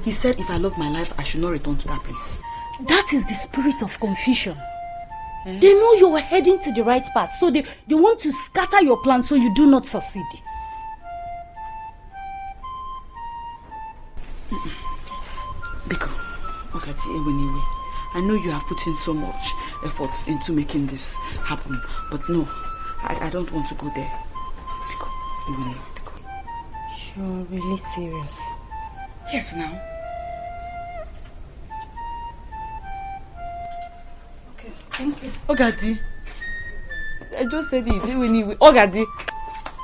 He said if I love my life, I should not return to that place. That is the spirit of confusion. They know you're heading to the right path, so they want to scatter your plans so you do not succeed. Biko, Okati Ewenyewe, I know you have put in so much efforts into making this happen, but no, I don't want to go there. Biko, Ewenyewe, Biko. You're really serious? Yes, now. Thank you. Ogadi, I just said it. Ogadi,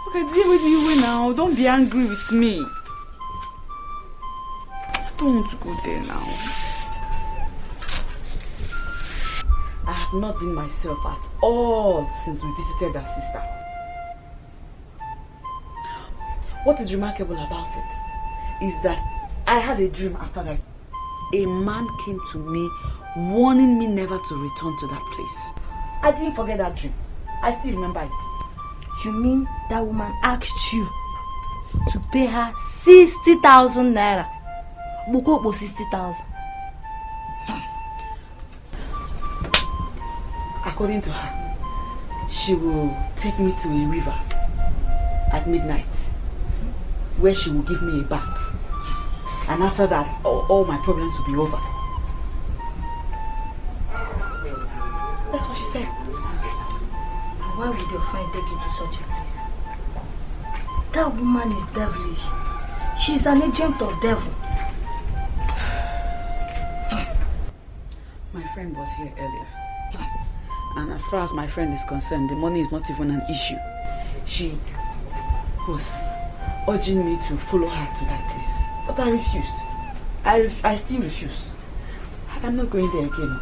Ogadi, now. Don't be angry with me. I don't want to go there now. I have not been myself at all since we visited our sister. What is remarkable about it is that I had a dream after that. A man came to me warning me never to return to that place. I didn't forget that dream. I still remember it. You mean that woman asked you to pay her 60,000 naira? Bukobo 60,000. According to her, she will take me to a river at midnight where she will give me a bath. And after that, all my problems will be over. That's what she said. Why would your friend take you to such a place? That woman is devilish. She's an agent of devil. My friend was here earlier. And as far as my friend is concerned, the money is not even an issue. She was urging me to follow her to that place. But I refused. I still refuse. I'm not going there again.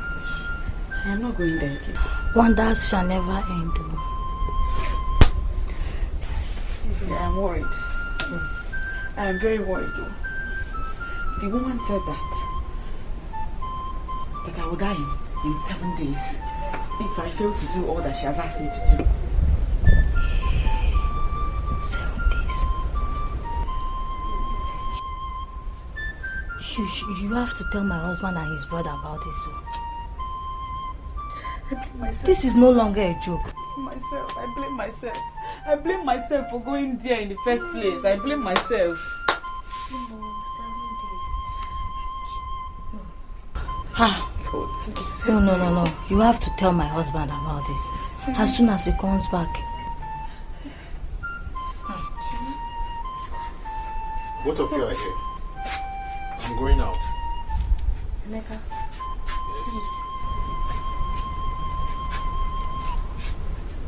I am not going there again. Wonders shall never end. I am worried. I am very worried though. The woman said that I will die in 7 days if I fail to do all that she has asked me to do. 7 days. You have to tell my husband and his brother about this. This is no longer a joke. I blame myself. I blame myself for going there in the first place. I blame myself. No. You have to tell my husband about this as soon as he comes back. Both of you are here. I'm going out. Emeka.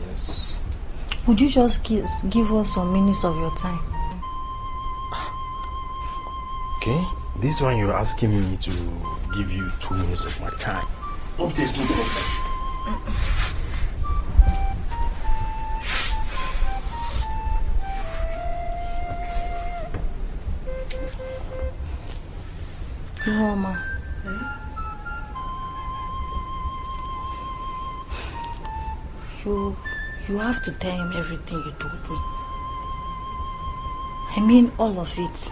Yes. Would you just give us some minutes of your time? Okay, this one you're asking me to give you 2 minutes of my time. Hope there's no problem. Mama. You have to tell him everything you told me. I mean all of it.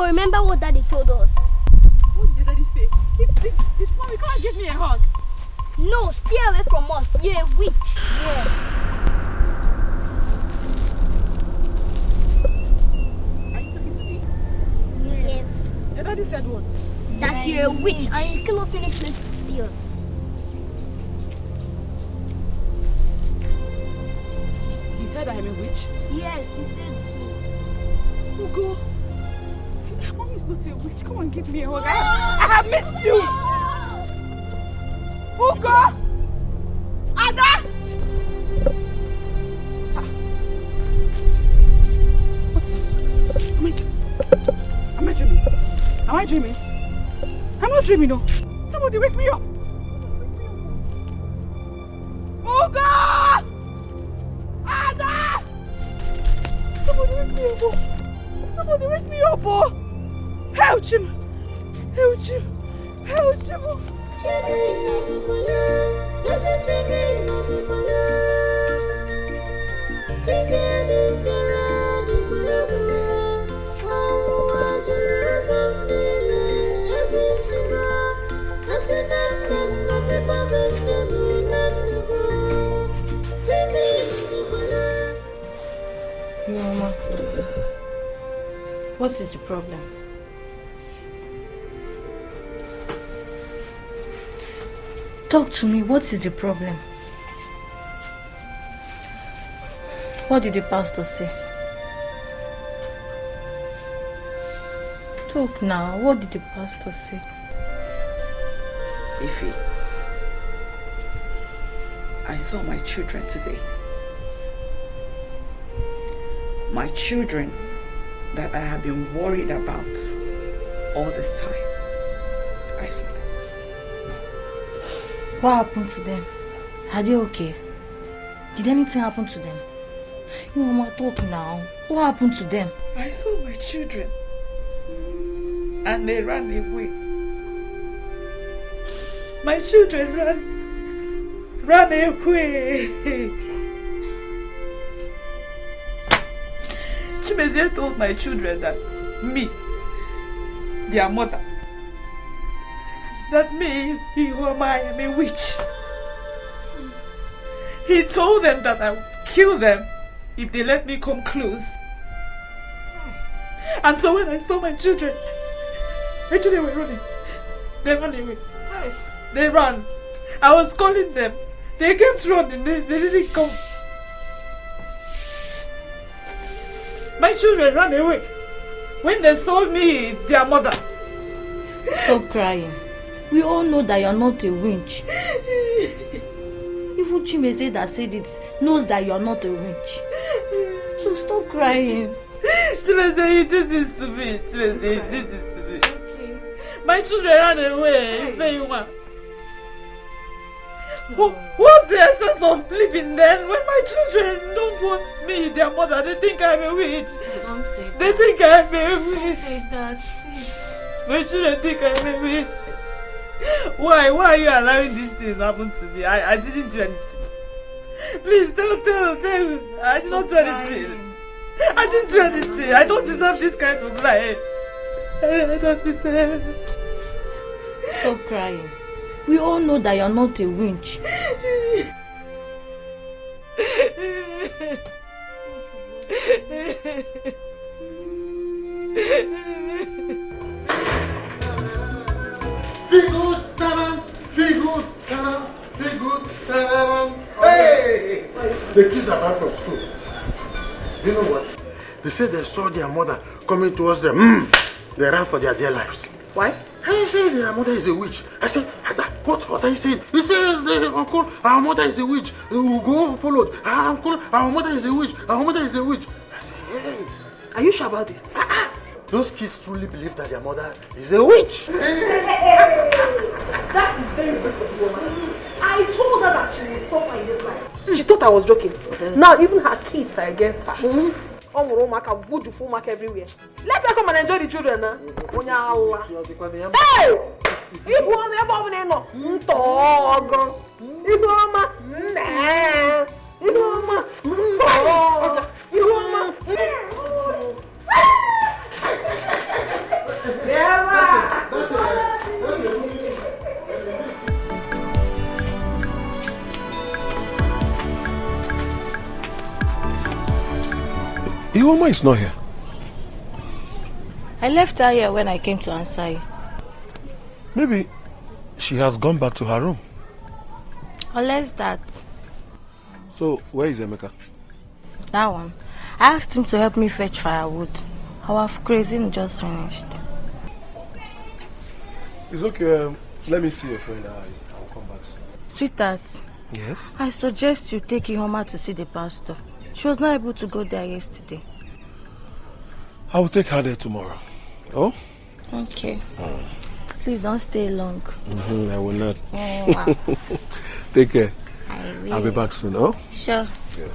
Remember what Daddy told us? What did Daddy say? It's Mommy, come and give me a hug. No, stay away from us. You're a witch. Yes. Are you talking to me? Yes. Your Daddy said what? That you're a witch and you kill us any place to see us. He said I am a witch? Yes, he said so. Ugo. Mommy's not a witch. Come and give me a hug. I have missed you. Ugo! Ada! What's it? Am I dreaming? Am I dreaming? I'm not dreaming, no. Somebody wake me up. Ugo! Ada! Somebody wake me up. Somebody wake me up. Help him! Help him! Help him! Mama, what is the problem? Talk to me, what is the problem? What did the pastor say? Talk now, what did the pastor say? Ify, I saw my children today. My children that I have been worried about all this time. I saw them. What happened to them? Are they okay? Did anything happen to them? You Mama, talk now. What happened to them? I saw my children and they ran away. My children ran away. Chimezie told my children that me, their mother, that me, Ihuoma, I am a witch. He told them that I would kill them if they let me come close. And so when I saw my children, actually they were running. They ran away. They ran. I was calling them. They came to run and they didn't come. My children ran away when they saw me, their mother. Stop crying. We all know that you're not a winch. Even Chimeze that said it knows that you're not a winch. So stop crying. Chimeze, you did this to me. Chimeze, you did this to me. My children ran away. What's the essence of living then when my children don't want me, their mother? They think I'm a witch. Don't say that. They think I'm a witch. Don't say that, please. My children think I'm a witch. Why are you allowing these things to happen to me? I didn't do anything. Please tell. I did not do anything. I didn't do anything. I don't deserve this kind of life. I don't deserve. Stop crying. We all know that you're not a winch. Feel good, taran. Feel good, taran. Feel good, taran. Hey! The kids are back from school. You know what? They said they saw their mother coming towards them. They ran for their dear lives. Why? I said their mother is a witch. I said, what are you saying? He said, uncle, our mother is a witch. We will go followed. Uncle, our mother is a witch. Our mother is a witch. I said, yes. Are you sure about this? Those kids truly believe that their mother is a witch. That is very good for the woman. I told her that she will suffer in this life. She thought I was joking. Now even her kids are against her. Voodoo everywhere. Let her come and enjoy the children now. Hey! Ihuoma is not here. I left her here when I came to answer you. Maybe she has gone back to her room. Unless that. So, where is Emeka? That one. I asked him to help me fetch firewood. Our grazing just finished. It's okay. Let me see your friend. I'll come back soon. Sweetheart. Yes? I suggest you take Ihuoma to see the pastor. She was not able to go there yesterday. I will take her there tomorrow. Oh? Okay. Please don't stay long. I will not. Oh, wow. Take care. I will. I'll be back soon, oh? Sure. Yeah.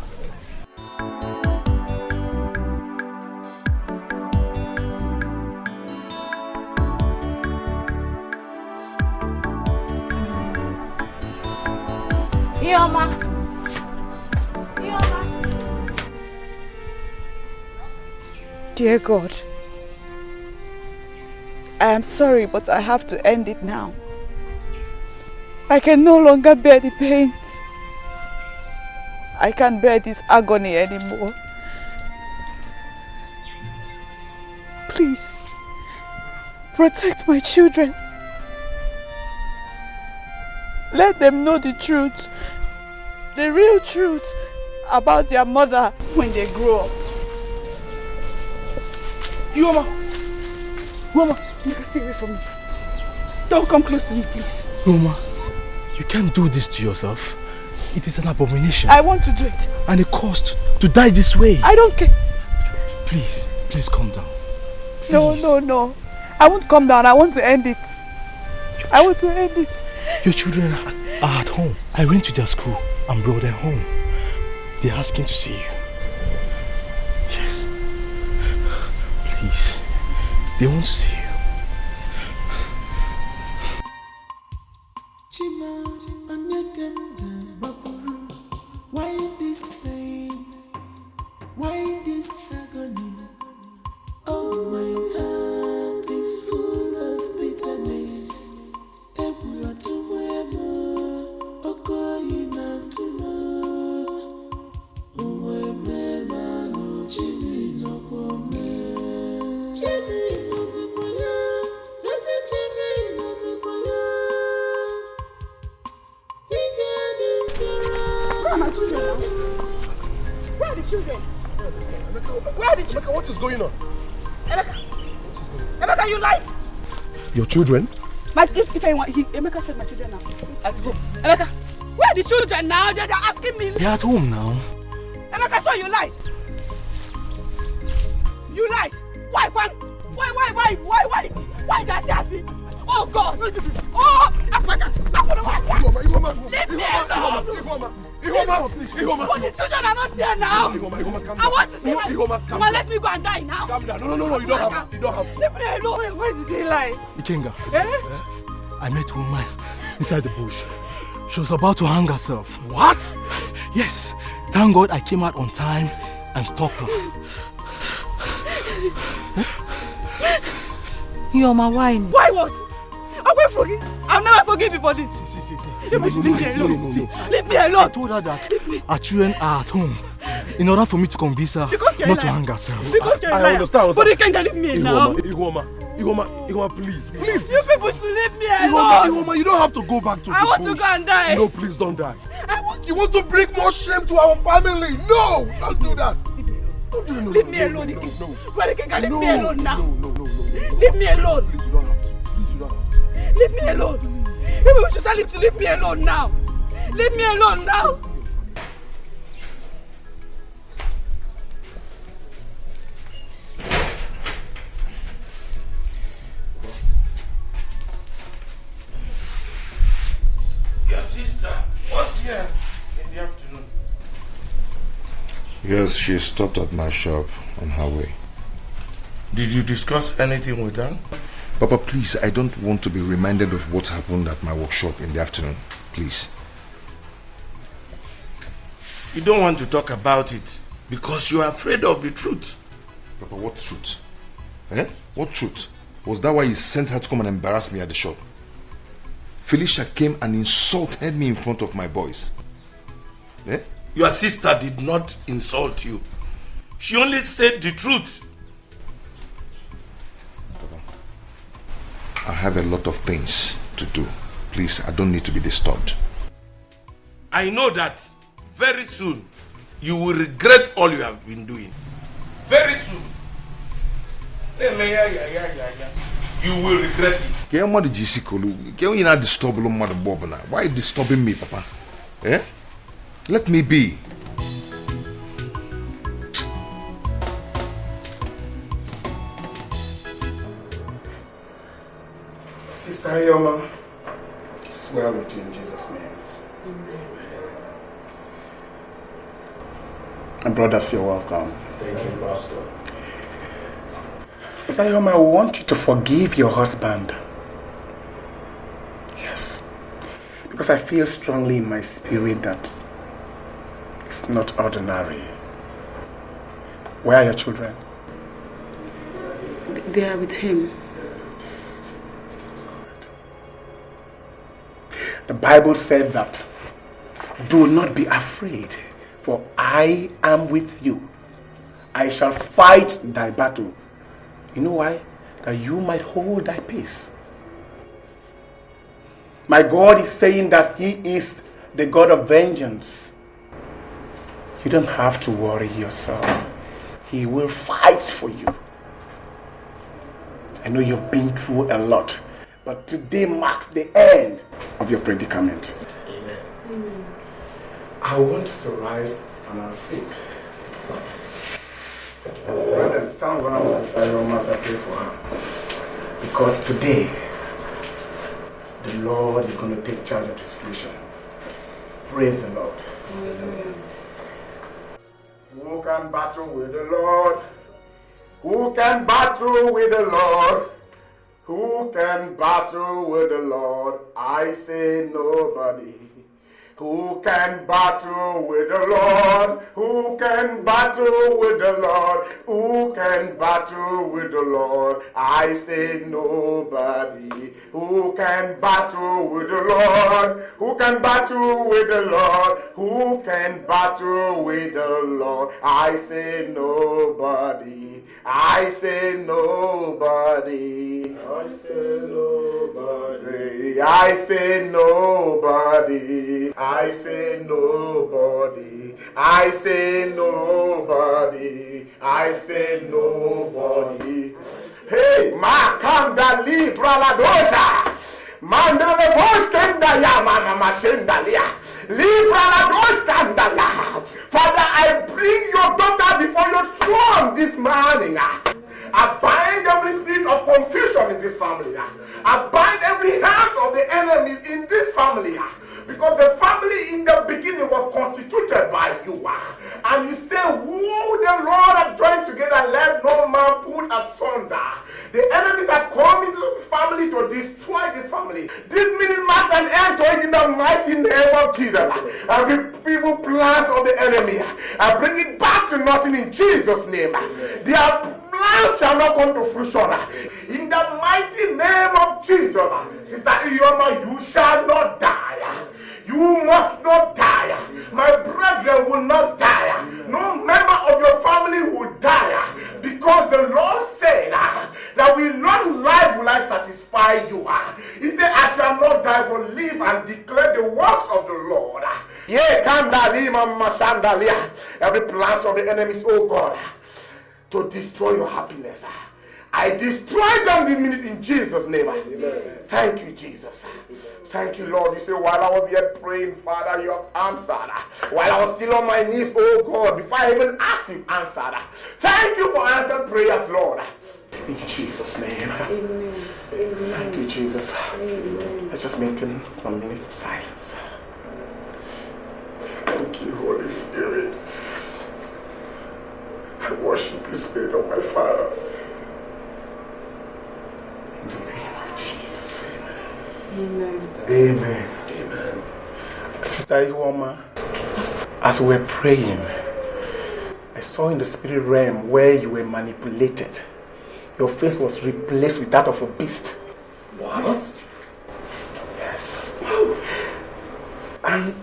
Ihuoma. Dear God, I am sorry, but I have to end it now. I can no longer bear the pains. I can't bear this agony anymore. Please, protect my children. Let them know the truth, the real truth about their mother when they grow up. Ihuoma! Ihuoma! Nigga, stay away from me. Don't come close to me, please. Ihuoma, you can't do this to yourself. It is an abomination. I want to do it. And a cost to die this way. I don't care. Please calm down. Please. No. I won't calm down. I want to end it. I want to end it. Your children are at home. I went to their school and brought them home. They're asking to see you. Yes. Please. They want to see you. Why this pain? Why this agony? Oh, my heart is full of bitterness. Where did you? Emeka, what is going on? Emeka, you lied. Your children? If anyone, Emeka said my children now. Let's go. Emeka, where are the children now? They're asking me. They're at home now. Emeka, so you lied. You lied. Why? Why just say? Oh God! Oh, leave me alone! But the children are not there now. I want to see my. Mama, let me go and die now. Calm down. No, you don't have to. Leave me alone. Where did they lie? Ikenga, I met a woman inside the bush. She was about to hang herself. What? Yes. Thank God I came out on time and stopped her. You're my wine. Why what? I will forgive. I'll never forgive you for this. See. Leave me alone. Leave me alone. I told her that our children are at home in order for me to convince her not to hang herself. Because you're I understand. But you can't leave me now. Igoma, please. You people should leave me alone. Igoma, you don't have to go back to the bush. I want to go and die. No, please don't die. You want to bring more shame to our family? No, don't do that. Leave me alone. Leave me alone now. Leave me alone. Please, you don't have to. Leave me alone. Maybe we should tell him to leave me alone now. Leave me alone now. Your sister was here in the afternoon. Yes, she stopped at my shop on her way. Did you discuss anything with her? Papa, please, I don't want to be reminded of what happened at my workshop in the afternoon. Please. You don't want to talk about it because you are afraid of the truth. Papa, what truth? What truth? Was that why you sent her to come and embarrass me at the shop? Felicia came and insulted me in front of my boys. Your sister did not insult you. She only said the truth. I have a lot of things to do. Please, I don't need to be disturbed. I know that very soon you will regret all you have been doing. Very soon. You will regret it. Why are you disturbing me, Papa? Let me be. Sister Ayoma, swear with you in Jesus' name. And brothers, you're welcome. Thank you, Pastor. Sister Ayoma, I want you to forgive your husband. Yes. Because I feel strongly in my spirit that it's not ordinary. Where are your children? They are with him. The Bible said that, do not be afraid, for I am with you. I shall fight thy battle. You know why? That you might hold thy peace. My God is saying that He is the God of vengeance. You don't have to worry yourself. He will fight for you. I know you've been through a lot, but today marks the end of your predicament. Amen. I want us to rise on our feet. Brother, stand around with Ayoma as I pray for her. Because today, the Lord is going to take charge of the situation. Praise the Lord. Amen. Who can battle with the Lord? Who can battle with the Lord? Who can battle with the Lord? I say nobody. Who can battle with the Lord? Who can battle with the Lord? Who can battle with the Lord? I say nobody. Who can battle with the Lord? Who can battle with the Lord? Who can battle with the Lord? I say nobody. I say nobody. I say nobody. I say nobody. I say nobody. I say nobody. I say nobody. Hey, Makanda Libra La Dosa. Mandala voice Kandaya, Mama Mashendalia. Libra La Dosa Kandala. Father, I bring your daughter before your throne this morning. I bind every spirit of confusion in this family. I bind every hands of the enemy in this family. Because the family in the beginning was constituted by you. And you say, who the Lord have joined together, let no man put asunder. The enemies have come into this family to destroy this family. This meeting marks an end to it in the mighty name of Jesus. Every evil plans of the enemy, I bring it back to nothing in Jesus' name. Their plans shall not come to fruition. In the mighty name of Jesus, Sister Iyoma, you shall not die. You must not die. My brethren will not die. No member of your family will die. Because the Lord said that with long life will I satisfy you. He said, I shall not die but live and declare the works of the Lord. Every plans of the enemies, oh God, to destroy your happiness, I destroy them this minute in Jesus' name. Amen. Thank you, Jesus. Thank you, Lord. You say, while I was yet praying, Father, you have answered. While I was still on my knees, oh God, before I even asked, you answered. Thank you for answered prayers, Lord. In Jesus' name. Amen. Thank you, Jesus. Amen. Let's just maintain some minutes of silence. Thank you, Holy Spirit. I worship you, Spirit of my Father. In the name of Jesus, amen. Amen. Amen. Sister Iwoma, as we were praying, I saw in the spirit realm where you were manipulated. Your face was replaced with that of a beast. What? Yes. And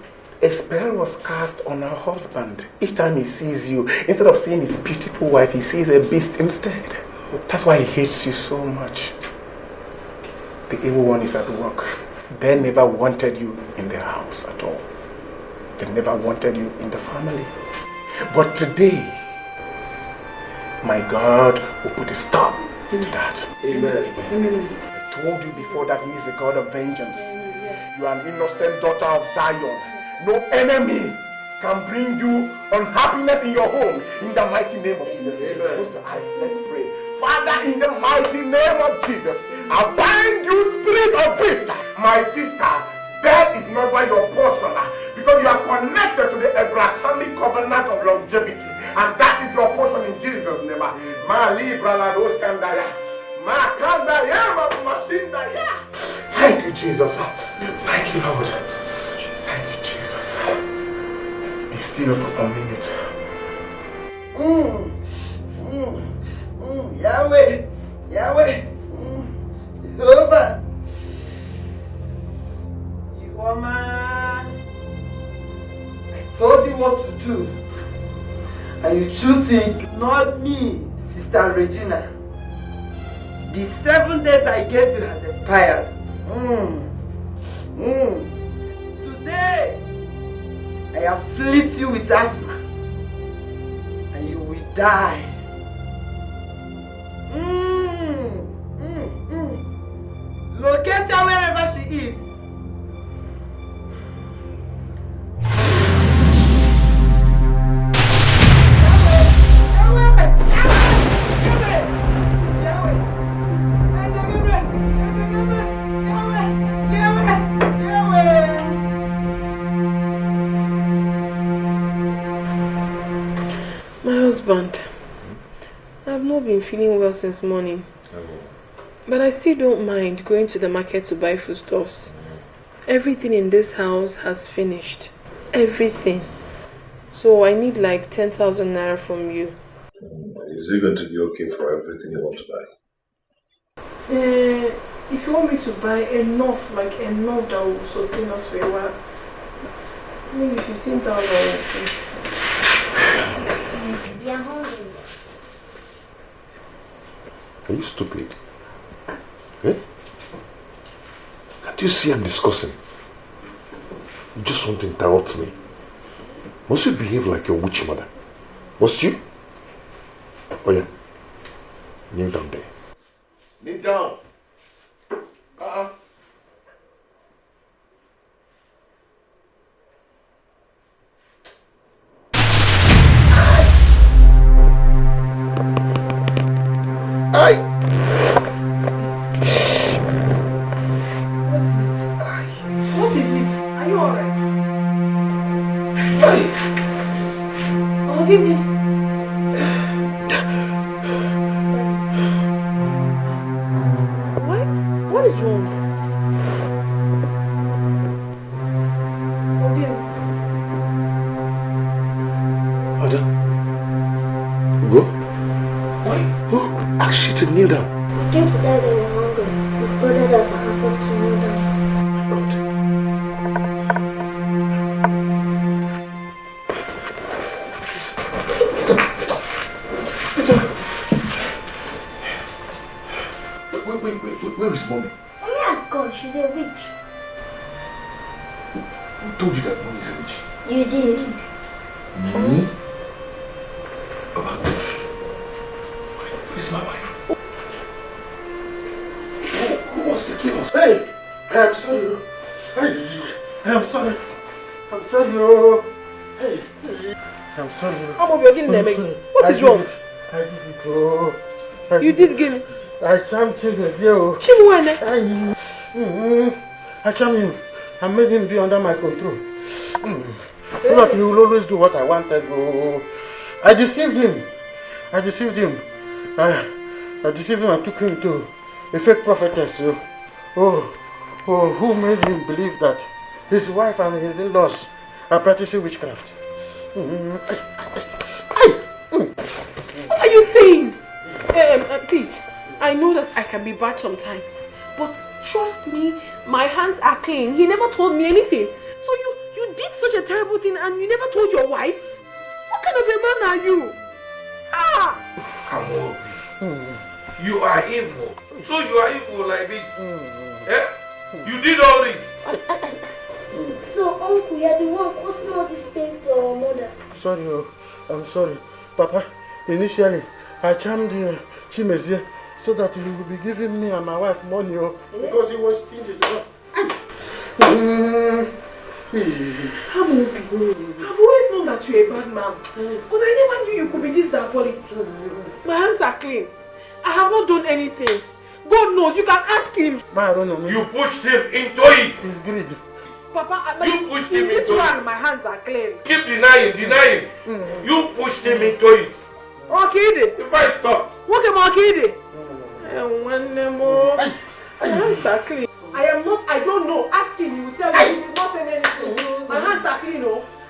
a spell was cast on her husband. Each time he sees you, instead of seeing his beautiful wife, he sees a beast instead. That's why he hates you so much. The evil one is at work. They never wanted you in their house at all. They never wanted you in the family. But today, my God will put a stop to that. Amen. Amen. I told you before that he is a God of vengeance. You are an innocent daughter of Zion. No enemy can bring you unhappiness in your home. In the mighty name of Jesus. Close your eyes. Let's pray. Father, in the mighty name of Jesus, I bind you, spirit of beast. My sister, death is not by your portion because you are connected to the Abrahamic covenant of longevity, and that is your portion in Jesus' name. Thank you, Jesus. Thank you, Lord. Thank you, Jesus. Be still for some minutes. Yahweh, Yahweh, Jehovah, Iwoma. I told you what to do, and you choose to ignore me, Sister Regina. The 7 days I gave you has expired. Today, I afflict you with asthma, and you will die. Locate her wherever she is. My husband, I've not been feeling well since morning. But I still don't mind going to the market to buy foodstuffs. Everything in this house has finished. Everything. So I need like 10,000 naira from you. Is it going to be okay for everything you want to buy? If you want me to buy enough, like enough that will sustain us for a while, maybe 15,000. We are hungry. Are you stupid? Eh? Can't you see I'm discussing? You just want to interrupt me. Must you behave like your witch mother? Must you? Oh yeah. Kneel down there. Kneel down. What is it? Are you alright? Oh, give me. What is wrong? Okay. Ada, go. Why? Who asked you to kneel down? He came to die when you're hungry. His brother does ask us to kneel down. Where is mommy? Mommy has gone. She's a witch. Who told you that mommy is a witch? You did. Me? Baba, where's my wife? Who wants to kill us? Hey! I'm sorry. Hey! I'm sorry. I'm sorry. Hey! I'm sorry. What is wrong? I did it. Oh. You did give. I charmed children. I charmed him. I made him be under my control. So that he will always do what I wanted. Oh. I deceived him. I deceived him and took him to a fake prophetess. Who made him believe that his wife and his in-laws are practicing witchcraft. What are you saying? Please, I know that I can be bad sometimes, but trust me, my hands are clean. He never told me anything. So you did such a terrible thing and you never told your wife? What kind of a man are you? You are evil. So you are evil like this. You did all this. So, Uncle, you are the one causing all these pains to our mother. Sorry, I'm sorry. Papa, initially, I charmed Chimezie so that he would be giving me and my wife money because he was stingy. I've always known that you're a bad man, but I never knew you could be this diabolic. My hands are clean. I have not done anything. God knows, you can ask him. You pushed him into it. He's greedy. Papa, you pushed him into it. My hands are clean. Keep denying. You pushed him into it. Okay, if I stop. Okay, okay. My hands are clean. I don't know. Ask him, he will tell you. He did not tell me anything. My hands are clean,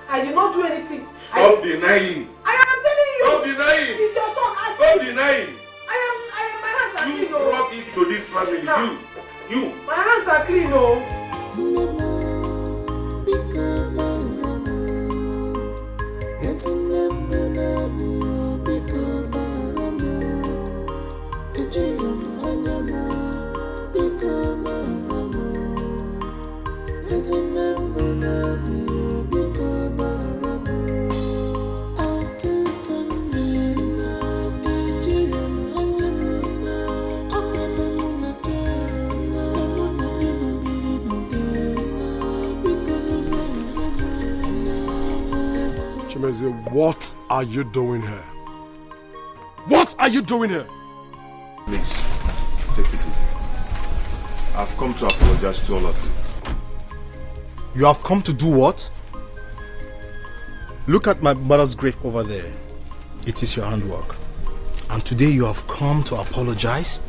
I did not do anything. Stop denying. I am telling you. Stop denying. It's your son. Stop denying. My hands are clean. You brought it to this family. You. My hands are clean, Chimeze, what are you doing here? What are you doing here? Please, take it easy. I've come to apologize to all of you. You have come to do what? Look at my mother's grave over there. It is your handwork. And today you have come to apologize?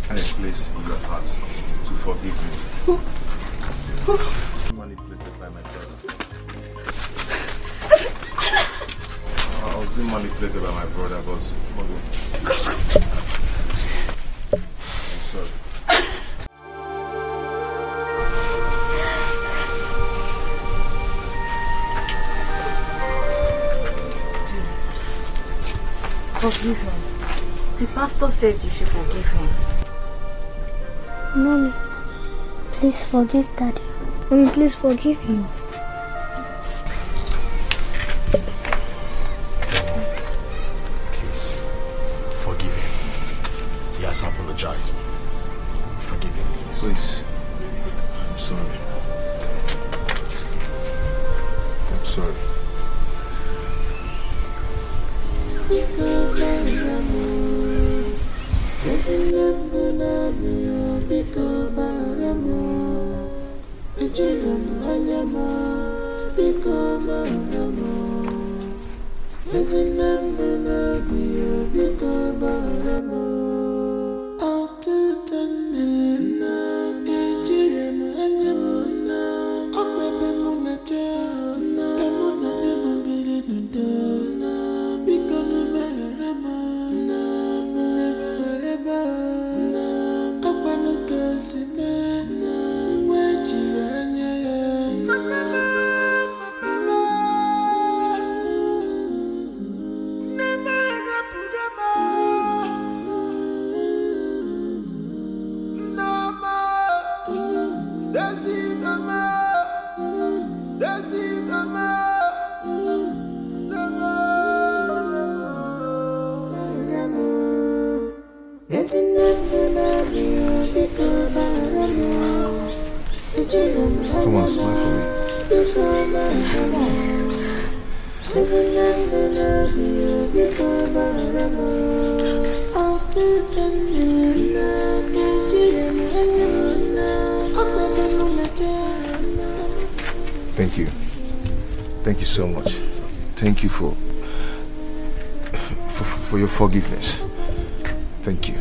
Hey, please, in your heart, to forgive me. Manipulated by my brother. I was being manipulated by my brother, but I'm sorry. Forgive him. The pastor said you should forgive him. Mommy, please forgive Daddy. Mommy, please forgive him. has apologized. Forgive him, please. Please. I'm sorry. I'm sorry. Come on, smile for me. Thank you. Thank you so much. Thank you for your forgiveness. Thank you.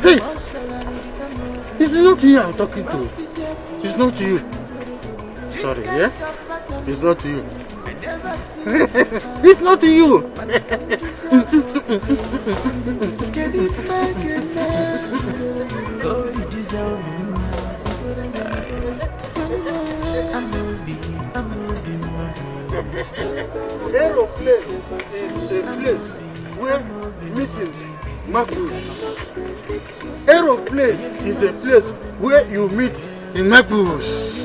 Hey! It's not you I'm talking to. It's not you. Sorry, yeah? It's not you. It's not you. Aeroplane is a place where meeting Marcus. Aeroplane is a place where you meet in Marcus.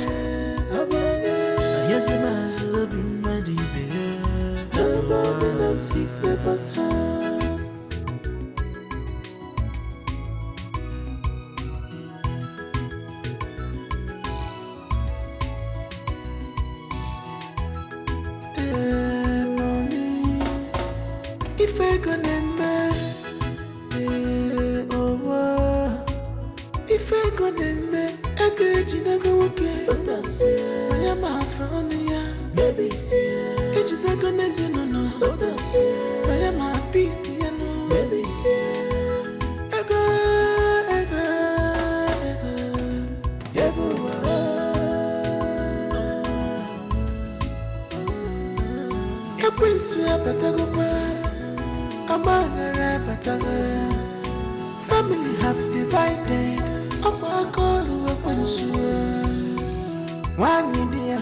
If I gonna make, if I gonna make, I get you not go okay. I am a fan, yeah, baby. It's not gonna say no, no. I am a piece, yeah, no, baby. Family have divided. One idea,